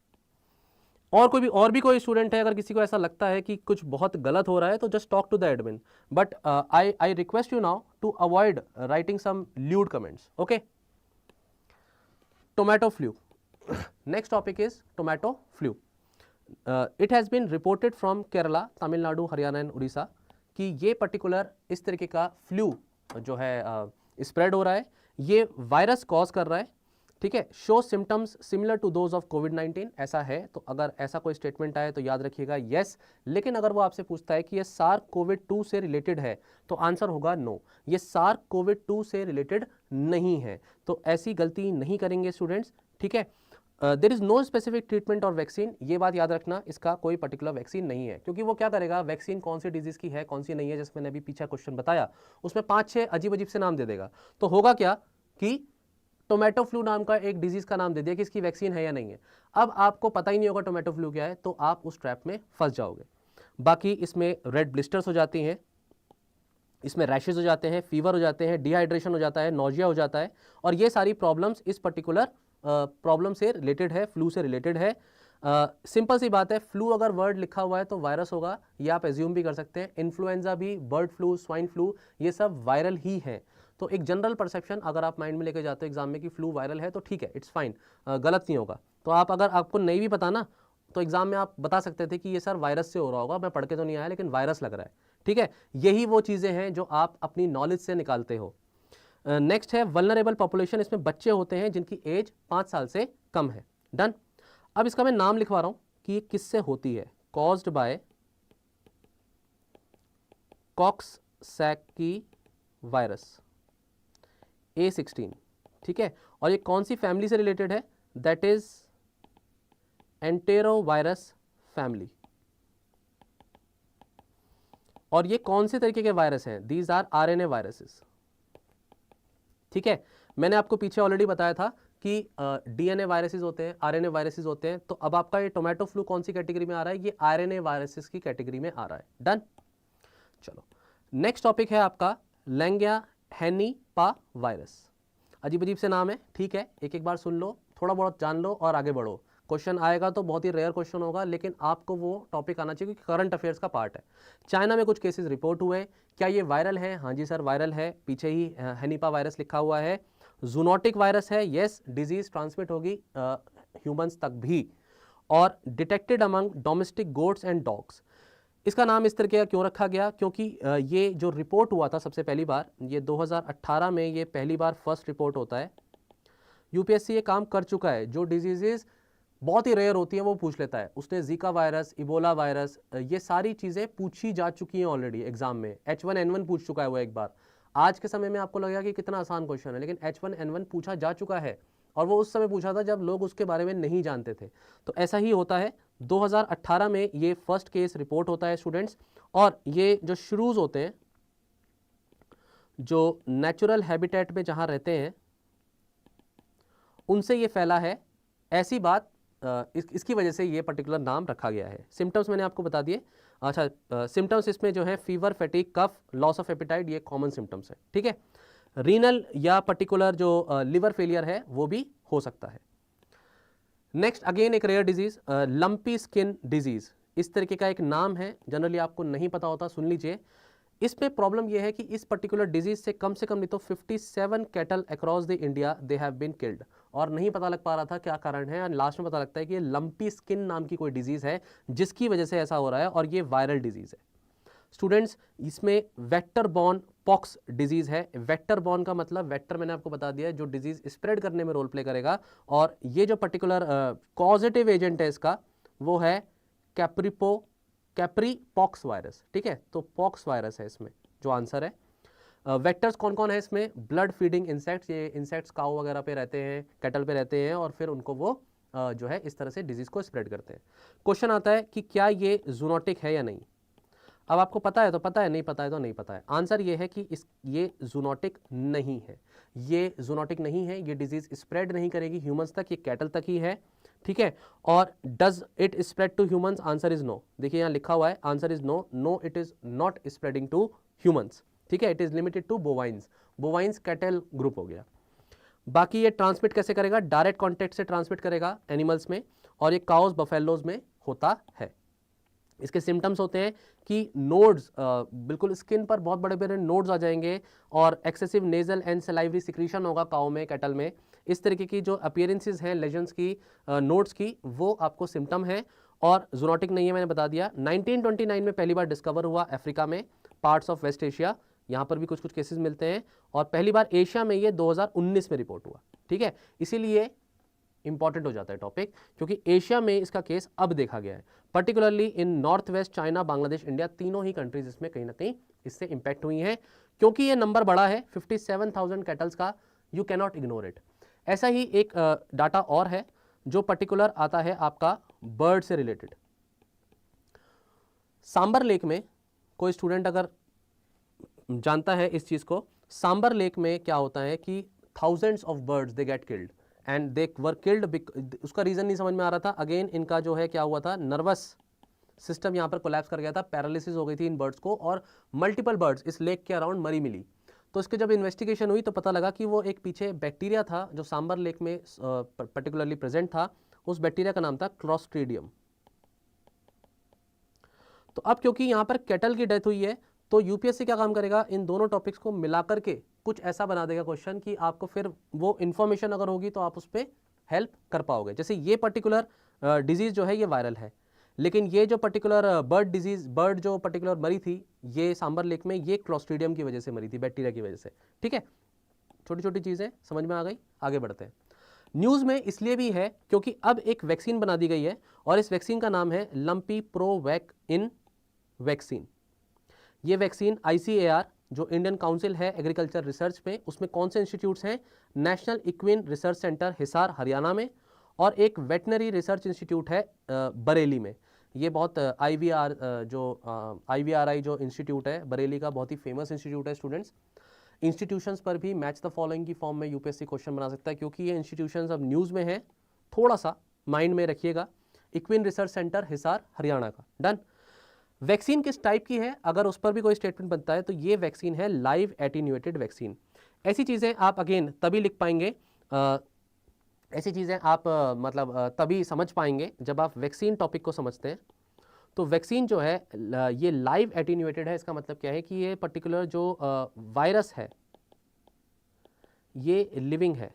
और भी कोई स्टूडेंट है, अगर किसी को ऐसा लगता है कि कुछ बहुत गलत हो रहा है तो just talk to the admin, but I request you now to avoid writing some lewd comments, okay. Tomato flu, next topic is tomato flu. It has been reported from Kerala, Tamil Nadu, Haryana and Orissa कि ये पर्टिकुलर इस तरीके का फ्लू जो है स्प्रेड हो रहा है, ये वायरस कॉज कर रहा है, ठीक है। Show symptoms similar to those of कोविड-19, ऐसा है। तो अगर ऐसा कोई स्टेटमेंट आए तो याद रखिएगा यस, लेकिन अगर वो आपसे पूछता है कि ये SARS-CoV-2 से रिलेटेड है तो आंसर होगा नो, ये SARS-CoV-2 से रिलेटेड नहीं है। तो ऐसी गलती नहीं करेंगे स्टूडेंट्स, ठीक है। There is no specific treatment और वैक्सीन, ये बात याद रखना, इसका कोई पर्टिकुलर वैक्सीन नहीं है, क्योंकि वो क्या करेगा, वैक्सीन कौन सी डिजीज की है कौन सी नहीं है, जैसे मैंने अभी पीछे क्वेश्चन बताया उसमें 5-6 अजीब अजीब से नाम दे देगा। तो होगा क्या कि टोमेटो फ्लू नाम का एक डिजीज का नाम दे दिया कि इसकी वैक्सीन है या नहीं है। अब आपको पता ही नहीं होगा टोमेटो फ्लू क्या है, तो आप उस ट्रैप में फंस जाओगे। बाकी इसमें रेड ब्लिस्टर्स हो जाती हैं, इसमें रैशेज हो जाते हैं, फीवर हो जाते हैं, डिहाइड्रेशन हो जाता है, नोजिया हो जाता है, और ये सारी प्रॉब्लम्स इस पर्टिकुलर प्रॉब्लम से रिलेटेड है, फ्लू से रिलेटेड है। सिंपल सी बात है, फ्लू अगर वर्ड लिखा हुआ है तो वायरस होगा, ये आप एज्यूम भी कर सकते हैं। इन्फ्लुएंजा भी, बर्ड फ्लू, स्वाइन फ्लू, ये सब वायरल ही है। तो एक जनरल परसेप्शन अगर आप माइंड में लेके जाते हो एग्जाम में कि फ्लू वायरल है तो ठीक है, इट्स फाइन, गलत नहीं होगा। तो आप अगर आपको नहीं भी पता ना तो एग्जाम में आप बता सकते थे कि ये सर वायरस से हो रहा होगा, मैं पढ़ के तो नहीं आया लेकिन वायरस लग रहा है, ठीक है। यही वो चीज़ें हैं जो आप अपनी नॉलेज से निकालते हो। नेक्स्ट है वल्नरेबल पॉपुलेशन, इसमें बच्चे होते हैं जिनकी एज 5 साल से कम है। डन। अब इसका मैं नाम लिखवा रहा हूं कि ये किससे होती है, कॉज्ड बाय कॉक्ससैकी वायरस A16, ठीक है। और ये कौन सी फैमिली से रिलेटेड है, दैट इज एंटेरोवायरस फैमिली। और ये कौन से तरीके के वायरस हैं, दीज आर RNA वायरसेस, ठीक है। मैंने आपको पीछे ऑलरेडी बताया था कि DNA वायरसेस होते हैं, RNA वायरसेस होते हैं। तो अब आपका ये टोमेटो फ्लू कौन सी कैटेगरी में आ रहा है, ये RNA वायरसेस की कैटेगरी में आ रहा है। डन। चलो नेक्स्ट टॉपिक है आपका लैंगिया-हैनिपा वायरस। अजीब अजीब से नाम है, ठीक है, एक एक बार सुन लो, थोड़ा बहुत जान लो और आगे बढ़ो। क्वेश्चन आएगा तो बहुत ही रेयर क्वेश्चन होगा, लेकिन आपको वो टॉपिक आना चाहिए क्योंकि करंट अफेयर्स का पार्ट है। चाइना में कुछ केसेस रिपोर्ट हुए, क्या ये वायरल है? हाँ जी सर वायरल है, पीछे ही हैनिपा वायरस लिखा हुआ है। जूनोटिक वायरस है, यस, डिजीज ट्रांसमिट होगी ह्यूमंस तक भी, और detected among domestic goats and dogs. इसका नाम इस तरीके का क्यों रखा गया, क्योंकि ये जो रिपोर्ट हुआ था सबसे पहली बार, ये 2018 में ये पहली बार फर्स्ट रिपोर्ट होता है। यूपीएससी ये काम कर चुका है, जो डिजीजेज बहुत ही रेयर होती है वो पूछ लेता है। उसने जीका वायरस, इबोला वायरस, ये सारी चीज़ें पूछी जा चुकी हैं ऑलरेडी एग्जाम में। H1N1 पूछ चुका है वो एक बार। आज के समय में आपको लगेगा कि कितना आसान क्वेश्चन है, लेकिन H1N1 पूछा जा चुका है, और वो उस समय पूछा था जब लोग उसके बारे में नहीं जानते थे। तो ऐसा ही होता है, 2018 में ये फर्स्ट केस रिपोर्ट होता है स्टूडेंट्स। और ये जो श्रूज होते हैं, जो नेचुरल हैबिटेट में जहाँ रहते हैं, उनसे ये फैला है। ऐसी बात इसकी वजह से ये पर्टिकुलर नाम रखा गया है। सिम्टम्स मैंने आपको बता दिए। अच्छा, सिम्टम्स इसमें जो है fever, fatigue, cough, loss of appetite, ये कॉमन सिम्टम्स है, ठीक है। रीनल या पर्टिकुलर जो लिवर फेलियर है वो भी हो सकता है। नेक्स्ट अगेन एक rare disease, lumpy skin disease, इस तरीके का एक नाम है, जनरली आपको नहीं पता होता, सुन लीजिए। इसमें प्रॉब्लम यह है कि इस पर्टिकुलर डिजीज से कम नहीं तो 57 cattle across the India they have been killed, और नहीं पता लग पा रहा था क्या कारण है, और लास्ट में पता लगता है कि ये लंपी स्किन नाम की कोई डिजीज है जिसकी वजह से ऐसा हो रहा है, और ये वायरल डिजीज है। स्टूडेंट्स, इसमें वेक्टर बॉर्न पॉक्स डिजीज है। वेक्टर बॉर्न का मतलब, वेक्टर मैंने आपको बता दिया है, जो डिजीज स्प्रेड करने में रोल प्ले करेगा, और ये जो पर्टिकुलर कॉजेटिव एजेंट है इसका, वो है कैप्री पॉक्स वायरस, ठीक है। तो पॉक्स वायरस है इसमें जो आंसर है। वेक्टर्स कौन कौन है इसमें, ब्लड फीडिंग इंसेक्ट्स, ये इंसेक्ट्स काऊ वगैरह पे रहते हैं, कैटल पे रहते हैं, और फिर उनको वो जो है इस तरह से डिजीज को स्प्रेड करते हैं। क्वेश्चन आता है कि क्या ये जूनोटिक है या नहीं। अब आपको पता है तो पता है, नहीं पता है तो नहीं पता है। आंसर ये है कि ये जूनोटिक नहीं है, ये जूनोटिक नहीं है, ये डिजीज स्प्रेड नहीं करेगी ह्यूमंस तक, ये कैटल तक ही है, ठीक है। और does it spread to humans, answer is no. देखिए यहाँ लिखा हुआ है, answer is no, no it is not spreading to humans, ठीक है। It is limited to bovines, bovines cattle group हो गया। बाकी ये ट्रांसमिट कैसे करेगा, डायरेक्ट कॉन्टेक्ट से ट्रांसमिट करेगा एनिमल्स में, और ये काउस बफेलोज में होता है। इसके सिम्टम्स होते हैं कि नोड्स, बिल्कुल स्किन पर बहुत बड़े बड़े नोड्स आ जाएंगे, और excessive nasal and salivary secretion होगा काऊ में, कैटल में। इस तरीके की जो अपीयरेंसेस हैं लेजेंड्स की, नोड्स की, वो आपको सिम्टम है, और जूनोटिक नहीं है, मैंने बता दिया। 1929 में पहली बार डिस्कवर हुआ अफ्रीका में, पार्ट्स ऑफ वेस्ट एशिया, यहाँ पर भी कुछ कुछ केसेस मिलते हैं, और पहली बार एशिया में ये 2019 में रिपोर्ट हुआ, ठीक है। इसीलिए इंपॉर्टेंट हो जाता है टॉपिक, क्योंकि एशिया में इसका केस अब देखा गया है, particularly in north west, China, Bangladesh, India, तीनों ही कंट्रीज इसमें कहीं ना कहीं इससे इंपैक्ट हुई हैं। क्योंकि ये नंबर बड़ा है 57,000 कैटल्स का, you can not ignore it. ऐसा ही एक डाटा और है जो पर्टिकुलर आता है आपका बर्ड से रिलेटेड। सांबर लेक में, कोई स्टूडेंट अगर जानता है इस चीज को, सांबर लेक में क्या होता है कि thousands of birds they get killed and they were killed. उसका रीजन नहीं समझ में आ रहा था। अगेन इनका जो है क्या हुआ था, नर्वस सिस्टम यहाँ पर कोलैप्स कर गया था, पैरालिसिस हो गई थी इन बर्ड्स को, और मल्टीपल बर्ड्स इस लेक के अराउंड मरी मिली। तो इसके जब इन्वेस्टिगेशन हुई तो पता लगा कि वो एक पीछे बैक्टीरिया था जो सांबर लेक में पर्टिकुलरली प्रेजेंट था। उस बैक्टीरिया का नाम था क्लॉस्ट्रीडियम। तो अब क्योंकि यहाँ पर कैटल की डेथ हुई है, तो यूपीएससी क्या काम करेगा, इन दोनों टॉपिक्स को मिलाकर के कुछ ऐसा बना देगा क्वेश्चन कि आपको फिर वो इन्फॉर्मेशन अगर होगी तो आप उस पर हेल्प कर पाओगे। जैसे ये पर्टिकुलर डिजीज जो है ये वायरल है, लेकिन ये जो पर्टिकुलर बर्ड जो पर्टिकुलर मरी थी ये सांबर लेक में, ये क्लॉस्ट्रीडियम की वजह से मरी थी, बैक्टीरिया की वजह से, ठीक है। छोटी छोटी चीज़ें समझ में आ गई, आगे बढ़ते हैं। न्यूज़ में इसलिए भी है क्योंकि अब एक वैक्सीन बना दी गई है और इस वैक्सीन का नाम है लंपी प्रोवैक इन वैक्सीन। ये वैक्सीन ICAR जो इंडियन काउंसिल है एग्रीकल्चर रिसर्च में, उसमें कौन से इंस्टीट्यूट्स हैं? National equine research centre Hisar Haryana में, और एक वेटनरी रिसर्च इंस्टीट्यूट है बरेली में। ये बहुत IVRI जो इंस्टीट्यूट है बरेली का, बहुत ही फेमस इंस्टीट्यूट है स्टूडेंट्स। इंस्टीट्यूशंस पर भी मैच द फॉलोइंग की फॉर्म में यूपीएससी क्वेश्चन बना सकता है, क्योंकि ये इंस्टीट्यूशंस अब न्यूज़ में है, थोड़ा सा माइंड में रखिएगा। Equine research centre Hisar Haryana का, डन। वैक्सीन किस टाइप की है, अगर उस पर भी कोई स्टेटमेंट बनता है तो ये वैक्सीन है लाइव एटीन्यूएटेड वैक्सीन। ऐसी चीज़ें आप अगेन तभी लिख पाएंगे, ऐसी चीज़ें आप तभी समझ पाएंगे जब आप वैक्सीन टॉपिक को समझते हैं। तो वैक्सीन जो है ये लाइव एटीन्यूएटेड है। इसका मतलब क्या है कि ये पर्टिकुलर जो वायरस है ये लिविंग है,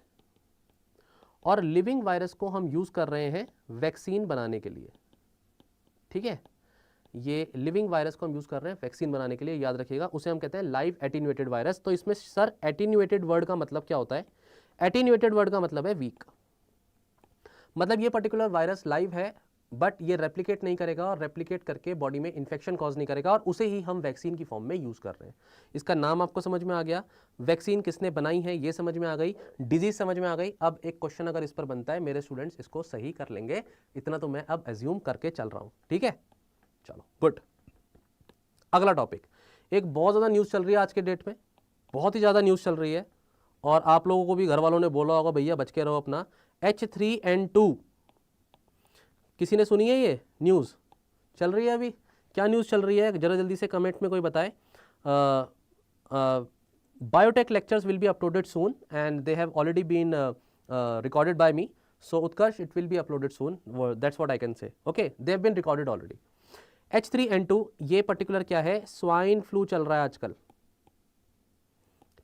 और लिविंग वायरस को हम यूज़ कर रहे हैं वैक्सीन बनाने के लिए, ठीक है। ये लिविंग वायरस को हम यूज़ कर रहे हैं वैक्सीन बनाने के लिए, याद रखिएगा, उसे हम कहते हैं लाइव एटीन्यूएटेड वायरस। तो इसमें सर एटीन्यूएटेड वर्ड का मतलब क्या होता है? एटीन्यूएटेड वर्ड का मतलब है वीक। मतलब ये पर्टिकुलर वायरस लाइव है बट ये रेप्लिकेट नहीं करेगा, और रेप्लिकेट करके बॉडी में इन्फेक्शन कॉज नहीं करेगा, और उसे ही हम वैक्सीन की फॉर्म में यूज़ कर रहे हैं। इसका नाम आपको समझ में आ गया, वैक्सीन किसने बनाई है ये समझ में आ गई, डिजीज समझ में आ गई। अब एक क्वेश्चन अगर इस पर बनता है, मेरे स्टूडेंट्स इसको सही कर लेंगे, इतना तो मैं अब एज्यूम करके चल रहा हूँ, ठीक है। चलो गुड। अगला टॉपिक, एक बहुत ज़्यादा न्यूज़ चल रही है आज के डेट में, बहुत ही ज़्यादा न्यूज़ चल रही है, और आप लोगों को भी घर वालों ने बोला होगा भैया बच के रहो अपना। H3N2 किसी ने सुनी है? ये न्यूज़ चल रही है अभी। क्या न्यूज़ चल रही है जरा जल्दी से कमेंट में कोई बताए। Biotech lectures will be uploaded soon and they have already been recorded by me, so Utkarsh it will be uploaded soon, that's what I can say, okay, they have been recorded already. H3N2 ये पर्टिकुलर क्या है? स्वाइन फ्लू चल रहा है आजकल,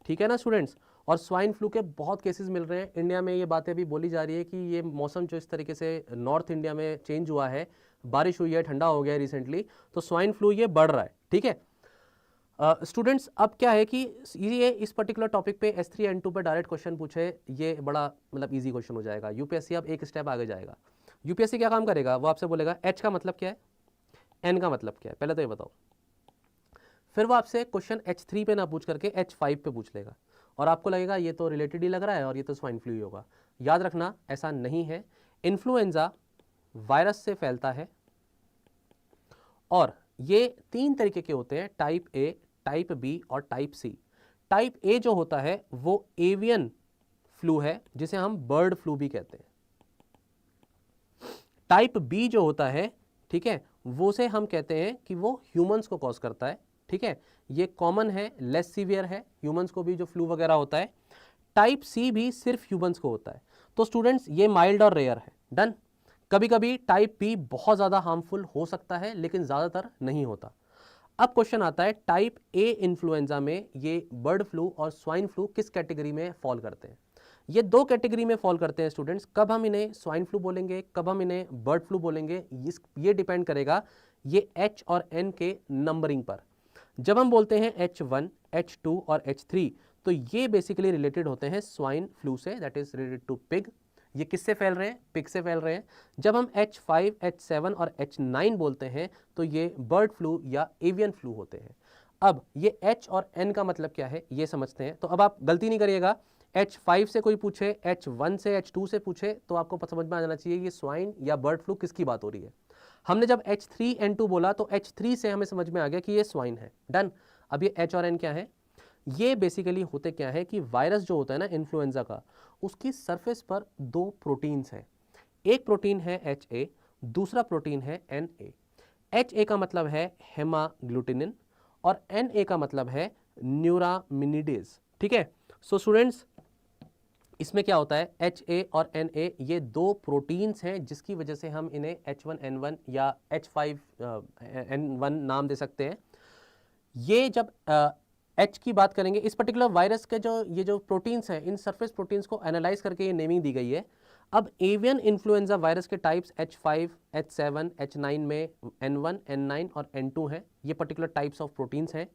ठीक है ना स्टूडेंट्स, और स्वाइन फ्लू के बहुत केसेस मिल रहे हैं इंडिया में। ये बातें भी बोली जा रही है कि ये मौसम जो इस तरीके से नॉर्थ इंडिया में चेंज हुआ है, बारिश हुई है, ठंडा हो गया है रिसेंटली, तो स्वाइन फ्लू ये बढ़ रहा है, ठीक है स्टूडेंट्स। अब क्या है कि ये इस पर्टिकुलर टॉपिक पे H3N2 पे डायरेक्ट क्वेश्चन पूछे, ये बड़ा इजी क्वेश्चन हो जाएगा। यूपीएससी अब एक स्टेप आगे जाएगा। यूपीएससी क्या काम करेगा? वो आपसे बोलेगा H का मतलब क्या है, N का मतलब क्या है, पहले तो ये बताओ। फिर वो आपसे क्वेश्चन H3 पे ना पूछ करके H5 पे पूछ लेगा, और आपको लगेगा ये तो रिलेटेड ही लग रहा है और ये तो स्वाइन फ्लू ही होगा। याद रखना ऐसा नहीं है। इन्फ्लुएंजा वायरस से फैलता है, और ये 3 तरीके के होते हैं, टाइप A, टाइप B और टाइप C। टाइप A जो होता है वो एवियन फ्लू है, जिसे हम बर्ड फ्लू भी कहते हैं। टाइप B जो होता है, ठीक है, वो से हम कहते हैं कि वो ह्यूमंस को कॉज करता है, ठीक है, ये कॉमन है, लेस सीवियर है, ह्यूमंस को भी जो फ्लू वगैरह होता है। टाइप C भी सिर्फ ह्यूमंस को होता है। तो स्टूडेंट्स ये माइल्ड और रेयर है, डन। कभी कभी टाइप B बहुत ज़्यादा हार्मफुल हो सकता है, लेकिन ज़्यादातर नहीं होता। अब क्वेश्चन आता है टाइप A इन्फ्लुएंजा में ये बर्ड फ्लू और स्वाइन फ्लू किस कैटेगरी में फॉल करते हैं? ये 2 कैटेगरी में फॉल करते हैं स्टूडेंट्स। कब हम इन्हें स्वाइन फ्लू बोलेंगे, कब हम इन्हें बर्ड फ्लू बोलेंगे, ये डिपेंड करेगा ये H और N के नंबरिंग पर। जब हम बोलते हैं H1, H2 और H3, तो ये बेसिकली रिलेटेड होते हैं स्वाइन फ्लू से, that is related to pig. ये किससे फैल रहे हैं? पिग से फैल रहे हैं। जब हम H5, H7 और H9 बोलते हैं तो ये बर्ड फ्लू या एवियन फ्लू होते हैं। अब ये H और N का मतलब क्या है ये समझते हैं। तो अब आप गलती नहीं करिएगा, H5 से कोई पूछे, H1 से, H2 से पूछे, तो आपको समझ में आ जाना चाहिए ये स्वाइन या बर्ड फ्लू किसकी बात हो रही है। हमने जब H3N2 बोला तो H3 से हमें समझ में आ गया कि ये स्वाइन है, डन। अब ये H और N क्या है? ये बेसिकली होते क्या है कि वायरस जो होता है ना इन्फ्लुएंजा का, उसकी सरफेस पर 2 प्रोटीन्स हैं। एक प्रोटीन है HA, दूसरा प्रोटीन है NA। HA का मतलब है हेमाग्लूटिनिन और NA का मतलब है न्यूरामिनिडेज, ठीक है। सो स्टूडेंट्स इसमें क्या होता है, HA और NA ये 2 प्रोटीन्स हैं जिसकी वजह से हम इन्हें H1N1 या H5N1 नाम दे सकते हैं। ये जब H की बात करेंगे, इस पर्टिकुलर वायरस के ये जो प्रोटीन्स हैं, इन सरफेस प्रोटीन्स को एनालाइज करके ये नेमिंग दी गई है। अब एवियन इन्फ्लुएंजा वायरस के टाइप्स H5, H7, H9 में N1, N9 और N2 हैं। ये पर्टिकुलर टाइप्स ऑफ प्रोटीन्स हैं।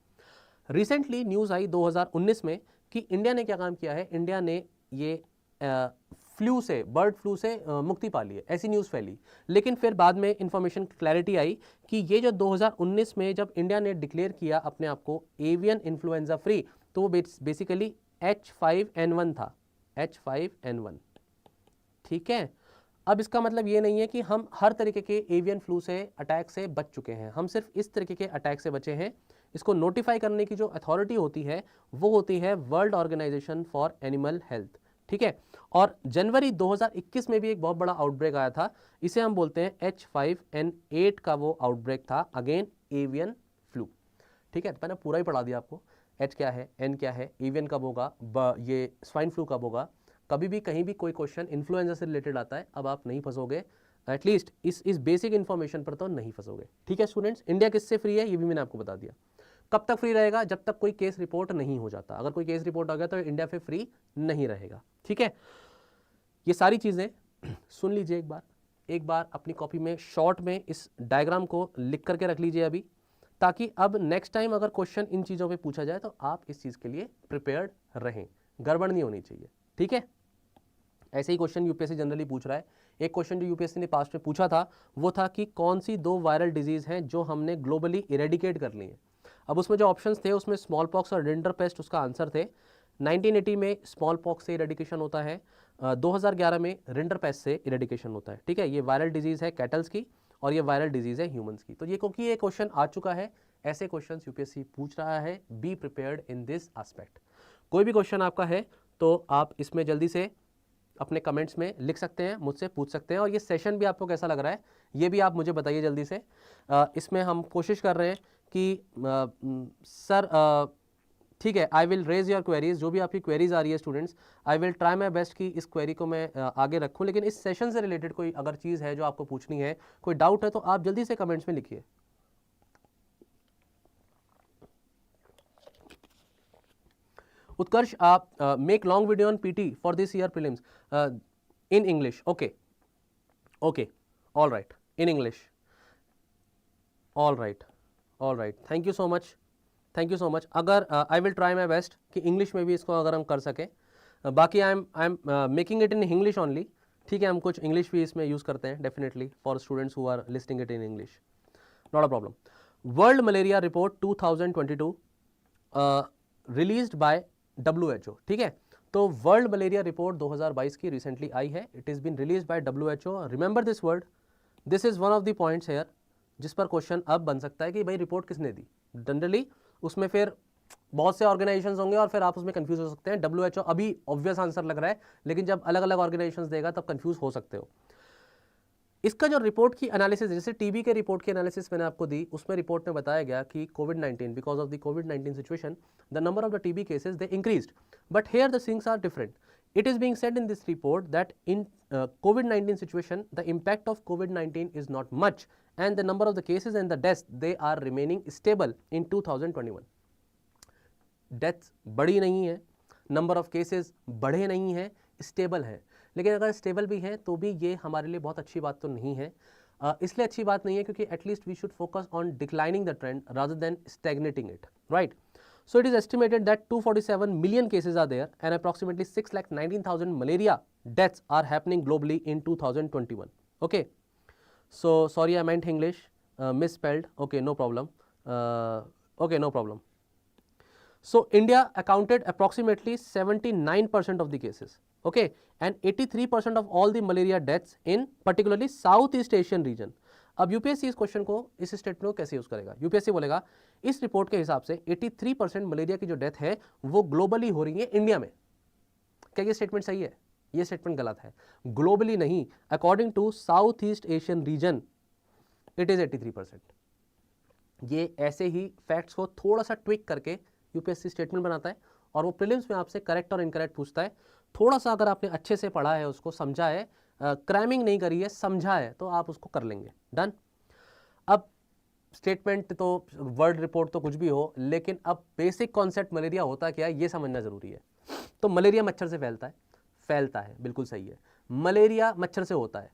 रिसेंटली न्यूज़ आई 2019 में कि इंडिया ने क्या काम किया है, इंडिया ने ये फ्लू से, बर्ड फ्लू से मुक्ति पा ली है, ऐसी न्यूज़ फैली। लेकिन फिर बाद में इंफॉर्मेशन क्लैरिटी आई कि ये जो 2019 में जब इंडिया ने डिक्लेयर किया अपने आप को एवियन इन्फ्लुएंजा फ्री, तो वो बेसिकली H5N1 था, H5N1, ठीक है। अब इसका मतलब ये नहीं है कि हम हर तरीके के एवियन फ्लू से, अटैक से बच चुके हैं, हम सिर्फ इस तरीके के अटैक से बचे हैं। इसको नोटिफाई करने की जो अथॉरिटी होती है वो होती है world organisation for animal health, ठीक है। और जनवरी 2021 में भी एक बहुत बड़ा आउटब्रेक आया था, इसे हम बोलते हैं H5N8 का वो आउटब्रेक था, अगेन एवियन फ्लू, ठीक है। मैंने पूरा ही पढ़ा दिया आपको, H क्या है, N क्या है, एवियन कब होगा, ये स्वाइन फ्लू कब होगा। कभी भी कहीं भी कोई क्वेश्चन इन्फ्लुएंजा से रिलेटेड आता है, अब आप नहीं फंसोगे, एटलीस्ट इस बेसिक इन्फॉर्मेशन पर तो नहीं फंसोगे, ठीक है स्टूडेंट्स। इंडिया किससे फ्री है ये भी मैंने आपको बता दिया। कब तक फ्री रहेगा, जब तक कोई केस रिपोर्ट नहीं हो जाता। अगर कोई केस रिपोर्ट हो गया तो इंडिया फिर फ्री नहीं रहेगा, ठीक है। ये सारी चीज़ें सुन लीजिए एक बार अपनी कॉपी में शॉर्ट में इस डायग्राम को लिख करके रख लीजिए अभी, ताकि अब नेक्स्ट टाइम अगर क्वेश्चन इन चीज़ों पे पूछा जाए तो आप इस चीज़ के लिए प्रिपेयर्ड रहें, गड़बड़ नहीं होनी चाहिए, ठीक है। ऐसे ही क्वेश्चन यूपीएससी जनरली पूछ रहा है। एक क्वेश्चन जो यूपीएससी ने पास्ट में पूछा था वो था कि कौन सी 2 वायरल डिजीज़ हैं जो हमने ग्लोबली इरेडिकेट कर ली हैं। अब उसमें जो ऑप्शंस थे उसमें स्मॉल पॉक्स और रिंडरपेस्ट उसका आंसर थे। 1980 में स्मॉल पॉक्स से इरेडिकेशन होता है, 2011 में रिंडरपेस्ट से इरेडिकेशन होता है, ठीक है। ये वायरल डिजीज़ है कैटल्स की और ये वायरल डिजीज़ है ह्यूमंस की। तो ये क्योंकि ये क्वेश्चन आ चुका है, ऐसे क्वेश्चन यूपीएससी पूछ रहा है, be prepared in this aspect. कोई भी क्वेश्चन आपका है तो आप इसमें जल्दी से अपने कमेंट्स में लिख सकते हैं, मुझसे पूछ सकते हैं। और ये सेशन भी आपको कैसा लग रहा है ये भी आप मुझे बताइए जल्दी से। इसमें हम कोशिश कर रहे हैं कि सर ठीक है, I will raise your queries, जो भी आपकी क्वेरीज आ रही है students, I will try my best कि इस क्वेरी को मैं आगे रखूं। लेकिन इस सेशन से रिलेटेड कोई अगर चीज़ है जो आपको पूछनी है, कोई डाउट है, तो आप जल्दी से कमेंट्स में लिखिए। Utkarsh, make long video on PT for this year prelims in English. Okay, all right, in English. All right. Thank you so much. अगर I will try my best कि इंग्लिश में भी इसको अगर हम कर सकें। बाकी I am making it in English only, ठीक है। हम कुछ इंग्लिश भी इसमें यूज़ करते हैं definitely for students who are listing it in English, not a problem. World malaria report 2022 released by WHO, ठीक है। तो वर्ल्ड मलेरिया रिपोर्ट 2022 की रिसेंटली आई है, it is been release by WHO। Remember this word, this is one of the points here जिस पर क्वेश्चन अब बन सकता है कि भाई रिपोर्ट किसने दी। जनरली उसमें फिर बहुत से ऑर्गेनाइजेशंस होंगे और फिर आप उसमें कंफ्यूज हो सकते हैं। WHO अभी ऑब्वियस आंसर लग रहा है, लेकिन जब अलग अलग ऑर्गेनाइजेशंस देगा तब कंफ्यूज हो सकते हो। इसका जो रिपोर्ट की एनालिसिस, जैसे टीबी के रिपोर्ट की एनालिसिस मैंने आपको दी, उसमें रिपोर्ट में बताया गया कि कोविड-19, because of the covid situation, the number of the TB cases they increased, but here the things are different. It is being said in this report that in COVID-19 situation, the impact of COVID-19 is not much, and the number of the cases and the deaths, they are remaining stable in 2021. Deaths बढ़ी नहीं है, नंबर ऑफ केसेस बढ़े नहीं हैं, स्टेबल है। लेकिन अगर स्टेबल भी है तो भी ये हमारे लिए बहुत अच्छी बात तो नहीं है। इसलिए अच्छी बात नहीं है क्योंकि at least we should focus on declining the trend rather than stagnating it, right? So it is estimated that 247 million cases are there and approximately 6,19,000 malaria deaths are happening globally in 2021. Okay. So sorry, I meant English, misspelled. Okay, no problem. Okay, no problem. So India accounted approximately 79% of the cases. Okay, and 83% of all the malaria deaths in particularly Southeast Asian region. अब यूपीएससी इस क्वेश्चन को, इस स्टेटमेंट को कैसे यूज करेगा? यूपीएससी बोलेगा इस रिपोर्ट के हिसाब से 83% मलेरिया की जो डेथ है वो ग्लोबली हो रही है इंडिया में। क्या ये स्टेटमेंट सही है? ये स्टेटमेंट गलत है। ग्लोबली नहीं, according to South East Asian region it is 83%। ये ऐसे ही फैक्ट्स को थोड़ा सा ट्विक करके यूपीएससी स्टेटमेंट बनाता है और वो प्रीलिम्स में आपसे करेक्ट और इनकरेक्ट पूछता है। थोड़ा सा अगर आपने अच्छे से पढ़ा है, उसको समझा है, क्रैमिंग नहीं करी है, समझा है, तो आप उसको कर लेंगे। डन। अब स्टेटमेंट तो, वर्ड रिपोर्ट तो कुछ भी हो, लेकिन अब बेसिक कॉन्सेप्ट मलेरिया होता क्या है ये समझना जरूरी है। तो मलेरिया मच्छर से फैलता है, बिल्कुल सही है। मलेरिया मच्छर से होता है।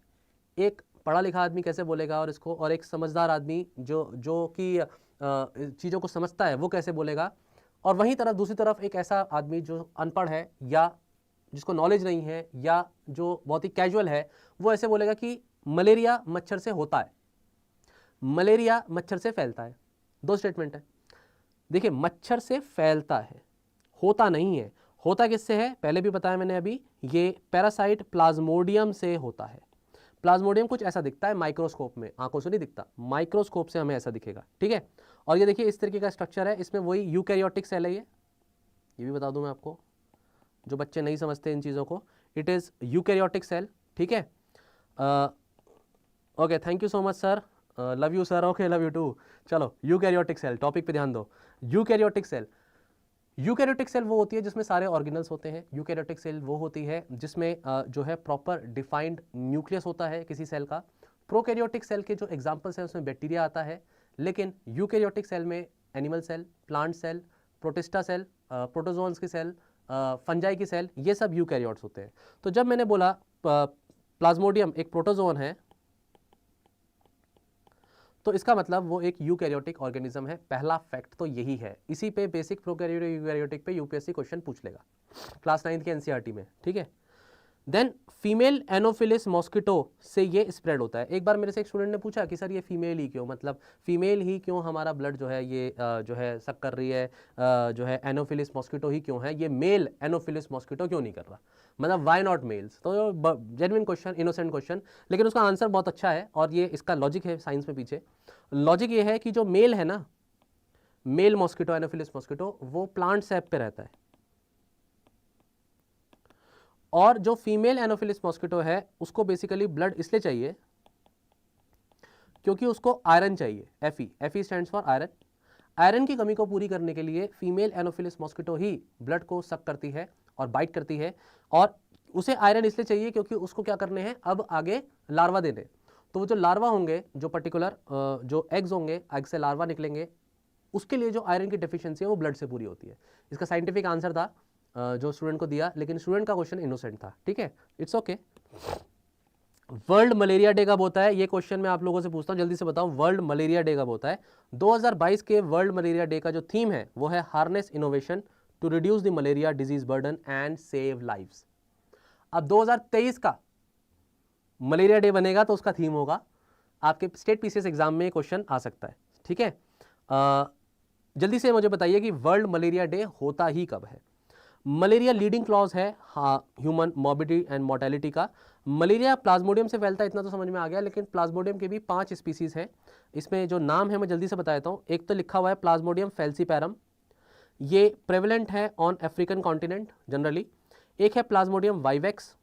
एक पढ़ा लिखा आदमी कैसे बोलेगा और इसको, और एक समझदार आदमी जो कि चीज़ों को समझता है वो कैसे बोलेगा, और वहीं तरफ दूसरी तरफ एक ऐसा आदमी जो अनपढ़ है या जिसको नॉलेज नहीं है या जो बहुत ही कैजुअल है, वो ऐसे बोलेगा कि मलेरिया मच्छर से होता है, मलेरिया मच्छर से फैलता है। दो स्टेटमेंट है। देखिए, मच्छर से फैलता है, होता नहीं है। होता किससे है? पहले भी बताया मैंने अभी, ये पैरासाइट प्लाज्मोडियम से होता है। प्लाज्मोडियम कुछ ऐसा दिखता है माइक्रोस्कोप में, आंखों से नहीं दिखता, माइक्रोस्कोप से हमें ऐसा दिखेगा, ठीक है। और ये देखिए इस तरीके का स्ट्रक्चर है, इसमें वही यूकैरियोटिक सेल है। ये भी बता दूं मैं आपको, जो बच्चे नहीं समझते इन चीज़ों को, इट इज़ यूकैरियोटिक सेल, ठीक है। Okay, thank you so much sir, love you sir, okay love you too. चलो, यूकैरियोटिक सेल टॉपिक पे ध्यान दो। यूकैरियोटिक सेल, यूकैरियोटिक सेल वो होती है जिसमें सारे ऑर्गेनल्स होते हैं। यूकैरियोटिक सेल वो होती है जिसमें जो है प्रॉपर डिफाइंड न्यूक्लियस होता है किसी सेल का। प्रोकैरियोटिक सेल के जो एग्जांपल्स हैं उसमें बैक्टीरिया आता है, लेकिन यूकैरियोटिक सेल में animal cell, plant cell, protista cell, protozoans की सेल, फंजाई की सेल, ये सब यूकैरियोट्स होते हैं। तो जब मैंने बोला प्लाज्मोडियम एक प्रोटोजोन है, तो इसका मतलब वो एक यूकैरियोटिक ऑर्गेनिज्म है। पहला फैक्ट तो यही है। इसी पे बेसिक प्रोकैरियोटिक यूकैरियोटिक पे यूपीएससी क्वेश्चन पूछ लेगा क्लास 9 के एनसीईआरटी में, ठीक है। देन फीमेल एनोफिलिस मॉस्किटो से ये स्प्रेड होता है। एक बार मेरे से एक स्टूडेंट ने पूछा कि सर ये फीमेल ही क्यों, मतलब फीमेल ही क्यों हमारा ब्लड जो है ये जो है सक कर रही है, जो है एनोफिलिस मॉस्किटो ही क्यों है, ये मेल एनोफिलिस मॉस्किटो क्यों नहीं कर रहा, मतलब वाई नॉट मेल्स। तो जेन्युइन क्वेश्चन, इनोसेंट क्वेश्चन, लेकिन उसका आंसर बहुत अच्छा है और ये इसका लॉजिक है साइंस में पीछे। लॉजिक ये है कि जो मेल है ना, मेल मॉस्किटो एनोफिलिस मॉस्किटो, वो प्लांट सैप पे रहता है, और जो फीमेल एनोफिलिस मॉस्किटो है उसको बेसिकली ब्लड इसलिए चाहिए क्योंकि उसको आयरन चाहिए, Fe stands for iron. Iron की कमी को पूरी करने के लिए फीमेल एनोफिलिस मॉस्किटो ही ब्लड को सक करती है और बाइट करती है, और उसे आयरन इसलिए चाहिए क्योंकि उसको क्या करने हैं, अब आगे लार्वा देने। तो वो जो लार्वा होंगे, जो पर्टिकुलर जो एग्स होंगे, एग से लार्वा निकलेंगे, उसके लिए जो आयरन की डेफिशिएंसी है वो ब्लड से पूरी होती है। इसका साइंटिफिक आंसर था जो स्टूडेंट को दिया, लेकिन स्टूडेंट का क्वेश्चन इनोसेंट था, ठीक है, it's okay. World malaria day कब होता है, ये क्वेश्चन मैं आप लोगों से पूछता हूँ, जल्दी से बताओ वर्ल्ड मलेरिया डे कब होता है। 2022 के वर्ल्ड मलेरिया डे का जो थीम है वो है harness innovation to reduce the malaria disease burden and save lives. अब 2023 का मलेरिया डे बनेगा तो उसका थीम होगा, आपके स्टेट पीसीएस एग्जाम में क्वेश्चन आ सकता है, ठीक है। जल्दी से मुझे बताइए कि वर्ल्ड मलेरिया डे होता ही कब है। मलेरिया लीडिंग क्लॉज है ह्यूमन मॉर्बिडिटी एंड मोर्टेलिटी का। मलेरिया प्लाज्मोडियम से फैलता है, इतना तो समझ में आ गया, लेकिन प्लाज्मोडियम के भी 5 स्पीसीज हैं। इसमें जो नाम है मैं जल्दी से बता देता हूँ। एक तो लिखा हुआ है प्लाज्मोडियम फैल्सीपैरम, ये प्रेवलेंट है ऑन अफ्रीकन कॉन्टिनेंट जनरली। एक है प्लाज्मोडियम वाइवेक्स,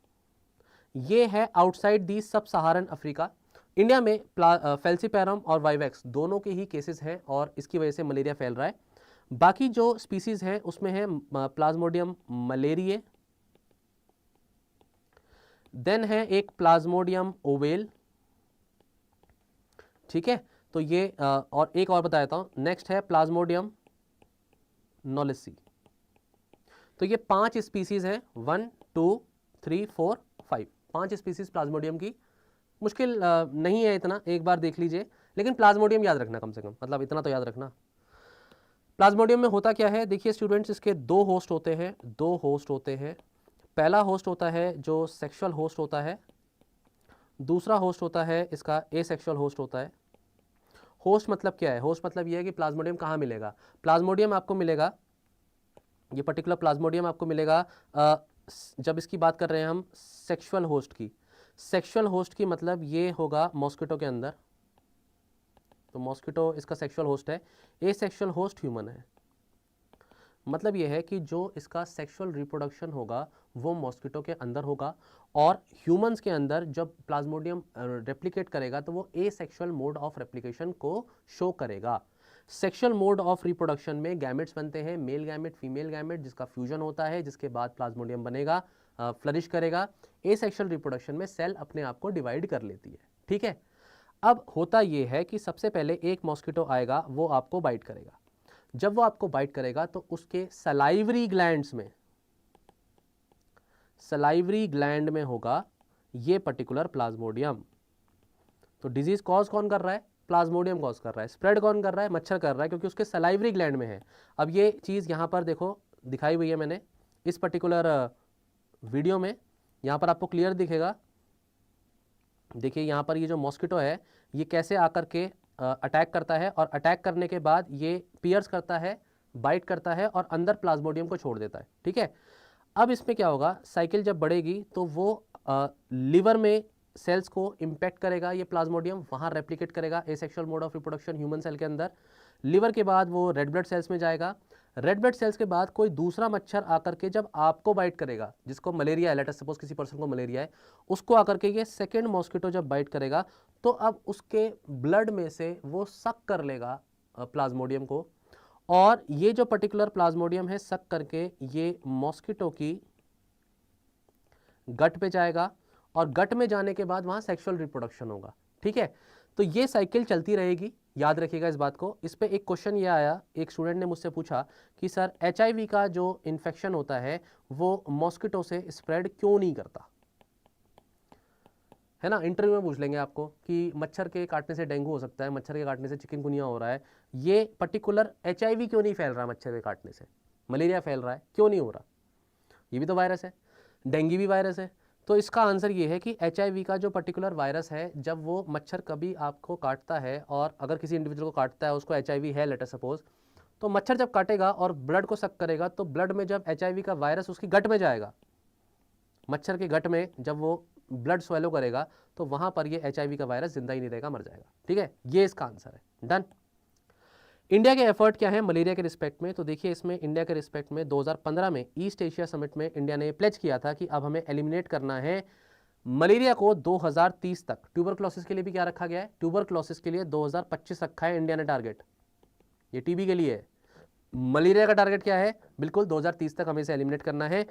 ये है आउटसाइड दी सब सहारन अफ्रीका। इंडिया में फैल्सीपैरम और वाइवेक्स दोनों के ही केसेस हैं और इसकी वजह से मलेरिया फैल रहा है। बाकी जो स्पीसीज हैं उसमें है प्लाज्मोडियम मलेरिए, देन है एक प्लाज्मोडियम ओवेल, ठीक है। तो ये और एक और बता देता हूं, नेक्स्ट है प्लाज्मोडियम नॉलेसी। तो ये 5 स्पीसीज हैं, 1 2 3 4 5, 5 स्पीसीज प्लाज्मोडियम की। मुश्किल नहीं है इतना, एक बार देख लीजिए, लेकिन प्लाज्मोडियम याद रखना कम से कम, मतलब इतना तो याद रखना। प्लाज्मोडियम में होता क्या है, देखिए स्टूडेंट्स, इसके 2 होस्ट होते हैं, 2 होस्ट होते हैं। पहला होस्ट होता है जो सेक्सुअल होस्ट होता है, दूसरा होस्ट होता है इसका एसेक्सुअल होस्ट होता है। होस्ट मतलब क्या है, होस्ट मतलब ये है कि प्लाज्मोडियम कहाँ मिलेगा। प्लाज्मोडियम आपको मिलेगा, ये पर्टिकुलर प्लाज्मोडियम आपको मिलेगा जब इसकी बात कर रहे हैं हम सेक्सुअल होस्ट की। सेक्सुअल होस्ट की मतलब ये होगा मॉस्किटो के अंदर, तो मॉस्किटो इसका सेक्सुअल होस्ट है। एसेक्सुअल होस्ट ह्यूमन है, मतलब ये है कि जो इसका सेक्सुअल रिप्रोडक्शन होगा वो मॉस्किटो के अंदर होगा, और ह्यूमंस के अंदर जब प्लाज्मोडियम रेप्लिकेट करेगा तो वो एसेक्सुअल मोड ऑफ रेप्लिकेशन को शो करेगा। सेक्सुअल मोड ऑफ रिप्रोडक्शन में गैमेट्स बनते हैं, मेल गैमेट, फीमेल गैमेट, जिसका फ्यूजन होता है, जिसके बाद प्लाज्मोडियम बनेगा, फ्लरिश करेगा। एसेक्सुअल रिप्रोडक्शन में सेल अपने आप को डिवाइड कर लेती है, ठीक है। अब होता ये है कि सबसे पहले एक मॉस्किटो आएगा, वो आपको बाइट करेगा। जब वो आपको बाइट करेगा तो उसके सलाइवरी ग्लैंड्स में, सलाइवरी ग्लैंड में होगा ये पर्टिकुलर प्लाज्मोडियम। तो डिजीज कॉज कौन कर रहा है, प्लाज्मोडियम कॉज कर रहा है। स्प्रेड कौन कर रहा है? मच्छर कर रहा है, क्योंकि उसके सलाइवरी ग्लैंड में है। अब ये चीज़ यहाँ पर देखो दिखाई हुई है मैंने इस पर्टिकुलर वीडियो में, यहाँ पर आपको क्लियर दिखेगा। देखिए यहाँ पर ये जो मॉस्किटो है ये कैसे आकर के अटैक करता है, और अटैक करने के बाद ये पियर्स करता है, बाइट करता है और अंदर प्लाज्मोडियम को छोड़ देता है। ठीक है, अब इसमें क्या होगा, साइकिल जब बढ़ेगी तो वो लिवर में सेल्स को इम्पैक्ट करेगा, ये प्लाज्मोडियम वहाँ रेप्लिकेट करेगा asexual mode of reproduction human cell के अंदर। लिवर के बाद वो रेड ब्लड सेल्स में जाएगा, रेड ब्लड सेल्स के बाद कोई दूसरा मच्छर आकर के जब आपको बाइट करेगा, जिसको मलेरिया है, लेट अस सपोज किसी पर्सन को मलेरिया है, उसको आकर के ये सेकेंड मॉस्किटो जब बाइट करेगा तो अब उसके ब्लड में से वो सक कर लेगा प्लाज्मोडियम को, और ये जो पर्टिकुलर प्लाज्मोडियम है सक करके ये मॉस्किटो की गट पे जाएगा, और गट में जाने के बाद वहां सेक्सुअल रिप्रोडक्शन होगा। ठीक है, तो ये साइकिल चलती रहेगी, याद रखिएगा इस बात को। इस पे एक क्वेश्चन ये आया, एक स्टूडेंट ने मुझसे पूछा कि सर HIV का जो इन्फेक्शन होता है वो मॉस्किटो से स्प्रेड क्यों नहीं करता, है ना। इंटरव्यू में पूछ लेंगे आपको कि मच्छर के काटने से डेंगू हो सकता है, मच्छर के काटने से चिकनगुनिया हो रहा है, ये पर्टिकुलर HIV क्यों नहीं फैल रहा, मच्छर के काटने से मलेरिया फैल रहा है, क्यों नहीं हो रहा, ये भी तो वायरस है, डेंगू भी वायरस है। तो इसका आंसर ये है कि HIV का जो पर्टिकुलर वायरस है, जब वो मच्छर कभी आपको काटता है, और अगर किसी इंडिविजुअल को काटता है, उसको HIV है लेट अस सपोज, तो मच्छर जब काटेगा और ब्लड को सक करेगा, तो ब्लड में जब HIV का वायरस उसकी गट में जाएगा, मच्छर के गट में जब वो ब्लड स्वेलो करेगा, तो वहां पर ये HIV का वायरस जिंदा ही नहीं रहेगा, मर जाएगा। ठीक है, ये इसका आंसर है। डन। इंडिया के एफर्ट क्या है मलेरिया के रिस्पेक्ट में, तो देखिए इसमें इंडिया के रिस्पेक्ट में 2015 में ईस्ट एशिया समिट में इंडिया ने प्लेज किया था कि अब हमें एलिमिनेट करना है मलेरिया को 2030 तक। ट्यूबरक्लोसिस के लिए भी क्या रखा गया है, ट्यूबरक्लोसिस के लिए 2025 रखा है इंडिया ने टारगेट, ये टीबी के लिए है। मलेरिया का टारगेट क्या है, बिल्कुल 2030 तक हमें इसे एलिमिनेट करना है।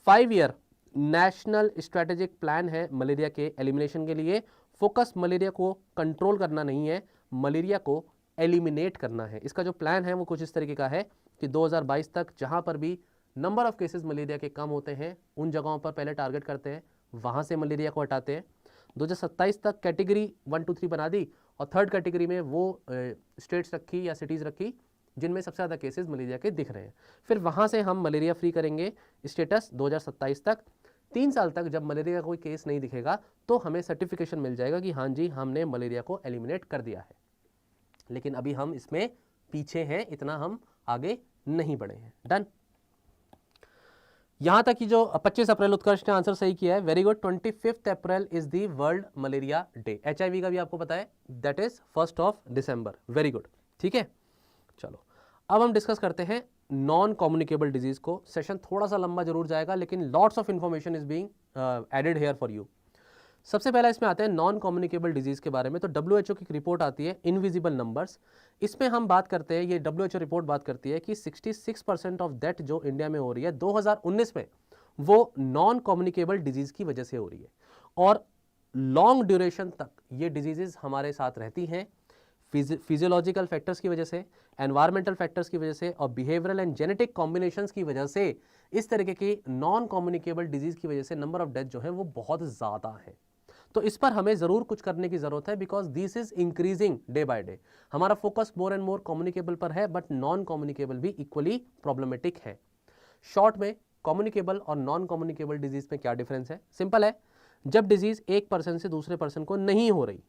5 ईयर नेशनल स्ट्रेटेजिक प्लान है मलेरिया के एलिमिनेशन के लिए। फोकस मलेरिया को कंट्रोल करना नहीं है, मलेरिया को एलिमिनेट करना है। इसका जो प्लान है वो कुछ इस तरीके का है कि 2022 तक जहां पर भी नंबर ऑफ केसेस मलेरिया के कम होते हैं उन जगहों पर पहले टारगेट करते हैं, वहां से मलेरिया को हटाते हैं। 2027 तक कैटेगरी 1 2 3 बना दी, और थर्ड कैटेगरी में वो स्टेट्स रखी या सिटीज़ रखी जिनमें सबसे ज़्यादा केसेस मलेरिया के दिख रहे हैं। फिर वहाँ से हम मलेरिया फ्री करेंगे स्टेटस 2027 तक। 3 साल तक जब मलेरिया का कोई केस नहीं दिखेगा तो हमें सर्टिफिकेशन मिल जाएगा कि हाँ जी हमने मलेरिया को एलिमिनेट कर दिया है। लेकिन अभी हम इसमें पीछे हैं, इतना हम आगे नहीं बढ़े हैं। डन। यहां तक कि जो 25 अप्रैल उत्कर्ष ने आंसर सही किया है, very good. 25 April is the world malaria day. HIV का भी आपको पता है, that is 1 December. Very good, ठीक है। चलो अब हम डिस्कस करते हैं नॉन कम्युनिकेबल डिजीज को। सेशन थोड़ा सा लंबा जरूर जाएगा, लेकिन lots of information is being added here for you. सबसे पहला इसमें आते हैं नॉन कम्युनिकेबल डिजीज के बारे में। तो WHO की एक रिपोर्ट आती है इनविजिबल नंबर्स, इसमें हम बात करते हैं, ये WHO रिपोर्ट बात करती है कि 66% ऑफ डेथ जो इंडिया में हो रही है 2019 में, वो नॉन कम्युनिकेबल डिजीज की वजह से हो रही है। और लॉन्ग ड्यूरेशन तक ये डिजीजेज हमारे साथ रहती हैं, फिजियोलॉजिकल फैक्टर्स की वजह से, एनवायरमेंटल फैक्टर्स की वजह से, और बिहेवियरल एंड जेनेटिक कॉम्बिनेशंस की वजह से इस तरीके की नॉन कम्युनिकेबल डिजीज की वजह से नंबर ऑफ डेथ जो है वो बहुत ज़्यादा है। तो इस पर हमें ज़रूर कुछ करने की ज़रूरत है, because this is increasing day by day. हमारा focus more and more communicable पर है, बट नॉन कम्युनिकेबल भी इक्वली प्रॉब्लमेटिक है। शॉर्ट में कम्युनिकेबल और नॉन कम्युनिकेबल डिजीज में क्या डिफरेंस है? सिंपल है, जब डिजीज एक पर्सन से दूसरे पर्सन को नहीं हो रही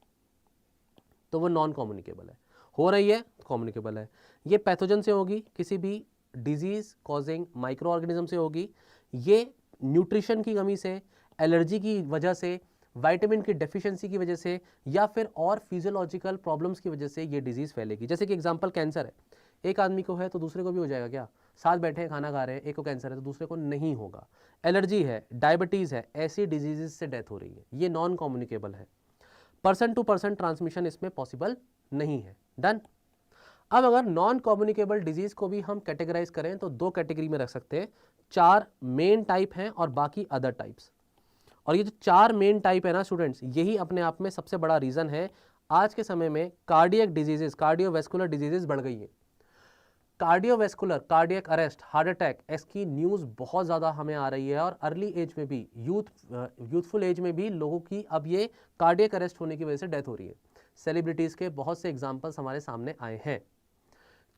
तो वो नॉन कम्युनिकेबल है, हो रही है तो कम्युनिकेबल है। ये पैथोजन से होगी, किसी भी डिजीज कॉजिंग माइक्रो ऑर्गेनिज्म से होगी, ये न्यूट्रिशन की कमी से, एलर्जी की वजह से, विटामिन की डेफिशिएंसी की वजह से, या फिर और फिजियोलॉजिकल प्रॉब्लम्स की वजह से ये डिजीज फैलेगी। जैसे कि एग्जांपल कैंसर है, एक आदमी को है तो दूसरे को भी हो जाएगा क्या? साथ बैठे हैं खाना खा रहे हैं, एक को कैंसर है तो दूसरे को नहीं होगा। एलर्जी है, डायबिटीज़ है, ऐसी डिजीजेज से डेथ हो रही है, ये नॉन कम्युनिकेबल है। पर्सन टू पर्सन ट्रांसमिशन इसमें पॉसिबल नहीं है। डन। अब अगर नॉन कम्युनिकेबल डिजीज को भी हम कैटेगराइज करें तो 2 कैटेगरी में रख सकते हैं। 4 मेन टाइप हैं और बाकी अदर टाइप्स। और ये जो 4 मेन टाइप है ना स्टूडेंट्स, यही अपने आप में सबसे बड़ा रीजन है आज के समय में कार्डियक डिजीजेस, कार्डियोवैस्कुलर डिजीजेस बढ़ गई है। Cardiovascular, cardiac arrest, heart attack, इसकी न्यूज़ बहुत ज़्यादा हमें आ रही है, और अर्ली एज में भी, यूथफुल एज में भी लोगों की अब ये कार्डियक अरेस्ट होने की वजह से डेथ हो रही है। सेलिब्रिटीज़ के बहुत से एग्जाम्पल्स हमारे सामने आए हैं।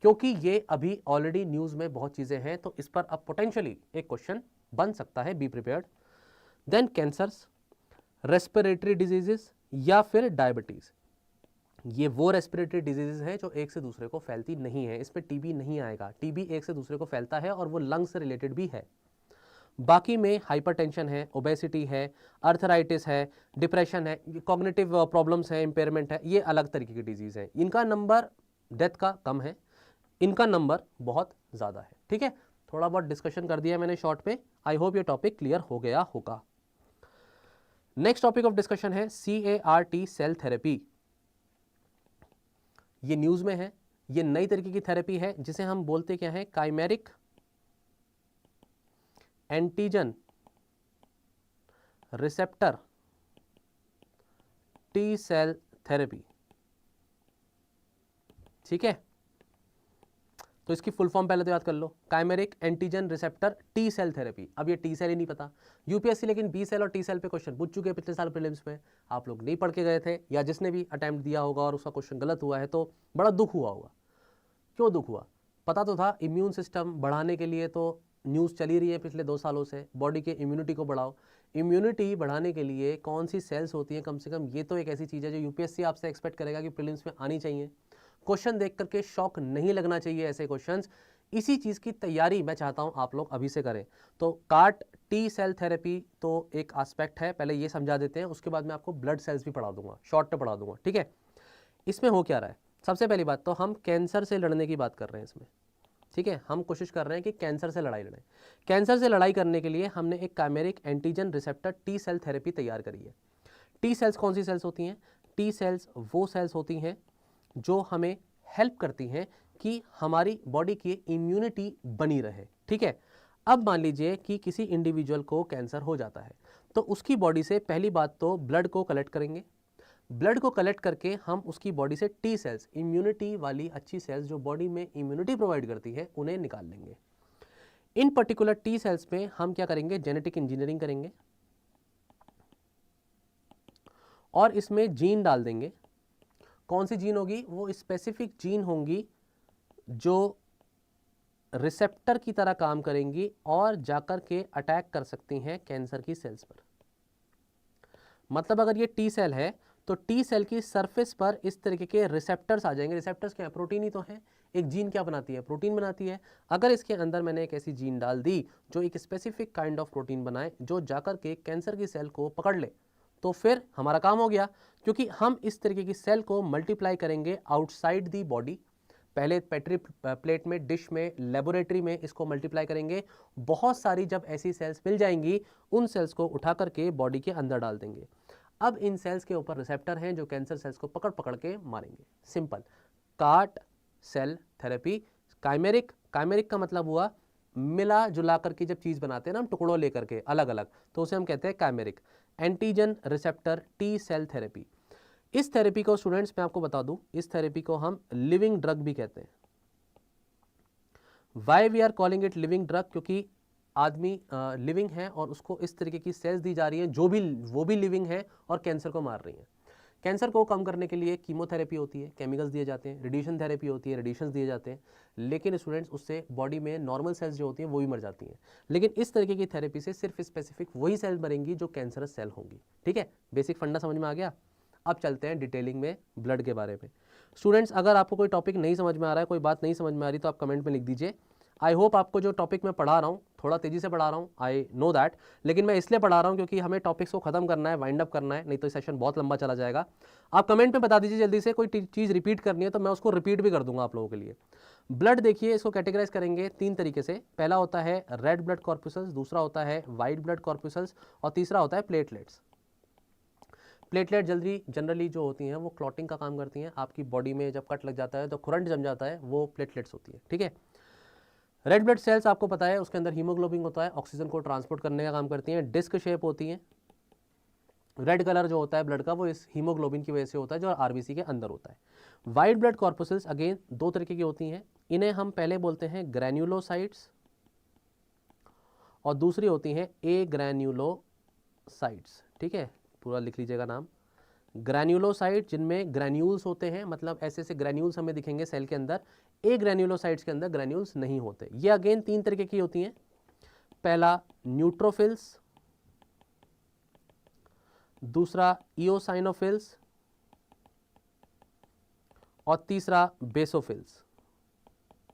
क्योंकि ये अभी ऑलरेडी न्यूज़ में बहुत चीज़ें हैं, तो इस पर अब पोटेंशियली एक क्वेश्चन बन सकता है, be prepared. Then cancers, respiratory diseases या फिर डायबिटीज़। ये वो रेस्पिरेटरी डिजीजेज हैं जो एक से दूसरे को फैलती नहीं है, इसमें टीबी नहीं आएगा। टीबी एक से दूसरे को फैलता है और वो लंग्स से रिलेटेड भी है। बाकी में हाइपरटेंशन है, ओबेसिटी है, अर्थराइटिस है, डिप्रेशन है, कॉग्निटिव प्रॉब्लम्स है, इम्पेयरमेंट है, ये अलग तरीके की डिजीज़ है। इनका नंबर डेथ का कम है, इनका नंबर बहुत ज़्यादा है। ठीक है, थोड़ा बहुत डिस्कशन कर दिया मैंने शॉर्ट पे। आई होप ये टॉपिक क्लियर हो गया होगा। नेक्स्ट टॉपिक ऑफ डिस्कशन है CAR-T सेल थेरेपी। ये न्यूज़ में है, ये नई तरीके की थेरेपी है जिसे हम बोलते क्या है, chimeric antigen receptor T cell therapy. ठीक है, तो इसकी फुल फॉर्म पहले तो याद कर लो, chimeric antigen receptor T cell therapy. अब ये टी सेल ही नहीं पता यूपीएससी, लेकिन बी सेल और टी सेल पे क्वेश्चन पूछ चुके हैं पिछले साल प्रीलिम्स में। आप लोग नहीं पढ़ के गए थे, या जिसने भी अटेम्प्ट दिया होगा और उसका क्वेश्चन गलत हुआ है तो बड़ा दुख हुआ होगा। क्यों दुख हुआ? पता तो था इम्यून सिस्टम बढ़ाने के लिए तो न्यूज़ चली रही है पिछले 2 सालों से, बॉडी के इम्यूनिटी को बढ़ाओ। इम्यूनिटी बढ़ाने के लिए कौन सी सेल्स होती हैं, कम से कम ये तो एक ऐसी चीज़ है जो यूपीएससी आपसे एक्सपेक्ट करेगा कि प्रीलिम्स में आनी चाहिए। क्वेश्चन देख करके शॉक नहीं लगना चाहिए ऐसे क्वेश्चंस। इसी चीज़ की तैयारी मैं चाहता हूं आप लोग अभी से करें। तो CAR-T सेल थेरेपी तो एक एस्पेक्ट है, पहले ये समझा देते हैं, उसके बाद मैं आपको ब्लड सेल्स भी पढ़ा दूंगा, शॉर्ट में पढ़ा दूंगा। ठीक है, इसमें हो क्या रहा है, सबसे पहली बात तो हम कैंसर से लड़ने की बात कर रहे हैं इसमें। ठीक है, हम कोशिश कर रहे हैं कि कैंसर से लड़ाई लड़ें। कैंसर से लड़ाई करने के लिए हमने एक chimeric antigen receptor T cell therapy तैयार करी है। टी सेल्स कौन सी सेल्स होती हैं? टी सेल्स वो सेल्स होती हैं जो हमें हेल्प करती हैं कि हमारी बॉडी की इम्यूनिटी बनी रहे। ठीक है, अब मान लीजिए कि किसी इंडिविजुअल को कैंसर हो जाता है, तो उसकी बॉडी से पहली बात तो ब्लड को कलेक्ट करेंगे। ब्लड को कलेक्ट करके हम उसकी बॉडी से टी सेल्स, इम्यूनिटी वाली अच्छी सेल्स जो बॉडी में इम्यूनिटी प्रोवाइड करती है, उन्हें निकाल लेंगे। इन पर्टिकुलर टी सेल्स में हम क्या करेंगे, जेनेटिक इंजीनियरिंग करेंगे और इसमें जीन डाल देंगे। कौन सी जीन होगी? वो स्पेसिफिक जीन होंगी जो रिसेप्टर की तरह काम करेंगी और जाकर के अटैक कर सकती हैं कैंसर की सेल्स पर। मतलब अगर ये टी सेल है तो टी सेल की सरफेस पर इस तरीके के रिसेप्टर्स आ जाएंगे। रिसेप्टर्स क्या है? प्रोटीन ही तो है। एक जीन क्या बनाती है? प्रोटीन बनाती है। अगर इसके अंदर मैंने एक ऐसी जीन डाल दी जो एक स्पेसिफिक काइंड ऑफ प्रोटीन बनाए, जो जाकर के कैंसर की सेल को पकड़ ले, तो फिर हमारा काम हो गया। क्योंकि हम इस तरीके की सेल को मल्टीप्लाई करेंगे आउटसाइड दी बॉडी। पहले पेट्री प्लेट में, डिश में, लेबोरेटरी में इसको मल्टीप्लाई करेंगे। बहुत सारी जब ऐसी सेल्स मिल जाएंगी, उन सेल्स को उठा करके बॉडी के अंदर डाल देंगे। अब इन सेल्स के ऊपर रिसेप्टर हैं जो कैंसर सेल्स को पकड़ पकड़ के मारेंगे। सिंपल। काट सेल थेरेपी। काइमेरिक, काइमेरिक का मतलब हुआ मिला जुला करके जब चीज़ बनाते हैं ना हम, टुकड़ों लेकर के अलग अलग, तो उसे हम कहते हैं chimeric antigen receptor T cell therapy. इस थेरेपी को स्टूडेंट्स मैं आपको बता दूं, इस थेरेपी को हम लिविंग ड्रग भी कहते हैं। Why we are calling it living drug? क्योंकि आदमी लिविंग है और उसको इस तरीके की सेल्स दी जा रही हैं जो भी वो भी लिविंग है और कैंसर को मार रही हैं। कैंसर को कम करने के लिए कीमोथेरेपी होती है, केमिकल्स दिए जाते हैं, रेडिएशन थेरेपी होती है, रेडिएशंस दिए जाते हैं, लेकिन स्टूडेंट्स उससे बॉडी में नॉर्मल सेल्स जो होती हैं वो भी मर जाती हैं। लेकिन इस तरीके की थेरेपी से सिर्फ स्पेसिफिक वही सेल मरेंगी जो कैंसरस सेल होंगी। ठीक है, बेसिक फंडा समझ में आ गया। अब चलते हैं डिटेलिंग में ब्लड के बारे में। स्टूडेंट्स अगर आपको कोई टॉपिक नहीं समझ में आ रहा है, कोई बात नहीं समझ में आ रही, तो आप कमेंट में लिख दीजिए। आई होप आपको जो टॉपिक मैं पढ़ा रहा हूँ थोड़ा तेज़ी से पढ़ा रहा हूँ, आई नो दैट, लेकिन मैं इसलिए पढ़ा रहा हूँ क्योंकि हमें टॉपिक्स को खत्म करना है, वाइंड अप करना है, नहीं तो सेशन बहुत लंबा चला जाएगा। आप कमेंट में बता दीजिए जल्दी से, कोई चीज़ रिपीट करनी है तो मैं उसको रिपीट भी कर दूंगा आप लोगों के लिए। ब्लड देखिए, इसको कैटेगराइज करेंगे 3 तरीके से। पहला होता है रेड ब्लड कॉर्पुसल्स, दूसरा होता है वाइट ब्लड कॉर्पुसल्स और तीसरा होता है प्लेटलेट्स। प्लेटलेट जनरली जो होती हैं वो क्लॉटिंग का काम करती हैं। आपकी बॉडी में जब कट लग जाता है तो खुरंट जम जाता है, वो प्लेटलेट्स होती है। ठीक है, रेड ब्लड सेल्स आपको पता है उसके अंदर हीमोग्लोबिन होता है, ऑक्सीजन को ट्रांसपोर्ट करने का काम करती हैं, डिस्क शेप होती हैं। रेड कलर जो होता है ब्लड का वो इस हीमोग्लोबिन की वजह से होता है जो आरबीसी के अंदर होता है। वाइट ब्लड कॉर्पुसल्स अगेन 2 तरीके की होती हैं। इन्हें हम पहले बोलते हैं ग्रैन्युलोसाइट्स और दूसरी होती हैं ए ग्रैन्युलोसाइट्स। ठीक है, पूरा लिख लीजिएगा नाम, ग्रैन्युलोसाइट जिनमें ग्रैन्यूल्स होते हैं, मतलब ऐसे ऐसे ग्रैन्यूल्स हमें दिखेंगे सेल के अंदर, ए ग्रैन्युलोसाइट्स के अंदर ग्रैन्यूल्स नहीं होते। ये अगेन 3 तरीके की होती हैं, पहला न्यूट्रोफिल्स, दूसरा इओसाइनोफिल्स और तीसरा बेसोफिल्स।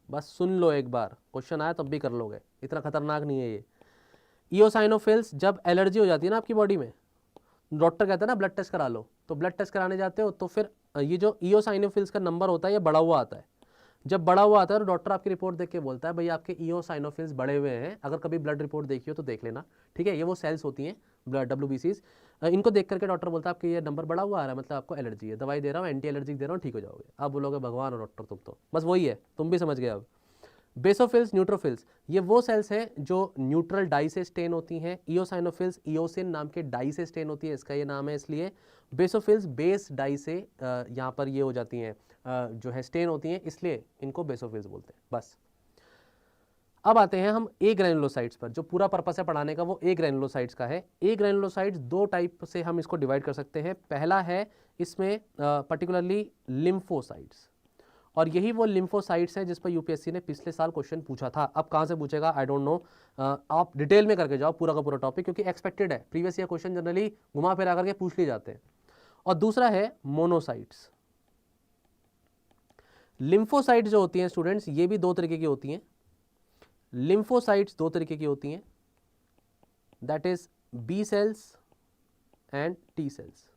बस सुन लो एक बार, क्वेश्चन आया तब भी कर लोगे, इतना खतरनाक नहीं है ये। इओसाइनोफिल्स, जब एलर्जी हो जाती है ना आपकी बॉडी में, डॉक्टर कहता है ना ब्लड टेस्ट करा लो, तो ब्लड टेस्ट कराने जाते हो तो फिर ये जो इओसाइनोफिल्स का नंबर होता है ये बढ़ा हुआ आता है। जब बढ़ा हुआ आता है तो डॉक्टर आपकी रिपोर्ट देख के बोलता है भाई आपके इओसाइनोफिल्स बढ़े हुए हैं, अगर कभी ब्लड रिपोर्ट देखी हो तो देख लेना, ठीक है। ये वो सेल्स होती हैं ब्लड WBCs, इनको देख करके डॉक्टर बोलता है आपके ये नंबर बढ़ा हुआ आ रहा है, मतलब आपको एलर्जी है, दवाई दे रहा हूँ, एंटी एलर्जिक दे रहा हूँ, ठीक हो जाओगे। आप बोलोगे भगवान हो डॉक्टर तुम तो, बस वही है, तुम भी समझ गए अब। बेसोफिल्स, न्यूट्रोफिल्स, ये वो सेल्स हैं जो न्यूट्रल डाई से स्टेन होती हैं। इओसाइनोफिल्स इओसिन नाम के डाई से स्टेन होती है, इसका ये नाम है इसलिए। बेसोफिल्स बेस डाई से यहाँ पर ये हो जाती हैं, जो है स्टेन होती हैं, इसलिए इनको बेसोफिल्स बोलते हैं। बस अब आते हैं हम ए ग्रैनुलोसाइट्स पर, जो पूरा पर्पस है पढ़ाने का वो ए ग्रैनुलोसाइट्स का है। ए ग्रैनुलोसाइट्स दो टाइप से हम इसको डिवाइड कर सकते हैं। पहला है इसमें पर्टिकुलरली लिम्फोसाइट्स, और यही वो लिम्फोसाइट्स हैं जिस पर यूपीएससी ने पिछले साल क्वेश्चन पूछा था। अब कहाँ से पूछेगा आई डोंट नो, आप डिटेल में करके जाओ पूरा का पूरा टॉपिक, क्योंकि एक्सपेक्टेड है, प्रीवियस ईयर क्वेश्चन जनरली घुमा फिरा करके पूछ लिए जाते हैं। और दूसरा है मोनोसाइट्स। लिम्फोसाइट्स जो होती हैं स्टूडेंट्स, ये भी दो तरीके की होती हैं। लिम्फोसाइट्स दो तरीके की होती हैं, that is B cells and T cells.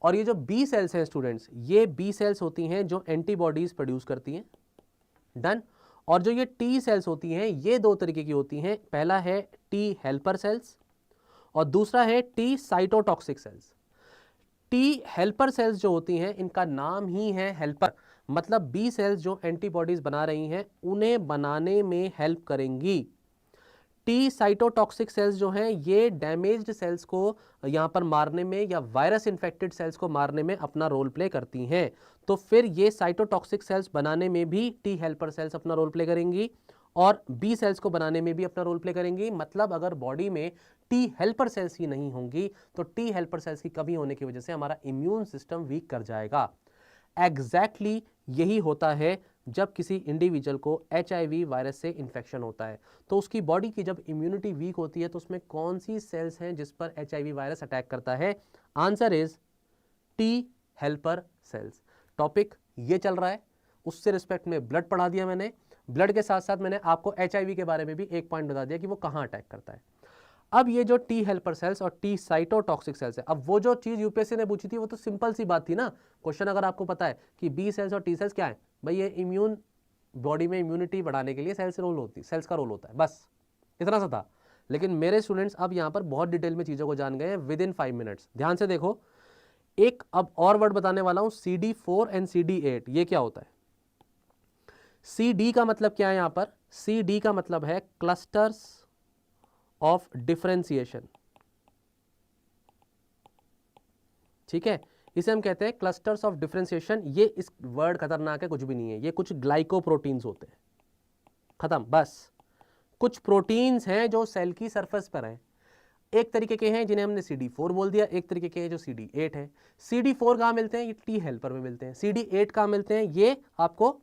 और ये जो बी सेल्स हैं स्टूडेंट्स, ये बी सेल्स होती हैं जो एंटीबॉडीज प्रोड्यूस करती हैं, डन। और जो ये टी सेल्स होती हैं ये दो तरीके की होती हैं, पहला है टी हेल्पर सेल्स और दूसरा है T cytotoxic cells. T helper cells जो होती हैं इनका नाम ही है हेल्पर, मतलब बी सेल्स जो एंटीबॉडीज बना रही हैं उन्हें बनाने में हेल्प करेंगी। टी साइटोटॉक्सिक सेल्स जो हैं ये डैमेज्ड सेल्स को यहाँ पर मारने में या वायरस इन्फेक्टेड सेल्स को मारने में अपना रोल प्ले करती हैं। तो फिर ये साइटोटॉक्सिक सेल्स बनाने में भी टी हेल्पर सेल्स अपना रोल प्ले करेंगी और बी सेल्स को बनाने में भी अपना रोल प्ले करेंगी। मतलब अगर बॉडी में टी हेल्पर सेल्स ही नहीं होंगी तो टी हेल्पर सेल्स की कमी होने की वजह से हमारा इम्यून सिस्टम वीक कर जाएगा। एग्जैक्टली यही होता है जब किसी इंडिविजुअल को HIV वायरस से इन्फेक्शन होता है, तो उसकी बॉडी की जब इम्यूनिटी वीक होती है तो उसमें कौन सी सेल्स हैं जिस पर HIV वायरस अटैक करता है? Answer is T helper sales. Topic ये चल रहा है, उससे रिस्पेक्ट में ब्लड पढ़ा दिया मैंने, ब्लड के साथ साथ मैंने आपको HIV के बारे में भी एक पॉइंट बता दिया कि वो कहाँ अटैक करता है। अब ये जो टी हेल्पर सेल्स और टी साइटोटॉक्सिक सेल्स है, अब वो जो चीज यूपीएससी ने पूछी थी वो तो सिंपल सी बात थी ना। क्वेश्चन अगर आपको पता है कि बी सेल्स और टी सेल्स क्या है, भाई ये इम्यून, बॉडी में इम्यूनिटी बढ़ाने के लिए सेल्स का रोल होता है, बस इतना सा था। लेकिन मेरे स्टूडेंट्स अब यहाँ पर बहुत डिटेल में चीजों को जान गए विद इन 5 मिनट्स। ध्यान से देखो, एक अब और वर्ड बताने वाला हूं, CD4 एंड CD8, ये क्या होता है? CD का मतलब क्या है यहाँ पर? CD का मतलब है क्लस्टर्स ऑफ डिफरेंशिएशन, ठीक है, इसे हम कहते हैं क्लस्टर्स ऑफ डिफरेंशिएशन। ये इस वर्ड खतरनाक है, कुछ भी नहीं है, ये कुछ ग्लाइकोप्रोटीन्स होते हैं, खत्म बस। कुछ प्रोटीन्स हैं जो सेल की सरफेस पर हैं, एक तरीके के हैं जिन्हें हमने CD4 बोल दिया, एक तरीके के हैं जो CD8 है। CD4 कहाँ मिलते हैं? ये टी हेल्पर में मिलते हैं। CD8 कहाँ मिलते हैं? ये आपको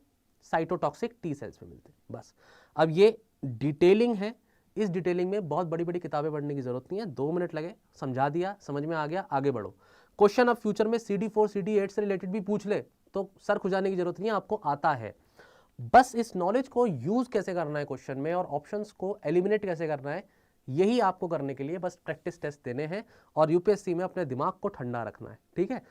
साइटोटॉक्सिक टी सेल्स में मिलते हैं, बस। अब ये डिटेलिंग है, इस डिटेलिंग में बहुत बड़ी बड़ी किताबें पढ़ने की जरूरत नहीं है, 2 मिनट लगे, समझा दिया, समझ में आ गया, आगे बढ़ो। क्वेश्चन अब फ्यूचर में CD4 CD8 से रिलेटेड भी पूछ ले तो सर खुजाने की जरूरत नहीं है, आपको आता है। बस इस नॉलेज को यूज कैसे करना है क्वेश्चन में और ऑप्शंस को एलिमिनेट कैसे करना है, यही आपको करने के लिए बस प्रैक्टिस टेस्ट देने हैं और यूपीएससी में अपने दिमाग को ठंडा रखना है, ठीक है।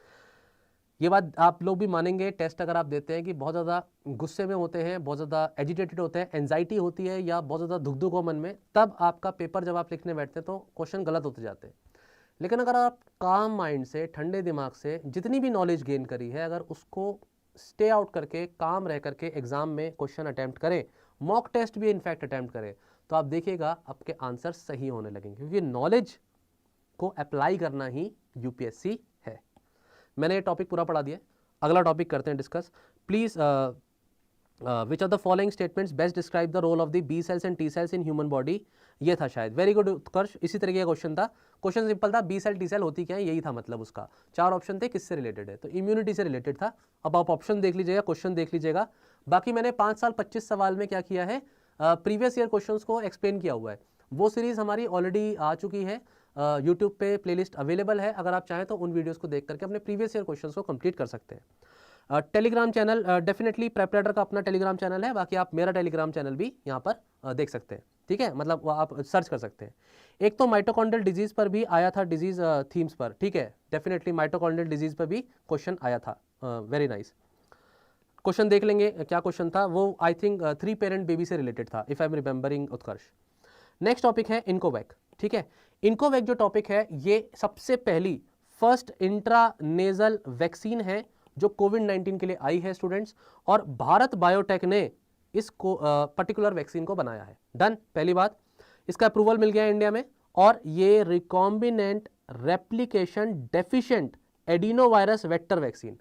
ये बात आप लोग भी मानेंगे, टेस्ट अगर आप देते हैं कि बहुत ज़्यादा गुस्से में होते हैं, बहुत ज़्यादा एजिटेटेड होते हैं, एंजाइटी होती है या बहुत ज़्यादा दुख दुख हो मन में, तब आपका पेपर जब आप लिखने बैठते हैं तो क्वेश्चन गलत होते जाते हैं। लेकिन अगर आप काम माइंड से, ठंडे दिमाग से जितनी भी नॉलेज गेन करी है, अगर उसको स्टे आउट करके, काम रह करके एग्जाम में क्वेश्चन अटैम्प्ट करें, मॉक टेस्ट भी इनफैक्ट अटैम्प्ट करें, तो आप देखिएगा आपके आंसर सही होने लगेंगे, क्योंकि नॉलेज को अप्लाई करना ही यूपीएससी है। मैंने ये टॉपिक पूरा पढ़ा दिया, अगला टॉपिक करते हैं discuss. Please which of the following statements best describe the role of the B cells and T cells in human body? ये था शायद। वेरी गुड उत्कर्ष, इसी तरीके का क्वेश्चन था। क्वेश्चन सिंपल था, बी सेल टी सेल होती क्या है, यही था मतलब उसका। 4 ऑप्शन थे, किससे रिलेटेड है, तो इम्यूनिटी से रिलेटेड था। अब आप ऑप्शन देख लीजिएगा, क्वेश्चन देख लीजिएगा। बाकी मैंने 5 साल 25 सवाल में क्या किया है, प्रीवियस ईयर क्वेश्चंस को एक्सप्लेन किया हुआ है। वो सीरीज हमारी ऑलरेडी आ चुकी है, यूट्यूब पे प्लेलिस्ट अवेलेबल है, अगर आप चाहें तो उन वीडियोस को देख करके अपने प्रीवियस ईयर क्वेश्चंस को कंप्लीट कर सकते हैं। टेलीग्राम चैनल डेफिनेटली प्रेपरेटर का अपना टेलीग्राम चैनल है, बाकी आप मेरा टेलीग्राम चैनल भी यहाँ पर देख सकते हैं, ठीक है, मतलब आप सर्च कर सकते हैं। एक तो माइटोकॉन्ड्रियल डिजीज पर भी आया था, डिजीज थीम्स पर, ठीक है, डेफिनेटली माइटोकॉन्ड्रियल डिजीज पर भी क्वेश्चन आया था। वेरी नाइस, क्वेश्चन देख लेंगे क्या क्वेश्चन था वो। आई थिंक 3 पेरेंट बेबी से रिलेटेड था, if I am remembering Utkarsh. Next topic है इनकोवैक, ठीक है। इनकोवैक जो टॉपिक है, ये सबसे पहली फर्स्ट इंट्रानेजल वैक्सीन है जो कोविड-19 के लिए आई है स्टूडेंट्स, और भारत बायोटेक ने इस पर्टिकुलर वैक्सीन को बनाया है। डन, पहली बात, इसका अप्रूवल मिल गया है इंडिया में, और ये recombinant replication deficient adenovirus vector vaccine.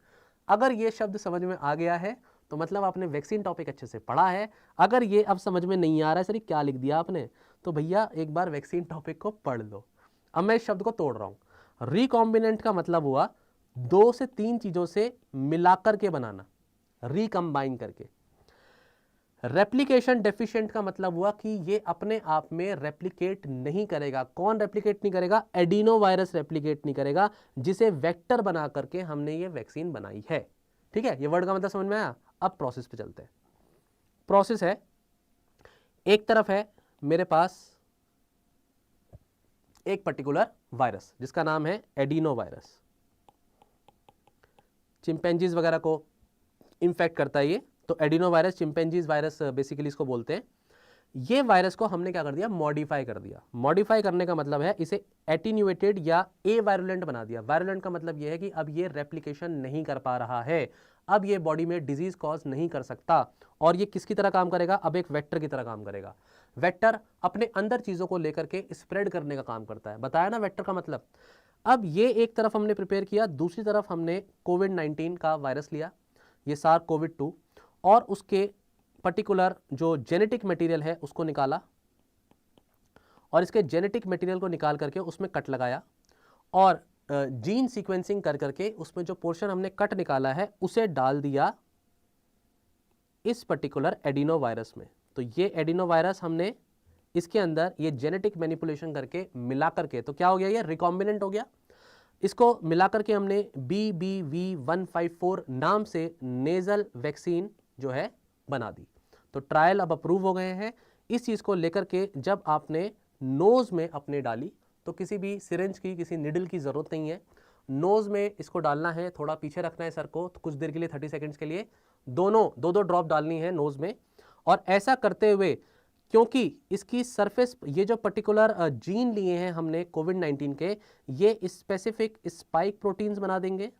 अगर ये शब्द समझ में आ गया है तो मतलब आपने वैक्सीन टॉपिक अच्छे से पढ़ा है। अगर ये अब समझ में नहीं आ रहा है सर क्या लिख दिया आपने, तो भैया एक बार वैक्सीन टॉपिक को पढ़ लो। अब मैं इस शब्द को तोड़ रहा हूं। रिकॉम्बिनेंट का मतलब हुआ 2 से 3 चीजों से मिलाकर के बनाना, रिकंबाइन करके। रेप्लिकेशन डेफिशिएंट का मतलब हुआ कि ये अपने आप में रेप्लिकेट नहीं करेगा। कौन रेप्लिकेट नहीं करेगा? एडिनो वायरस रेप्लिकेट नहीं करेगा, जिसे वेक्टर बना करके हमने ये वैक्सीन बनाई है, ठीक है। ये वर्ड का मतलब समझ में आया। अब प्रोसेस पे चलते हैं। प्रोसेस है, एक तरफ है मेरे पास एक पर्टिकुलर वायरस जिसका नाम है एडिनो वायरस, चिंपैंजीज वगैरह को इन्फेक्ट करता है ये, तो adeno virus, chimpanzees virus basically इसको बोलते हैं। ये वायरस को हमने क्या कर दिया? मॉडिफाई कर दिया। मॉडिफाई करने का मतलब है इसे एटीन्यूएटेड या ए वायरुलेंट बना दिया। वायरुलेंट का मतलब यह है कि अब ये रेप्लिकेशन नहीं कर पा रहा है, अब ये बॉडी में डिजीज कॉज नहीं कर सकता, और ये किसकी तरह काम करेगा? अब एक वेक्टर की तरह काम करेगा। वेक्टर अपने अंदर चीजों को लेकर के स्प्रेड करने का काम करता है, बताया ना वेक्टर का मतलब। अब ये एक तरफ हमने प्रिपेयर किया, दूसरी तरफ हमने कोविड-19 का वायरस लिया, ये SARS-CoV-2, और उसके पर्टिकुलर जो जेनेटिक मटेरियल है उसको निकाला, और इसके जेनेटिक मटेरियल को निकाल करके उसमें कट लगाया, और जीन सीक्वेंसिंग कर करके उसमें जो पोर्शन हमने कट निकाला है उसे डाल दिया इस पर्टिकुलर एडिनो वायरस में। तो ये एडिनो वायरस हमने इसके अंदर ये जेनेटिक मैनिपुलेशन करके मिला करके, तो क्या हो गया? ये रिकॉम्बिनेंट हो गया। इसको मिला करके हमने BBV154 नाम से नेजल वैक्सीन जो है बना दी। तो ट्रायल अब अप्रूव हो गए हैं। इस चीज़ को लेकर के जब आपने नोज़ में अपने डाली, तो किसी भी सिरिंज की, किसी निडल की ज़रूरत नहीं है। नोज़ में इसको डालना है, थोड़ा पीछे रखना है सर को, तो कुछ देर के लिए 30 सेकंड्स के लिए दोनों 2-2 ड्रॉप डालनी है नोज़ में। और ऐसा करते हुए, क्योंकि इसकी सरफेस, ये जो पर्टिकुलर जीन लिए हैं हमने कोविड-19 के, ये स्पेसिफिक स्पाइक प्रोटीन्स बना देंगे।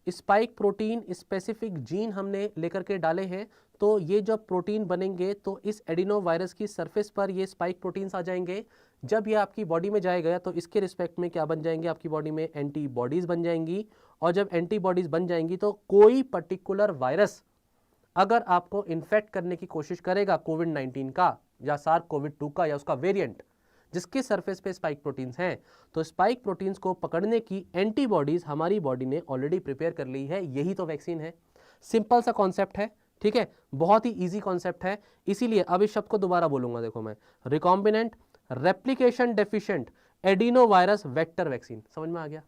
स्पाइक प्रोटीन स्पेसिफिक जीन हमने लेकर के डाले हैं, तो ये जब प्रोटीन बनेंगे तो इस एडिनो वायरस की सरफेस पर ये स्पाइक प्रोटीन्स आ जाएंगे। जब ये आपकी बॉडी में जाएगा तो इसके रिस्पेक्ट में क्या बन जाएंगे? आपकी बॉडी में एंटीबॉडीज बन जाएंगी, और जब एंटीबॉडीज बन जाएंगी तो कोई पर्टिकुलर वायरस अगर आपको इन्फेक्ट करने की कोशिश करेगा कोविड-19 का या SARS-CoV-2 का या उसका वेरिएंट जिसके सरफेस पे स्पाइक प्रोटीन्स हैं, तो स्पाइक प्रोटीन्स को पकड़ने की एंटीबॉडीज हमारी बॉडी ने ऑलरेडी प्रिपेयर कर ली है। यही तो वैक्सीन है। सिंपल सा कॉन्सेप्ट है, ठीक है, बहुत ही इजी कॉन्सेप्ट है। इसीलिए अब इस शब्द को दोबारा बोलूंगा, देखो मैं, recombinant replication deficient adeno virus vector vaccine. समझ में आ गया?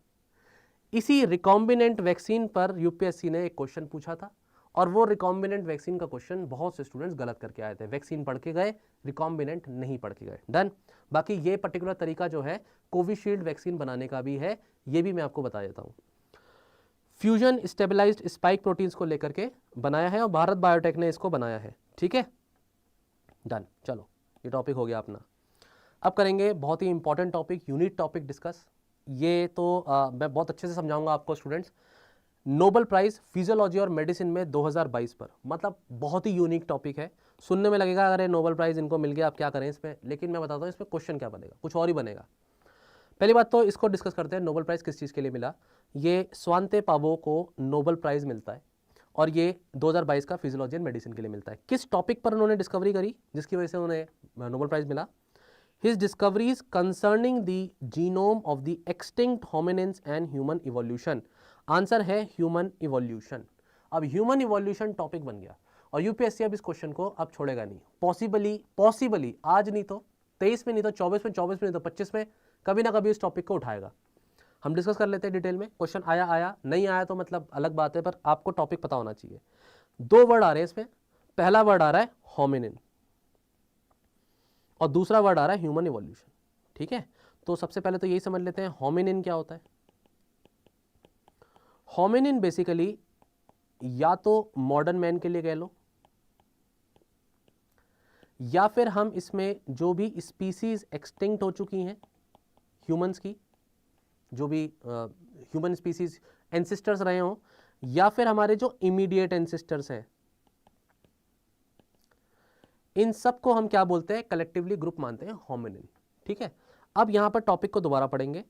इसी रिकॉम्बिनेंट वैक्सीन पर यूपीएससी ने एक क्वेश्चन पूछा था, और वो रिकॉम्बिनेंट वैक्सीन का क्वेश्चन बहुत से स्टूडेंट्स गलत करके आए थे। वैक्सीन पढ़ के गए, रिकॉम्बिनेंट नहीं पढ़ के गए। डन। बाकी ये पर्टिकुलर तरीका जो है कोविशील्ड वैक्सीन बनाने का भी है, ये भी मैं आपको बता देता हूँ। फ्यूजन स्टेबलाइज्ड स्पाइक प्रोटीन्स को लेकर के बनाया है, और भारत बायोटेक ने इसको बनाया है, ठीक है। डन, चलो ये टॉपिक हो गया अपना। अब करेंगे बहुत ही important topic, unique topic discuss. ये तो मैं बहुत अच्छे से समझाऊंगा आपको स्टूडेंट्स। नोबेल प्राइज फिजियोलॉजी और मेडिसिन में 2022 पर, मतलब बहुत ही यूनिक टॉपिक है। सुनने में लगेगा अगर ये नोबेल प्राइज इनको मिल गया, आप क्या करें इसमें, लेकिन मैं बताता हूँ इसमें क्वेश्चन क्या बनेगा, कुछ और ही बनेगा। पहली बात तो इसको डिस्कस करते हैं, नोबेल प्राइज किस चीज़ के लिए मिला। ये स्वांते पावो को नोबेल प्राइज मिलता है, और ये 2022 का फिजियोलॉजी एंड मेडिसिन के लिए मिलता है। किस टॉपिक पर उन्होंने डिस्कवरी करी जिसकी वजह से उन्हें नोबेल प्राइज मिला? His discoveries concerning the genome of the extinct hominins and human evolution. Answer है ह्यूमन इवोल्यूशन। अब ह्यूमन इवोल्यूशन टॉपिक बन गया और यूपीएससी अब इस क्वेश्चन को अब छोड़ेगा नहीं। पॉसिबली आज नहीं तो 23 में, नहीं तो 24 में, 24 में नहीं तो 25 में, कभी ना कभी इस टॉपिक को उठाएगा। हम डिस्कस कर लेते हैं डिटेल में। क्वेश्चन आया नहीं आया तो मतलब अलग बात है, पर आपको टॉपिक पता होना चाहिए। 2 वर्ड आ रहे हैं इसमें। पहला वर्ड आ रहा है होमिनिन और दूसरा वर्ड आ रहा है ह्यूमन इवोल्यूशन। ठीक है, तो सबसे पहले तो यही समझ लेते हैं होमिनिन क्या होता है। होमिनिन बेसिकली या तो मॉडर्न मैन के लिए कह लो, या फिर हम इसमें जो भी स्पीसीज एक्सटिंक्ट हो चुकी हैं ह्यूमंस की, जो भी ह्यूमन स्पीसीज एंसेस्टर्स रहे हों, या फिर हमारे जो इमीडिएट एंसेस्टर्स हैं, इन सब को हम क्या बोलते हैं, कलेक्टिवली ग्रुप मानते हैं होमिनिन। ठीक है, अब यहां पर टॉपिक को दोबारा पढ़ेंगे।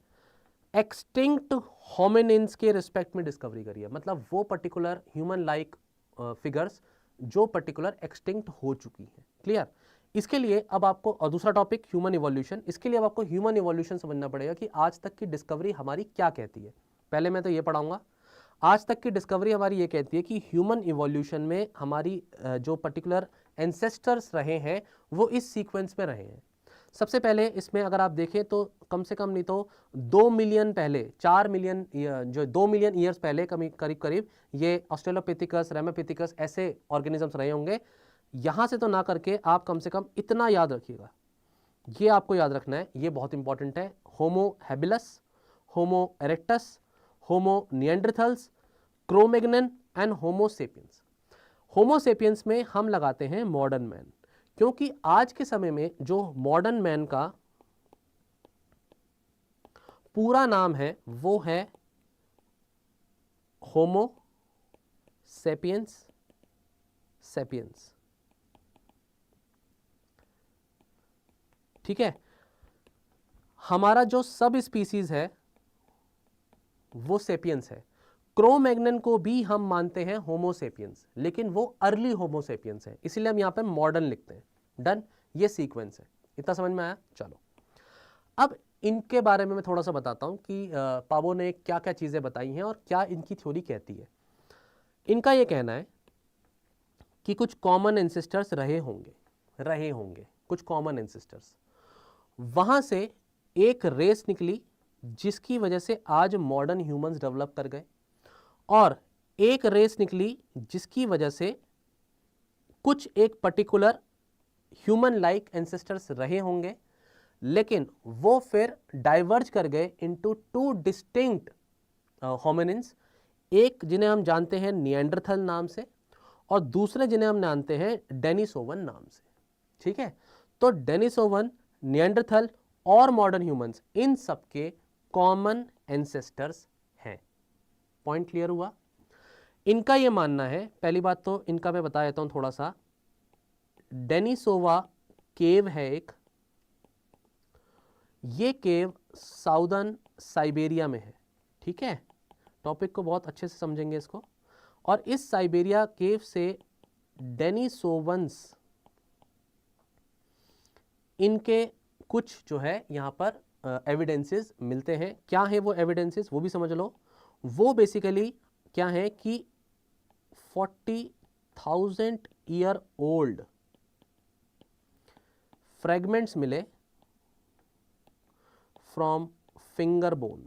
एक्सटिंक्ट होमिनिन्स के रिस्पेक्ट में डिस्कवरी करिए, मतलब वो पर्टिकुलर ह्यूमन लाइक फिगर्स जो पर्टिकुलर एक्सटिंक्ट हो चुकी हैं। क्लियर? इसके लिए अब आपको, और दूसरा टॉपिक ह्यूमन इवोल्यूशन, इसके लिए अब आपको ह्यूमन इवोल्यूशन समझना पड़ेगा कि आज तक की डिस्कवरी हमारी क्या कहती है। पहले मैं तो ये पढ़ाऊंगा, आज तक की डिस्कवरी हमारी ये कहती है कि ह्यूमन इवोल्यूशन में हमारी जो पर्टिकुलर एंसेस्टर्स रहे हैं वो इस सीक्वेंस में रहे हैं। सबसे पहले इसमें अगर आप देखें तो कम से कम नहीं तो 2 मिलियन पहले, 4 मिलियन, जो 2 मिलियन ईयर्स पहले करीब करीब ये ऑस्ट्रेलोपिथिकस, रेमापिथिकस ऐसे ऑर्गेनिजम्स रहे होंगे। यहाँ से तो ना करके आप कम से कम इतना याद रखिएगा, ये आपको याद रखना है, ये बहुत इंपॉर्टेंट है। होमो habilis, homo erectus, homo Neanderthals, Cro-Magnon and homo sapiens. Homo sapiens में हम लगाते हैं मॉडर्न मैन, क्योंकि आज के समय में जो मॉडर्न मैन का पूरा नाम है वो है होमो सेपियंस सेपियंस। ठीक है, हमारा जो सब स्पीसीज है वो सेपियंस है। क्रोमैग्नन को भी हम मानते हैं होमो सेपियंस, लेकिन वो अर्ली होमो सेपियंस है, इसलिए हम यहां पे मॉडर्न लिखते हैं। डन, ये सीक्वेंस है। इतना समझ में आया? चलो अब इनके बारे में मैं थोड़ा सा बताता हूं कि पाबो ने क्या क्या चीजें बताई हैं और क्या इनकी थ्योरी कहती है। इनका ये कहना है कि कुछ कॉमन एंसेस्टर्स रहे होंगे कुछ कॉमन एंसेस्टर्स, वहां से एक रेस निकली जिसकी वजह से आज मॉडर्न ह्यूमंस डेवलप कर गए, और एक रेस निकली जिसकी वजह से कुछ एक पर्टिकुलर ह्यूमन लाइक एंसेस्टर्स रहे होंगे, लेकिन वो फिर डाइवर्ज कर गए इनटू 2 डिस्टिंक्ट होमिनिन्स, एक जिन्हें हम जानते हैं निएंडरथल नाम से और दूसरे जिन्हें हम जानते हैं डेनिसोवन नाम से। ठीक है, तो डेनिसोवन, निएंडरथल और मॉडर्न ह्यूमंस, इन सबके कॉमन एंसेस्टर्स हैं। पॉइंट क्लियर हुआ? इनका यह मानना है, पहली बात तो इनका मैं बता देता हूं थोड़ा सा। डेनिसोवा केव है एक, ये केव साउदर्न साइबेरिया में है। ठीक है, टॉपिक को बहुत अच्छे से समझेंगे इसको। और इस साइबेरिया केव से डेनिसोवंस, इनके कुछ जो है यहां पर एविडेंसेस मिलते हैं। क्या है वो एविडेंसेस, वो भी समझ लो। वो बेसिकली क्या है कि 40,000 ईयर ओल्ड फ्रेगमेंट्स मिले फ्रॉम फिंगर बोन,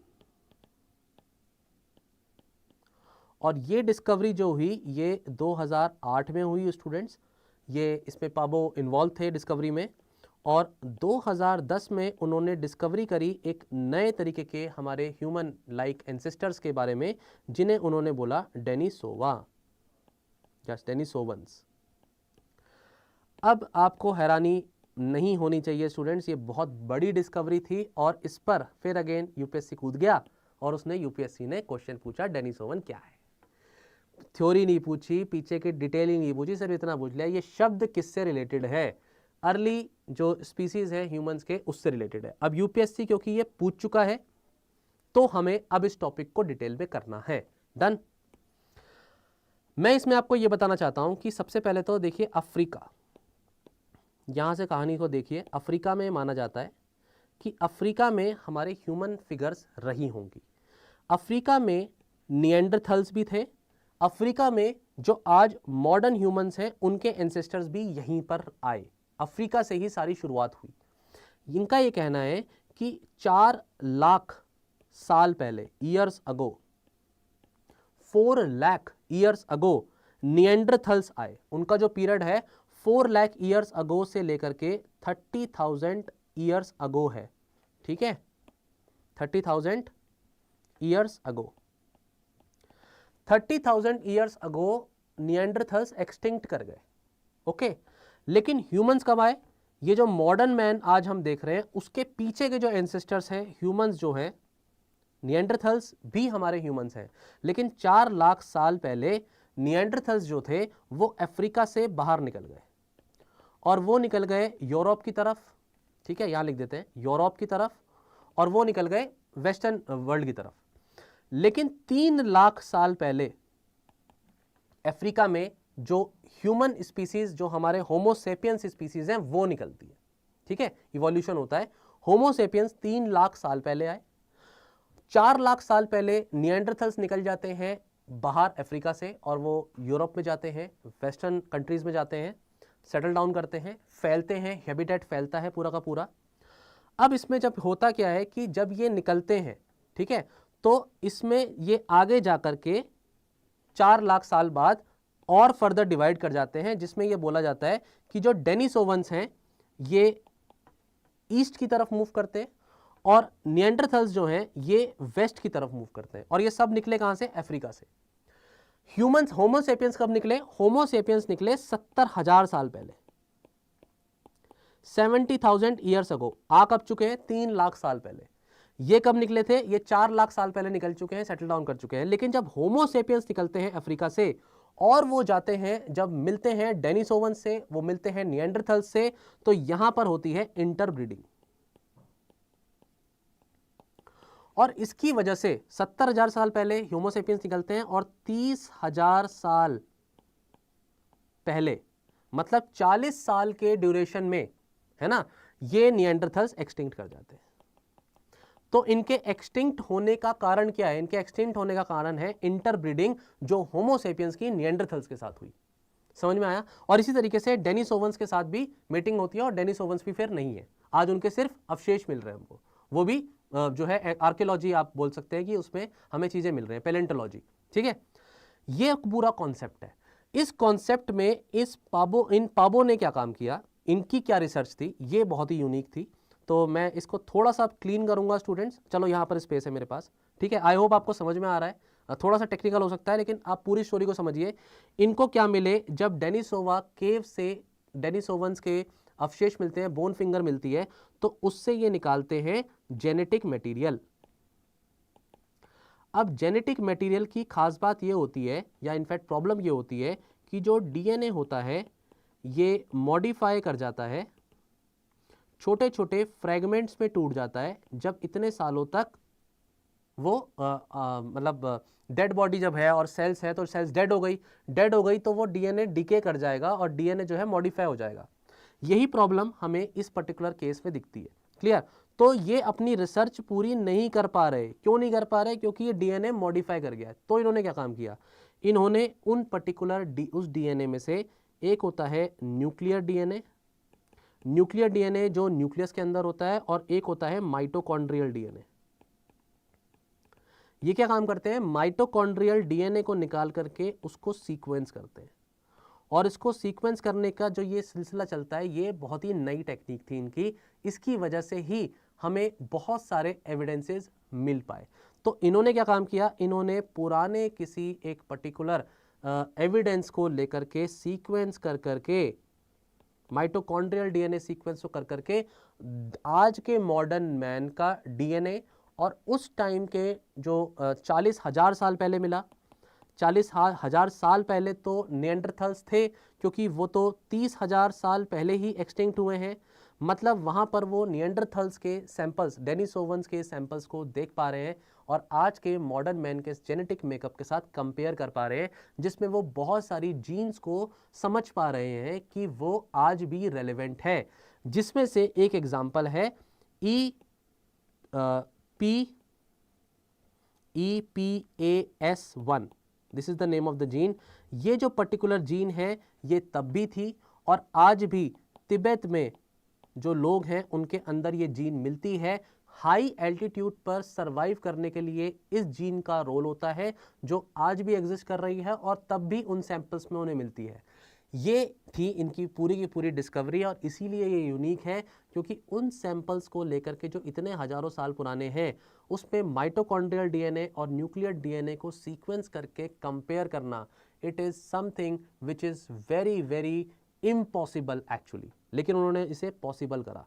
और ये डिस्कवरी जो हुई ये 2008 में हुई स्टूडेंट्स। ये इसमें पाबो इन्वॉल्व थे डिस्कवरी में, और 2010 में उन्होंने डिस्कवरी करी एक नए तरीके के हमारे ह्यूमन लाइक एंसेस्टर्स के बारे में, जिन्हें उन्होंने बोला डेनिसोवा, जस्ट डेनिसोवंस। अब आपको हैरानी नहीं होनी चाहिए स्टूडेंट्स, ये बहुत बड़ी डिस्कवरी थी, और इस पर फिर अगेन यूपीएससी कूद गया और उसने यूपीएससी ने क्वेश्चन पूछा डेनिसोवन क्या है। थ्योरी नहीं पूछी, पीछे की डिटेल ही नहीं पूछी, सिर्फ इतना पूछ लिया ये शब्द किससे रिलेटेड है, अर्ली जो स्पीसीज है ह्यूमंस के उससे रिलेटेड है। अब यूपीएससी क्योंकि ये पूछ चुका है तो हमें अब इस टॉपिक को डिटेल में करना है। डन। मैं इसमें आपको ये बताना चाहता हूं कि सबसे पहले तो देखिए अफ्रीका, यहाँ से कहानी को देखिए, अफ्रीका में माना जाता है कि अफ्रीका में हमारे ह्यूमन फिगर्स रही होंगी। अफ्रीका में निएंडरथल्स भी थे, अफ्रीका में जो आज मॉडर्न ह्यूमंस हैं उनके एंसेस्टर्स भी यहीं पर आए, अफ्रीका से ही सारी शुरुआत हुई। इनका ये कहना है कि 4 लाख साल पहले, years ago, 4 lakh years ago Neanderthals आए। उनका जो पीरियड है 4 लाख ईयर्स अगो से लेकर के 30,000 ईयर्स अगो है, ठीक है, 30,000 years ago. 30,000 years ago Neanderthals extinct कर गए, ओके। लेकिन ह्यूमंस कब आए? ये जो मॉडर्न मैन आज हम देख रहे हैं उसके पीछे के जो एंसेस्टर्स हैं, ह्यूमंस जो हैं, निएंडरथल्स भी हमारे ह्यूमंस हैं, लेकिन 4 लाख साल पहले निएंडरथल्स जो थे वो अफ्रीका से बाहर निकल गए और वो निकल गए यूरोप की तरफ, ठीक है, यहां लिख देते हैं यूरोप की तरफ, और वो निकल गए वेस्टर्न वर्ल्ड की तरफ। लेकिन 3 लाख साल पहले अफ्रीका में जो ह्यूमन स्पीसीज, जो हमारे होमोसेपियंस स्पीसीज हैं, वो निकलती है, ठीक है, इवोल्यूशन होता है। होमोसेपियंस 3 लाख साल पहले आए। 4 लाख साल पहले निएंडरथल्स निकल जाते हैं बाहर अफ्रीका से और वो यूरोप में जाते हैं, वेस्टर्न कंट्रीज में जाते हैं, सेटल डाउन करते हैं, फैलते हैं, हैबिटेट फैलता है पूरा का पूरा। अब इसमें जब होता क्या है कि जब ये निकलते हैं, ठीक है, तो इसमें ये आगे जाकर के 4 लाख साल बाद और फर्दर डिवाइड कर जाते हैं, जिसमें ये बोला जाता है कि जो डेनिसोवंस हैं ये ईस्ट की तरफ मूव करते हैं और निएंडरथल्स जो हैं ये वेस्ट की तरफ मूव करते हैं। और ये सब निकले कहां से? अफ्रीका से। ह्यूमंस, होमोसेपियंस कब निकले? होमोसेपियंस निकले 70,000 साल पहले, 70,000 ईयर्स अगो। आ कब चुके हैं? 3 लाख साल पहले। ये कब निकले थे? ये 4 लाख साल पहले निकल चुके हैं, सेटल डाउन कर चुके हैं। लेकिन जब होमोसेपियंस निकलते हैं अफ्रीका से और वो जाते हैं, जब मिलते हैं डेनिसोवंस से, वो मिलते हैं निएंडरथल्स से, तो यहां पर होती है इंटरब्रीडिंग। और इसकी वजह से 70,000 साल पहले होमोसेपियंस निकलते हैं और 30,000 साल पहले, मतलब 40 साल के ड्यूरेशन में, है ना, ये निएंडरथल्स एक्सटिंक्ट कर जाते हैं। तो इनके एक्सटिंक्ट होने का कारण क्या है? इनके एक्सटिंक्ट होने का कारण है इंटरब्रीडिंग, जो होमोसेपियंस की निएंडरथल्स के साथ हुई। समझ में आया? और इसी तरीके से डेनिसोवंस के साथ भी मीटिंग होती है और डेनिसोवंस भी फिर नहीं है, आज उनके सिर्फ अवशेष मिल रहे हैं हमको। वो भी जो है आर्कियोलॉजी आप बोल सकते हैं कि उसमें हमें चीजें मिल रही हैं, पैलेंटोलॉजी, ठीक है। ये एक पूरा कॉन्सेप्ट है। इस कॉन्सेप्ट में इन पाबो ने क्या काम किया, इनकी क्या रिसर्च थी, ये बहुत ही यूनिक थी। तो मैं इसको थोड़ा सा क्लीन करूंगा स्टूडेंट्स। चलो यहाँ पर स्पेस है मेरे पास, ठीक है। आई होप आपको समझ में आ रहा है। थोड़ा सा टेक्निकल हो सकता है लेकिन आप पूरी स्टोरी को समझिए। इनको क्या मिले? जब डेनिसोवा केव से डेनिसोवंस के अवशेष मिलते हैं, बोन फिंगर मिलती है, तो उससे ये निकालते हैं जेनेटिक मटेरियल। अब जेनेटिक मटेरियल की खास बात ये होती है, या इनफैक्ट प्रॉब्लम ये होती है कि जो डीएनए होता है ये मॉडिफाई कर जाता है, छोटे छोटे फ्रेगमेंट्स में टूट जाता है। जब इतने सालों तक वो मतलब डेड बॉडी जब है और सेल्स है, तो सेल्स डेड हो गई तो वो डीएनए डिके कर जाएगा और डीएनए जो है मॉडिफाई हो जाएगा। यही प्रॉब्लम हमें इस पर्टिकुलर केस में दिखती है। क्लियर? तो ये अपनी रिसर्च पूरी नहीं कर पा रहे। क्यों नहीं कर पा रहे? क्योंकि ये डीएनए मॉडिफाई कर गया है। तो इन्होंने क्या काम किया? इन्होंने उन पर्टिकुलर उस डीएनए में से एक होता है न्यूक्लियर डीएनए, न्यूक्लियर डीएनए जो न्यूक्लियस के अंदर होता है, और एक होता है माइटोकॉन्ड्रियल डीएनए। ये क्या काम करते हैं? माइटोकॉन्ड्रियल डीएनए को निकाल करके उसको सीक्वेंस करते हैं। और इसको सीक्वेंस करने का जो ये सिलसिला चलता है, ये बहुत ही नई टेक्निक थी इनकी। इसकी वजह से ही हमें बहुत सारे एविडेंसेस मिल पाए। तो इन्होंने क्या काम किया? इन्होंने पुराने किसी एक पर्टिकुलर एविडेंस को लेकर के सीक्वेंस कर करके, माइटोकॉन्ड्रियल डीएनए सीक्वेंस को कर करके आज के मॉडर्न मैन का डीएनए, और उस टाइम के जो 40,000 साल पहले मिला, 40,000 साल पहले तो निएंडरथल्स थे, क्योंकि वो तो 30,000 साल पहले ही एक्सटिंक्ट हुए हैं। मतलब वहाँ पर वो निएंडरथल्स के सैंपल्स, डेनिसोवन्स के सैंपल्स को देख पा रहे हैं और आज के मॉडर्न मैन के जेनेटिक मेकअप के साथ कंपेयर कर पा रहे हैं, जिसमें वो बहुत सारी जीन्स को समझ पा रहे हैं कि वो आज भी रेलेवेंट है। जिसमें से एक एग्जाम्पल है EPAS1, this is the name of the gene. ये जो पर्टिकुलर जीन है ये तब भी थी और आज भी तिब्बत में जो लोग हैं उनके अंदर ये जीन मिलती है। हाई एल्टीट्यूड पर सरवाइव करने के लिए इस जीन का रोल होता है, जो आज भी एग्जिस्ट कर रही है और तब भी उन सैंपल्स में उन्हें मिलती है। ये थी इनकी पूरी की पूरी डिस्कवरी और इसीलिए ये यूनिक है, क्योंकि उन सैंपल्स को लेकर के जो इतने हजारों साल पुराने हैं उसमें माइटोकॉन्ड्रियल डीएनए और न्यूक्लियर डीएनए को सीक्वेंस करके कंपेयर करना, it is something which is very very impossible actually, लेकिन उन्होंने इसे पॉसिबल करा।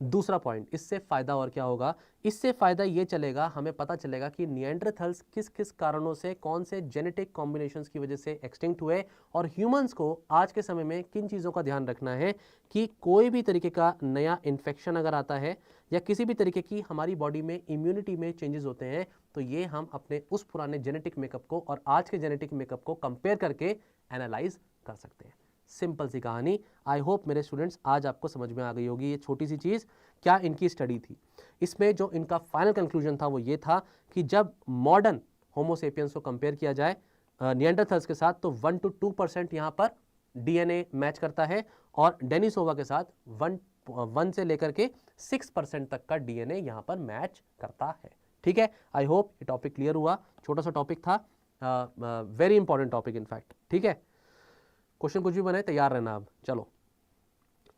दूसरा पॉइंट, इससे फायदा और क्या होगा? इससे फायदा ये चलेगा, हमें पता चलेगा कि निएंडरथल्स किस किस कारणों से, कौन से जेनेटिक कॉम्बिनेशंस की वजह से एक्सटिंक्ट हुए, और ह्यूमंस को आज के समय में किन चीज़ों का ध्यान रखना है कि कोई भी तरीके का नया इन्फेक्शन अगर आता है या किसी भी तरीके की हमारी बॉडी में इम्यूनिटी में चेंजेस होते हैं, तो ये हम अपने उस पुराने जेनेटिक मेकअप को और आज के जेनेटिक मेकअप को कंपेयर करके एनालाइज कर सकते हैं। सिंपल सी कहानी। आई होप मेरे स्टूडेंट्स आज आपको समझ में आ गई होगी ये छोटी सी चीज़ क्या इनकी स्टडी थी। इसमें जो इनका फाइनल कंक्लूजन था वो ये था कि जब मॉडर्न होमोसेपियंस को कंपेयर किया जाए निएंडरथल्स के साथ, तो 1 to 2% यहाँ पर डीएनए मैच करता है और डेनिसोवा के साथ 1 से लेकर के 6% तक का डीएनए यहाँ पर मैच करता है। ठीक है, आई होप ये टॉपिक क्लियर हुआ। छोटा सा टॉपिक था, वेरी इंपॉर्टेंट टॉपिक इनफैक्ट। ठीक है, क्वेश्चन कुछ भी बने तैयार रहना अब। चलो,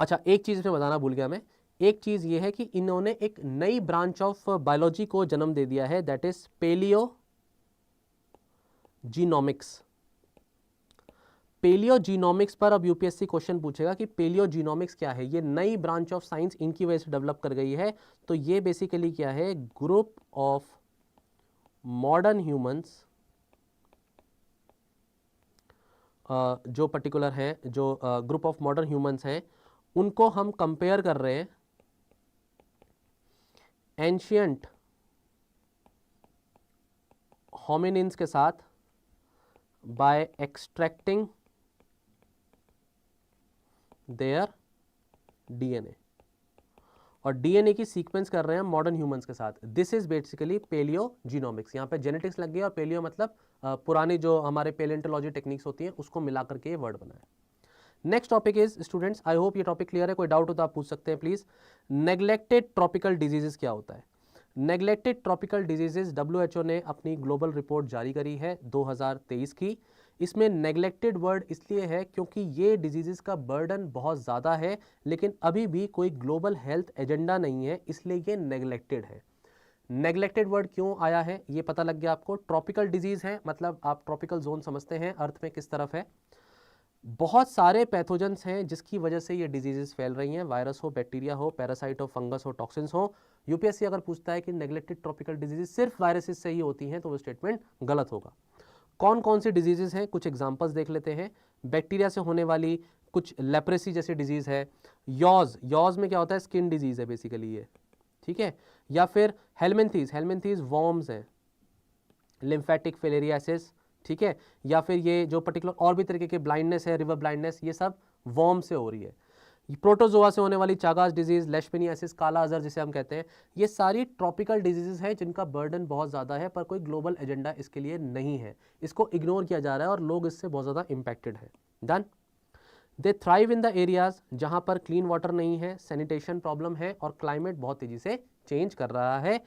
अच्छा एक चीज़ इसमें बताना भूल गया मैं। एक चीज़ ये है कि इन्होंने एक नई ब्रांच ऑफ बायोलॉजी को जन्म दे दिया है, दैट इज पेलियोजीनोमिक्स। पेलियोजीनोमिक्स पर अब यूपीएससी क्वेश्चन पूछेगा कि पेलियोजीनोमिक्स क्या है। ये नई ब्रांच ऑफ साइंस इनकी वजह से डेवलप कर गई है। तो ये बेसिकली क्या है? ग्रुप ऑफ मॉडर्न ह्यूमंस, जो पर्टिकुलर है, जो ग्रुप ऑफ मॉडर्न ह्यूमंस हैं, उनको हम कंपेयर कर रहे हैं एंशियंट होमिनिन्स के साथ बाय एक्सट्रैक्टिंग देयर डीएनए, और डीएनए की सीक्वेंस कर रहे हैं मॉडर्न ह्यूमंस के साथ। This is basically paleogenomics. यहाँ पे जेनेटिक्स लग गया और पेलियो मतलब पुरानी जो हमारे पेलेंटोलॉजी टेक्निक्स होती हैं उसको मिला करके ये वर्ड बना है। Next topic is students, I hope ये टॉपिक क्लियर है। कोई डाउट हो तो आप पूछ सकते हैं प्लीज। नेग्लेक्टेड ट्रॉपिकल डिजीजेस क्या होता है? नेग्लेक्टेड ट्रॉपिकल डिजीजेस, WHO ने अपनी ग्लोबल रिपोर्ट जारी करी है 2023 की। इसमें नेग्लेक्टेड वर्ड इसलिए है क्योंकि ये डिजीजेस का बर्डन बहुत ज़्यादा है, लेकिन अभी भी कोई ग्लोबल हेल्थ एजेंडा नहीं है, इसलिए ये नेग्लेक्टेड है। नेग्लेक्टेड वर्ड क्यों आया है ये पता लग गया आपको। ट्रॉपिकल डिजीज है, मतलब आप ट्रॉपिकल जोन समझते हैं, अर्थ में किस तरफ है। बहुत सारे पैथोजेंस हैं जिसकी वजह से ये डिजीजेस फैल रही हैं, वायरस हो, बैक्टीरिया हो, पैरासाइट हो, फंगस हो, टॉक्सिन्स हो। यूपीएससी अगर पूछता है कि नेग्लेक्टेड ट्रॉपिकल डिजीजेस सिर्फ वायरसेस से ही होती हैं, तो वो स्टेटमेंट गलत होगा। कौन कौन सी डिजीजेस हैं, कुछ एग्जांपल्स देख लेते हैं। बैक्टीरिया से होने वाली कुछ लेप्रेसी जैसी डिजीज है। यॉज में क्या होता है? स्किन डिजीज है बेसिकली ये, ठीक है। या फिर हेलमिंथीज वॉर्म्स हैं। लिम्फेटिक फिलेरियासिस, ठीक है। या फिर ये जो पर्टिकुलर और भी तरीके के ब्लाइंडनेस है, रिवर ब्लाइंडनेस, ये सब वॉर्म से हो रही है। प्रोटोजोआ से होने वाली चागास डिजीज, लेशमेनियासिस, काला अजहर जिसे हम कहते हैं, ये सारी ट्रॉपिकल डिजीजेस हैं जिनका बर्डन बहुत ज़्यादा है, पर कोई ग्लोबल एजेंडा इसके लिए नहीं है। इसको इग्नोर किया जा रहा है और लोग इससे बहुत ज़्यादा इम्पैक्टेड हैं। Done. They thrive in the areas जहाँ पर क्लीन वाटर नहीं है, सैनिटेशन प्रॉब्लम है और क्लाइमेट बहुत तेज़ी से चेंज कर रहा है।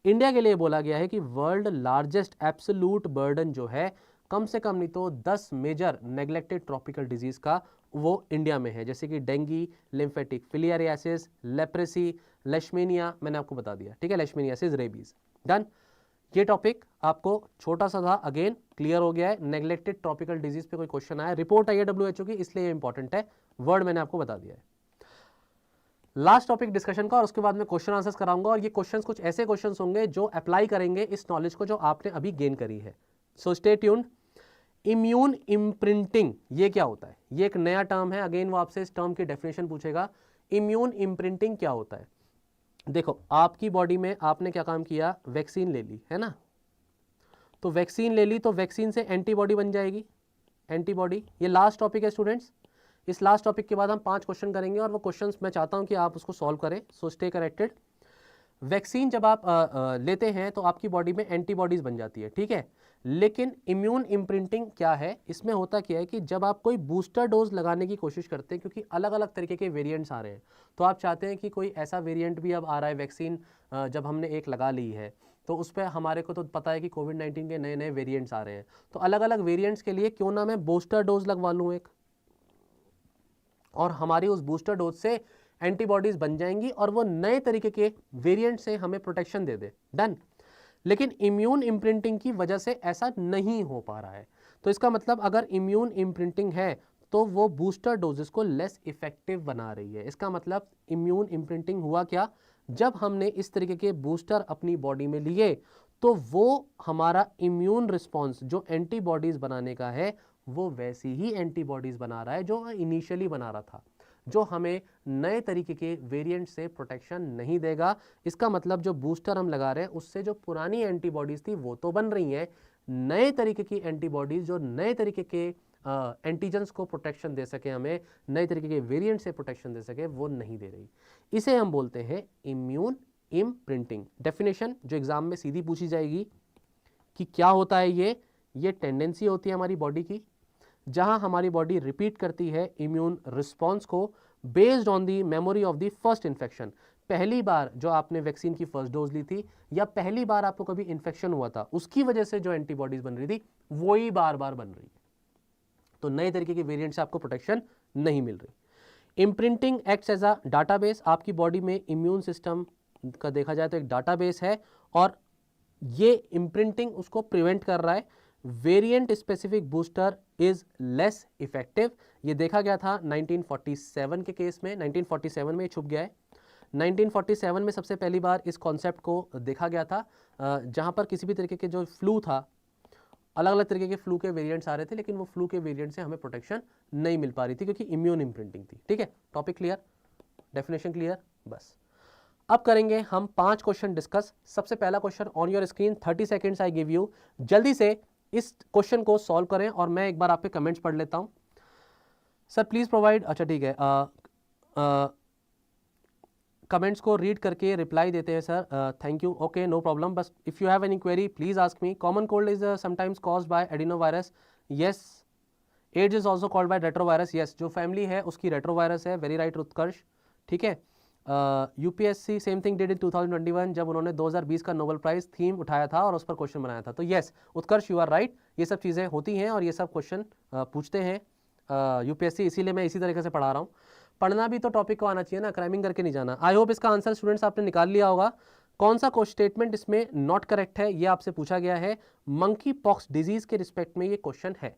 इंडिया के लिए बोला गया है कि वर्ल्ड लार्जेस्ट एब्सोल्यूट बर्डन जो है, कम से कम नहीं तो 10 मेजर नेग्लेक्टेड ट्रॉपिकल डिजीज का वो इंडिया में है, जैसे कि डेंगी, लिम्फेटिक फिलियारियासिस, लेप्रेसी, लेशमेनिया, मैंने आपको बता दिया, ठीक है, लेशमेनियासिस, रेबीज। डन। ये टॉपिक आपको छोटा सा था, अगेन क्लियर हो गया है। नेग्लेक्टेड ट्रॉपिकल डिजीज पे कोई क्वेश्चन आया, रिपोर्ट आई है WHO की, इसलिए ये इंपॉर्टेंट है, वर्ड मैंने आपको बता दिया है। लास्ट टॉपिक डिस्कशन का, और उसके बाद मैं क्वेश्चन आंसर्स कराऊंगा, और ये क्वेश्चंस कुछ ऐसे क्वेश्चंस होंगे जो अप्लाई करेंगे इस नॉलेज को जो आपने अभी गेन करी है। So stay tuned. Immune imprinting ये क्या होता है? ये एक नया टर्म है, अगेन वो आपसे इस टर्म की डेफिनेशन पूछेगा। इम्यून इम्प्रिंटिंग क्या होता है? देखो, आपकी बॉडी में आपने क्या काम किया, वैक्सीन ले ली है ना, तो वैक्सीन ले ली तो वैक्सीन से एंटीबॉडी बन जाएगी, एंटीबॉडी। ये लास्ट टॉपिक है स्टूडेंट्स, इस लास्ट टॉपिक के बाद हम 5 क्वेश्चन करेंगे और वो क्वेश्चंस मैं चाहता हूं कि आप उसको सॉल्व करें, सो स्टे करेक्टेड। वैक्सीन जब आप लेते हैं तो आपकी बॉडी में एंटीबॉडीज बन जाती है, ठीक है। लेकिन इम्यून इम्प्रिंटिंग क्या है, इसमें होता क्या है कि जब आप कोई बूस्टर डोज लगाने की कोशिश करते हैं, क्योंकि अलग अलग तरीके के वेरिएंट्स आ रहे हैं, तो आप चाहते हैं कि कोई ऐसा वेरिएंट भी अब आ रहा है, वैक्सीन जब हमने एक लगा ली है तो उस पर हमारे को तो पता है कि कोविड-19 के नए नए वेरिएंट्स आ रहे हैं, तो अलग अलग वेरिएंट्स के लिए क्यों ना मैं बूस्टर डोज लगवा लूँ एक, और हमारी उस बूस्टर डोज से एंटीबॉडीज बन जाएंगी और वो नए तरीके के वेरिएंट से हमें प्रोटेक्शन दे दे, डन। लेकिन इम्यून इम्प्रिंटिंग की वजह से ऐसा नहीं हो पा रहा है, तो इसका मतलब अगर इम्यून इम्प्रिंटिंग है तो वो बूस्टर डोजेस को लेस इफेक्टिव बना रही है। इसका मतलब इम्यून इम्प्रिंटिंग हुआ क्या, जब हमने इस तरीके के बूस्टर अपनी बॉडी में लिए तो वो हमारा इम्यून रिस्पॉन्स जो एंटीबॉडीज बनाने का है वो वैसी ही एंटीबॉडीज बना रहा है जो इनिशियली बना रहा था, जो हमें नए तरीके के वेरिएंट से प्रोटेक्शन नहीं देगा। इसका मतलब जो बूस्टर हम लगा रहे हैं उससे जो पुरानी एंटीबॉडीज थी वो तो बन रही हैं, नए तरीके की एंटीबॉडीज जो नए तरीके के एंटीजन्स को प्रोटेक्शन दे सके, हमें नए तरीके के वेरिएंट से प्रोटेक्शन दे सके, वो नहीं दे रही। इसे हम बोलते हैं इम्यून इम्प्रिंटिंग। डेफिनेशन जो एग्जाम में सीधी पूछी जाएगी कि क्या होता है ये टेंडेंसी होती है हमारी बॉडी की, जहां हमारी बॉडी रिपीट करती है इम्यून रिस्पॉन्स को based on the memory of the first infection. पहली बार जो आपने वैक्सीन की फर्स्ट डोज ली थी या पहली बार आपको कभी इन्फेक्शन हुआ था, उसकी वजह से जो एंटीबॉडीज बन रही थी वही बार बार बन रही है, तो नए तरीके के वेरिएंट से आपको प्रोटेक्शन नहीं मिल रही। Imprinting acts as a database. आपकी बॉडी में इम्यून सिस्टम का देखा जाए तो एक डाटाबेस है और ये इम्प्रिंटिंग उसको प्रिवेंट कर रहा है। Variant specific booster is less effective, ये देखा गया था 1947 के केस में, 1947 में छुप गया है। 1947 में सबसे पहली बार इस कॉन्सेप्ट को देखा गया था, जहां पर किसी भी तरीके के जो फ्लू था, अलग अलग तरीके के फ्लू के वेरिएंट्स आ रहे थे, लेकिन वो फ्लू के वेरिएंट से हमें प्रोटेक्शन नहीं मिल पा रही थी क्योंकि इम्यून इम्प्रिंटिंग थी, ठीक है। टॉपिक क्लियर, डेफिनेशन क्लियर, बस। अब करेंगे हम 5 क्वेश्चन डिस्कस। सबसे पहला question on your screen, 30 seconds I give you, जल्दी से इस क्वेश्चन को सॉल्व करें और मैं एक बार आपके कमेंट्स पढ़ लेता हूं। सर प्लीज प्रोवाइड, अच्छा ठीक है, कमेंट्स को रीड करके रिप्लाई देते हैं sir, thank you, okay no problem. बस if you have any query please ask me. Common cold is sometimes caused by adenovirus, yes. AIDS is also called by retrovirus, yes. जो फैमिली है उसकी रेट्रोवायरस है, वेरी राइट उत्कर्ष, ठीक है। UPSC same thing did in 2021 जब उन्होंने 2020 का नोबेल प्राइज थीम उठाया था और उस पर क्वेश्चन बनाया था, तो yes Utkarsh you are right, ये सब चीज़ें होती हैं और ये सब क्वेश्चन पूछते हैं यूपीएससी, इसीलिए मैं इसी तरीके से पढ़ा रहा हूँ। पढ़ना भी तो टॉपिक को आना चाहिए ना, क्राइमिंग करके नहीं जाना। आई होप इसका आंसर स्टूडेंट्स आपने निकाल लिया होगा। कौन सा स्टेटमेंट इसमें नॉट करेक्ट है ये आपसे पूछा गया है। मंकी पॉक्स डिजीज के रिस्पेक्ट में ये क्वेश्चन है।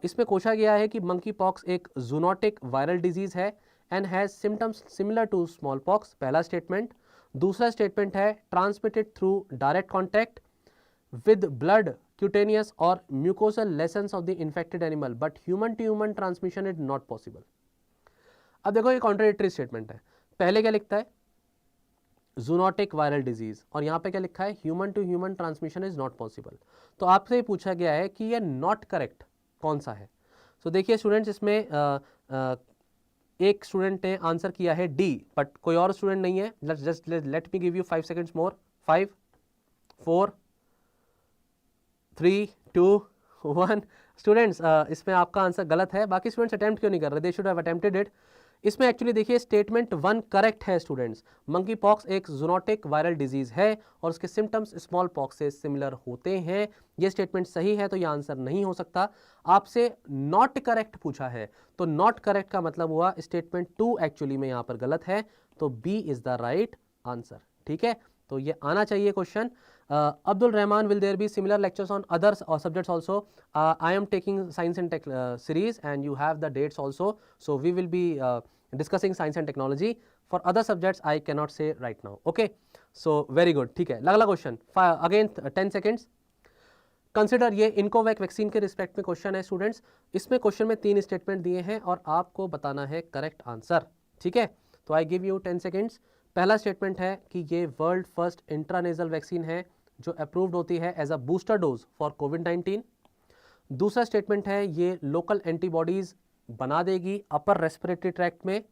इसमें पूछा गया है कि मंकी पॉक्स एक जूनोटिक वायरल डिजीज है and has symptoms similar to small pox, पहला स्टेटमेंट। दूसरा स्टेटमेंट है transmitted through direct contact with blood, cutaneous और mucosal lesions of the infected animal, but human to human transmission is not possible. अब देखो ये कॉन्ट्राडिक्टरी स्टेटमेंट है, पहले क्या लिखता है जूनोटिक वायरल डिजीज और यहाँ पे क्या लिखा है human to human transmission is not possible. तो आपसे पूछा गया है कि ये नॉट करेक्ट कौन सा है। सो देखिए स्टूडेंट्स, इसमें एक स्टूडेंट ने आंसर किया है डी, बट कोई और स्टूडेंट नहीं है। Just let me give you 5 seconds more, 5 4 3 2 1। Students इसमें आपका आंसर गलत है, बाकी स्टूडेंट्स अटेम्प्ट क्यों नहीं कर रहे, they should have attempted it. इसमें एक्चुअली देखिए स्टेटमेंट 1 करेक्ट है स्टूडेंट्स। मंकी पॉक्स एक जूनोटिक वायरल डिजीज है और उसके सिम्टम्स स्मॉल पॉक्स से सिमिलर होते हैं, ये स्टेटमेंट सही है, तो ये आंसर नहीं हो सकता। आपसे नॉट करेक्ट पूछा है, तो नॉट करेक्ट का मतलब हुआ स्टेटमेंट 2 एक्चुअली में यहाँ पर गलत है, तो B is the right answer, ठीक है। तो ये आना चाहिए question. Abdul Rahman, will there be similar lectures on other subjects also? I am taking science and tech series and you have the dates also, so we will be discussing science and technology. For other subjects I cannot say right now, okay, so very good, ठीक है। अगला क्वेश्चन again 10 seconds। कंसिडर, ये इनकोवैक वैक्सीन के रिस्पेक्ट में क्वेश्चन है स्टूडेंट्स। इसमें क्वेश्चन में 3 स्टेटमेंट दिए हैं और आपको बताना है करेक्ट आंसर, ठीक है। तो आई गिव यू 10 सेकेंड्स। पहला स्टेटमेंट है कि ये वर्ल्ड फर्स्ट इंट्रानेजल वैक्सीन है जो अप्रूव्ड होती है as a booster dose for कोविड-19। दूसरा स्टेटमेंट है ये लोकल एंटीबॉडीज बना देगी अपर रेस्पिरेटरी ट्रैक्ट में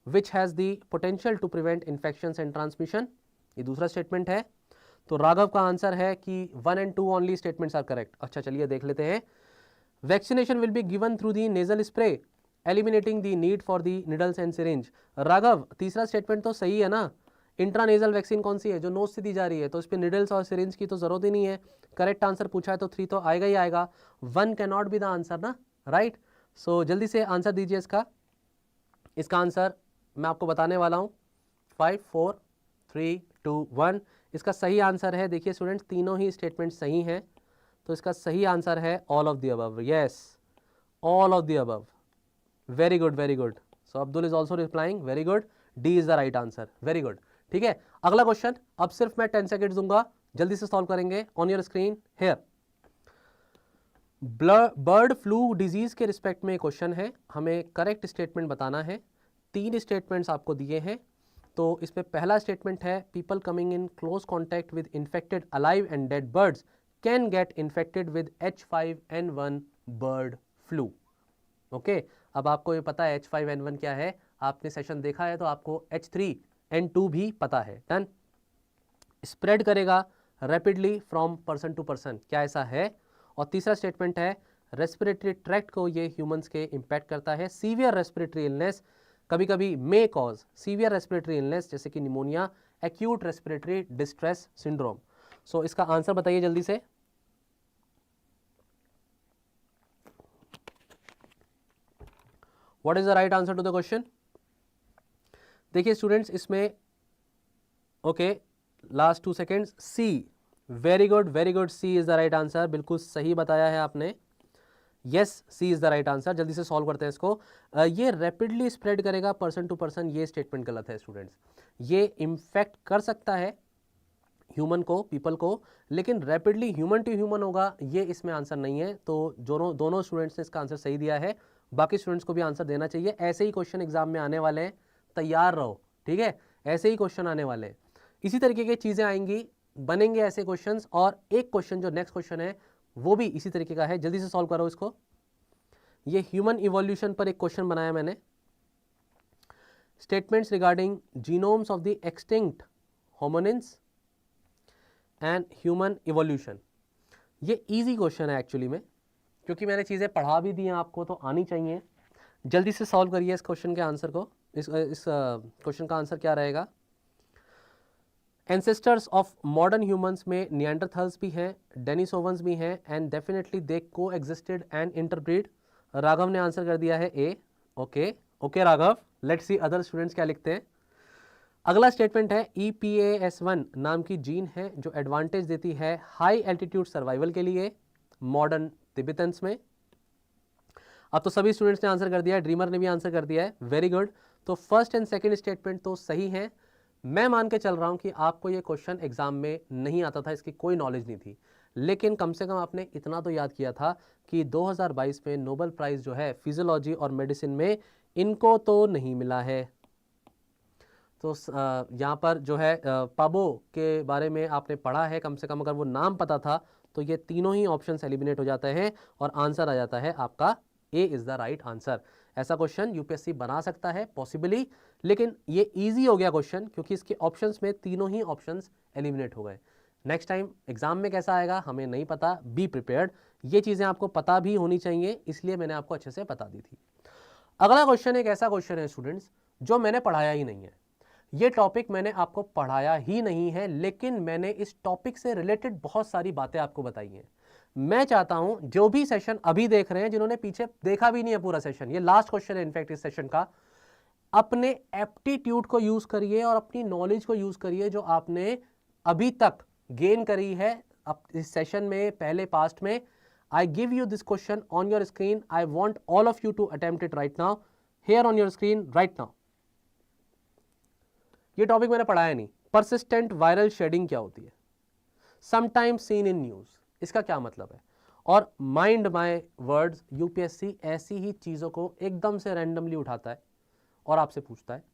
which has the potential to prevent infections and transmission. ये दूसरा स्टेटमेंट है। तो राघव का आंसर है कि 1 and 2 only statements are correct. अच्छा चलिए देख लेते हैं। Vaccination will be given through the nasal spray eliminating the need for the needles and syringe. Raghav तीसरा स्टेटमेंट तो सही है ना, इंट्रानेजल वैक्सीन कौन सी है जो नोज से दी जा रही है, तो इस पर निडल्स और सिरिंज की तो जरूरत ही नहीं है। करेक्ट आंसर पूछा है तो 3 तो आएगा ही आएगा, 1 can not be the answer ना, राइट। सो जल्दी से आंसर दीजिए इसका आंसर मैं आपको बताने वाला हूँ। 5 4 3 2 1 इसका सही आंसर है। देखिए स्टूडेंट्स तीनों ही स्टेटमेंट सही हैं, तो इसका सही आंसर है all of the above. Yes, all of the above. Very good very good. So Abdul is also replying, very good, D is the right answer, very good. ठीक है, अगला क्वेश्चन अब सिर्फ मैं 10 सेकेंड दूंगा, जल्दी से सॉल्व करेंगे। On your screen here, bird flu disease के रिस्पेक्ट में क्वेश्चन है, हमें करेक्ट स्टेटमेंट बताना है। 3 स्टेटमेंट्स आपको दिए हैं, तो इसमें पहला स्टेटमेंट है people coming in close contact with infected alive and dead birds can get infected with H5N1 bird flu. Okay, अब आपको ये पता है H5N1 क्या है, आपने सेशन देखा है तो आपको H3N2 भी पता है। डन। स्प्रेड करेगा rapidly from person to person, क्या ऐसा है? और तीसरा स्टेटमेंट है रेस्पिरेटरी ट्रैक्ट को ये ह्यूमंस के इम्पैक्ट करता है। सीवियर रेस्पिरेटरी इलनेस कभी कभी may cause severe respiratory illness जैसे कि pneumonia, acute respiratory distress syndrome. So इसका आंसर बताइए जल्दी से। What is the right answer to the question? देखिए स्टूडेंट्स इसमें okay last 2 seconds, C, very good very good, C is the right answer, बिल्कुल सही बताया है आपने। Yes, C is the right answer. जल्दी से सॉल्व करते हैं इसको। ये रैपिडली स्प्रेड करेगा पर्सन टू पर्सन, ये स्टेटमेंट गलत है स्टूडेंट्स। ये इन्फेक्ट कर सकता है ह्यूमन को, पीपल को, लेकिन रैपिडली ह्यूमन टू ह्यूमन होगा, ये इसमें आंसर नहीं है। तो दोनों स्टूडेंट्स ने इसका आंसर सही दिया है, बाकी स्टूडेंट्स को भी आंसर देना चाहिए। ऐसे ही क्वेश्चन एग्जाम में आने वाले हैं, तैयार रहो, ठीक है, ऐसे ही क्वेश्चन आने वाले हैं, इसी तरीके की चीज़ें आएंगी, बनेंगे ऐसे क्वेश्चंस। और एक क्वेश्चन जो नेक्स्ट क्वेश्चन है वो भी इसी तरीके का है, जल्दी से सॉल्व करो इसको। ये ह्यूमन इवोल्यूशन पर एक क्वेश्चन बनाया मैंने, statements regarding genomes of the extinct hominins and human evolution. ये इजी क्वेश्चन है एक्चुअली में, क्योंकि मैंने चीज़ें पढ़ा भी दी हैं आपको तो आनी चाहिए। जल्दी से सॉल्व करिए इस क्वेश्चन के आंसर को। इस क्वेश्चन का आंसर क्या रहेगा? एंसेस्टर्स ऑफ मॉडर्न ह्यूमंस में निएंडरथल्स भी हैं, डेनिसोवंस भी हैं, एंड डेफिनेटली दे को एग्जिस्टेड एंड इंटरब्रीड। राघव ने आंसर कर दिया है A. Okay okay Raghav, let's see other students क्या लिखते हैं। अगला स्टेटमेंट है EPAS1 नाम की जीन है जो एडवांटेज देती है हाई एल्टीट्यूड सर्वाइवल के लिए मॉडर्न तिब्बतन्स में। अब तो सभी स्टूडेंट्स ने आंसर कर दिया है, ड्रीमर ने भी आंसर कर दिया है, वेरी गुड। तो फर्स्ट एंड सेकंड स्टेटमेंट तो सही है। मैं मान के चल रहा हूं कि आपको ये क्वेश्चन एग्जाम में नहीं आता था, इसकी कोई नॉलेज नहीं थी, लेकिन कम से कम आपने इतना तो याद किया था कि 2022 में नोबेल प्राइज जो है फिजियोलॉजी और मेडिसिन में इनको तो नहीं मिला है। तो यहाँ पर जो है पाबो के बारे में आपने पढ़ा है, कम से कम अगर वो नाम पता था तो ये तीनों ही ऑप्शंस एलिमिनेट हो जाते हैं और आंसर आ जाता है आपका A is the right answer. ऐसा क्वेश्चन यूपीएससी बना सकता है पॉसिबली, लेकिन ये इजी हो गया क्वेश्चन क्योंकि इसके ऑप्शंस में तीनों ही ऑप्शंस एलिमिनेट हो गए। नेक्स्ट टाइम एग्जाम में कैसा आएगा हमें नहीं पता, बी प्रिपेयर्ड। ये चीज़ें आपको पता भी होनी चाहिए, इसलिए मैंने आपको अच्छे से बता दी थी। अगला क्वेश्चन एक ऐसा क्वेश्चन है स्टूडेंट्स जो मैंने पढ़ाया ही नहीं है, ये टॉपिक मैंने आपको पढ़ाया ही नहीं है, लेकिन मैंने इस टॉपिक से रिलेटेड बहुत सारी बातें आपको बताई हैं। मैं चाहता हूं जो भी सेशन अभी देख रहे हैं, जिन्होंने पीछे देखा भी नहीं है पूरा सेशन, ये लास्ट क्वेश्चन है इनफैक्ट इस सेशन का, अपने एप्टीट्यूड को यूज करिए और अपनी नॉलेज को यूज करिए जो आपने अभी तक गेन करी है इस सेशन में, पहले पास्ट में। I give you this question on your screen, I want all of you to attempt it right now, here on your screen right now. ये टॉपिक मैंने पढ़ाया नहीं। परसिस्टेंट वायरल शेडिंग क्या होती है? समटाइम्स सीन इन न्यूज, इसका क्या मतलब है? और माइंड माय वर्ड्स, यूपीएससी ऐसी ही चीजों को एकदम से रैंडमली उठाता है और आपसे पूछता है।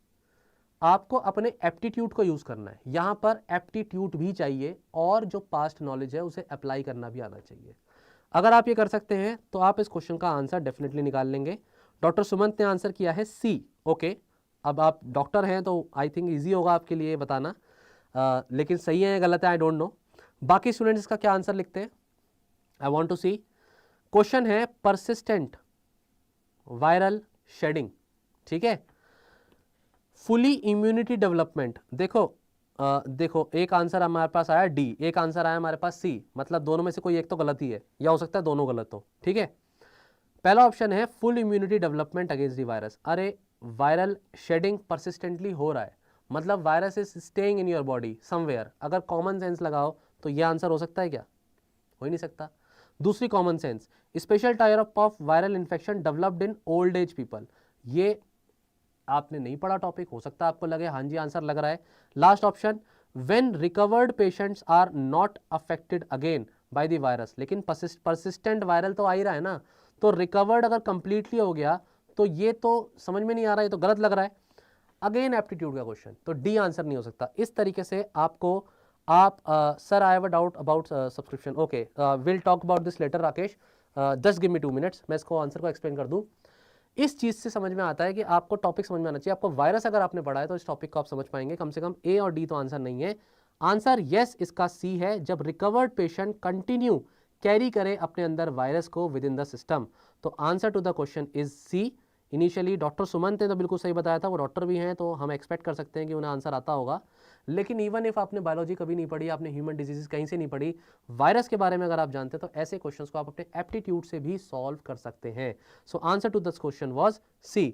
आपको अपने एप्टीट्यूड को यूज करना है। यहां पर एप्टीट्यूड भी चाहिए और जो पास्ट नॉलेज है उसे अप्लाई करना भी आना चाहिए। अगर आप ये कर सकते हैं तो आप इस क्वेश्चन का आंसर डेफिनेटली निकाल लेंगे। डॉक्टर सुमंत ने आंसर किया है सी। ओके, अब आप डॉक्टर हैं तो आई थिंक ईजी होगा आपके लिए बताना, लेकिन सही है या गलत है आई डोंट नो। बाकी स्टूडेंट्स इसका क्या आंसर लिखते हैं, I want to see. Question है परसिस्टेंट वायरल शेडिंग, ठीक है। फुली इम्यूनिटी डेवलपमेंट, देखो एक आंसर हमारे पास आया डी, एक आंसर आया हमारे पास सी, मतलब दोनों में से कोई एक तो गलत ही है, या हो सकता है दोनों गलत हो, ठीक है। पहला ऑप्शन है full immunity development against the virus. अरे वायरल शेडिंग परसिस्टेंटली हो रहा है, मतलब virus is staying in your body somewhere. अगर कॉमन सेंस लगाओ तो ये आंसर हो सकता है क्या, हो ही नहीं सकता। दूसरी common sense, special type of viral infection developed in old age people, ये आपने नहीं पढ़ा टॉपिक, हो सकता है आपको लगे हाँ जी आंसर लग रहा है। Last option, when recovered patients are not affected again by the virus, लेकिन परसिस्टेंट वायरल तो आ ही रहा है ना, तो रिकवर्ड अगर कंप्लीटली हो गया तो ये तो समझ में नहीं आ रहा, ये तो गलत लग रहा है। अगेन एप्टीट्यूड का क्वेश्चन, तो डी आंसर नहीं हो सकता। इस तरीके से आपको sir I have a doubt about subscription, okay will talk about this later Rakesh, just give me 2 minutes, मैं इसको आंसर को एक्सप्लेन कर दूं। इस चीज से समझ में आता है कि आपको टॉपिक समझ में आना चाहिए। आपको वायरस अगर आपने पढ़ा है तो इस टॉपिक को आप समझ पाएंगे। कम से कम ए और डी तो आंसर नहीं है, आंसर यस इसका सी है, जब रिकवर्ड पेशेंट कंटिन्यू कैरी करे अपने अंदर वायरस को विद इन द सिस्टम। तो answer to the question is C. Initially doctor Sumant ने तो बिल्कुल सही बताया था, वो डॉक्टर भी हैं तो हम एक्सपेक्ट कर सकते हैं कि उन्हें आंसर आता होगा। लेकिन इवन इफ आपने बायोलॉजी कभी नहीं पढ़ी, आपने ह्यूमन डिजीजेस कहीं से नहीं पढ़ी, वायरस के बारे में अगर आप जानते हैं तो ऐसे क्वेश्चंस को आप अपने एप्टीट्यूड से भी सॉल्व कर सकते हैं। So answer to this question was C.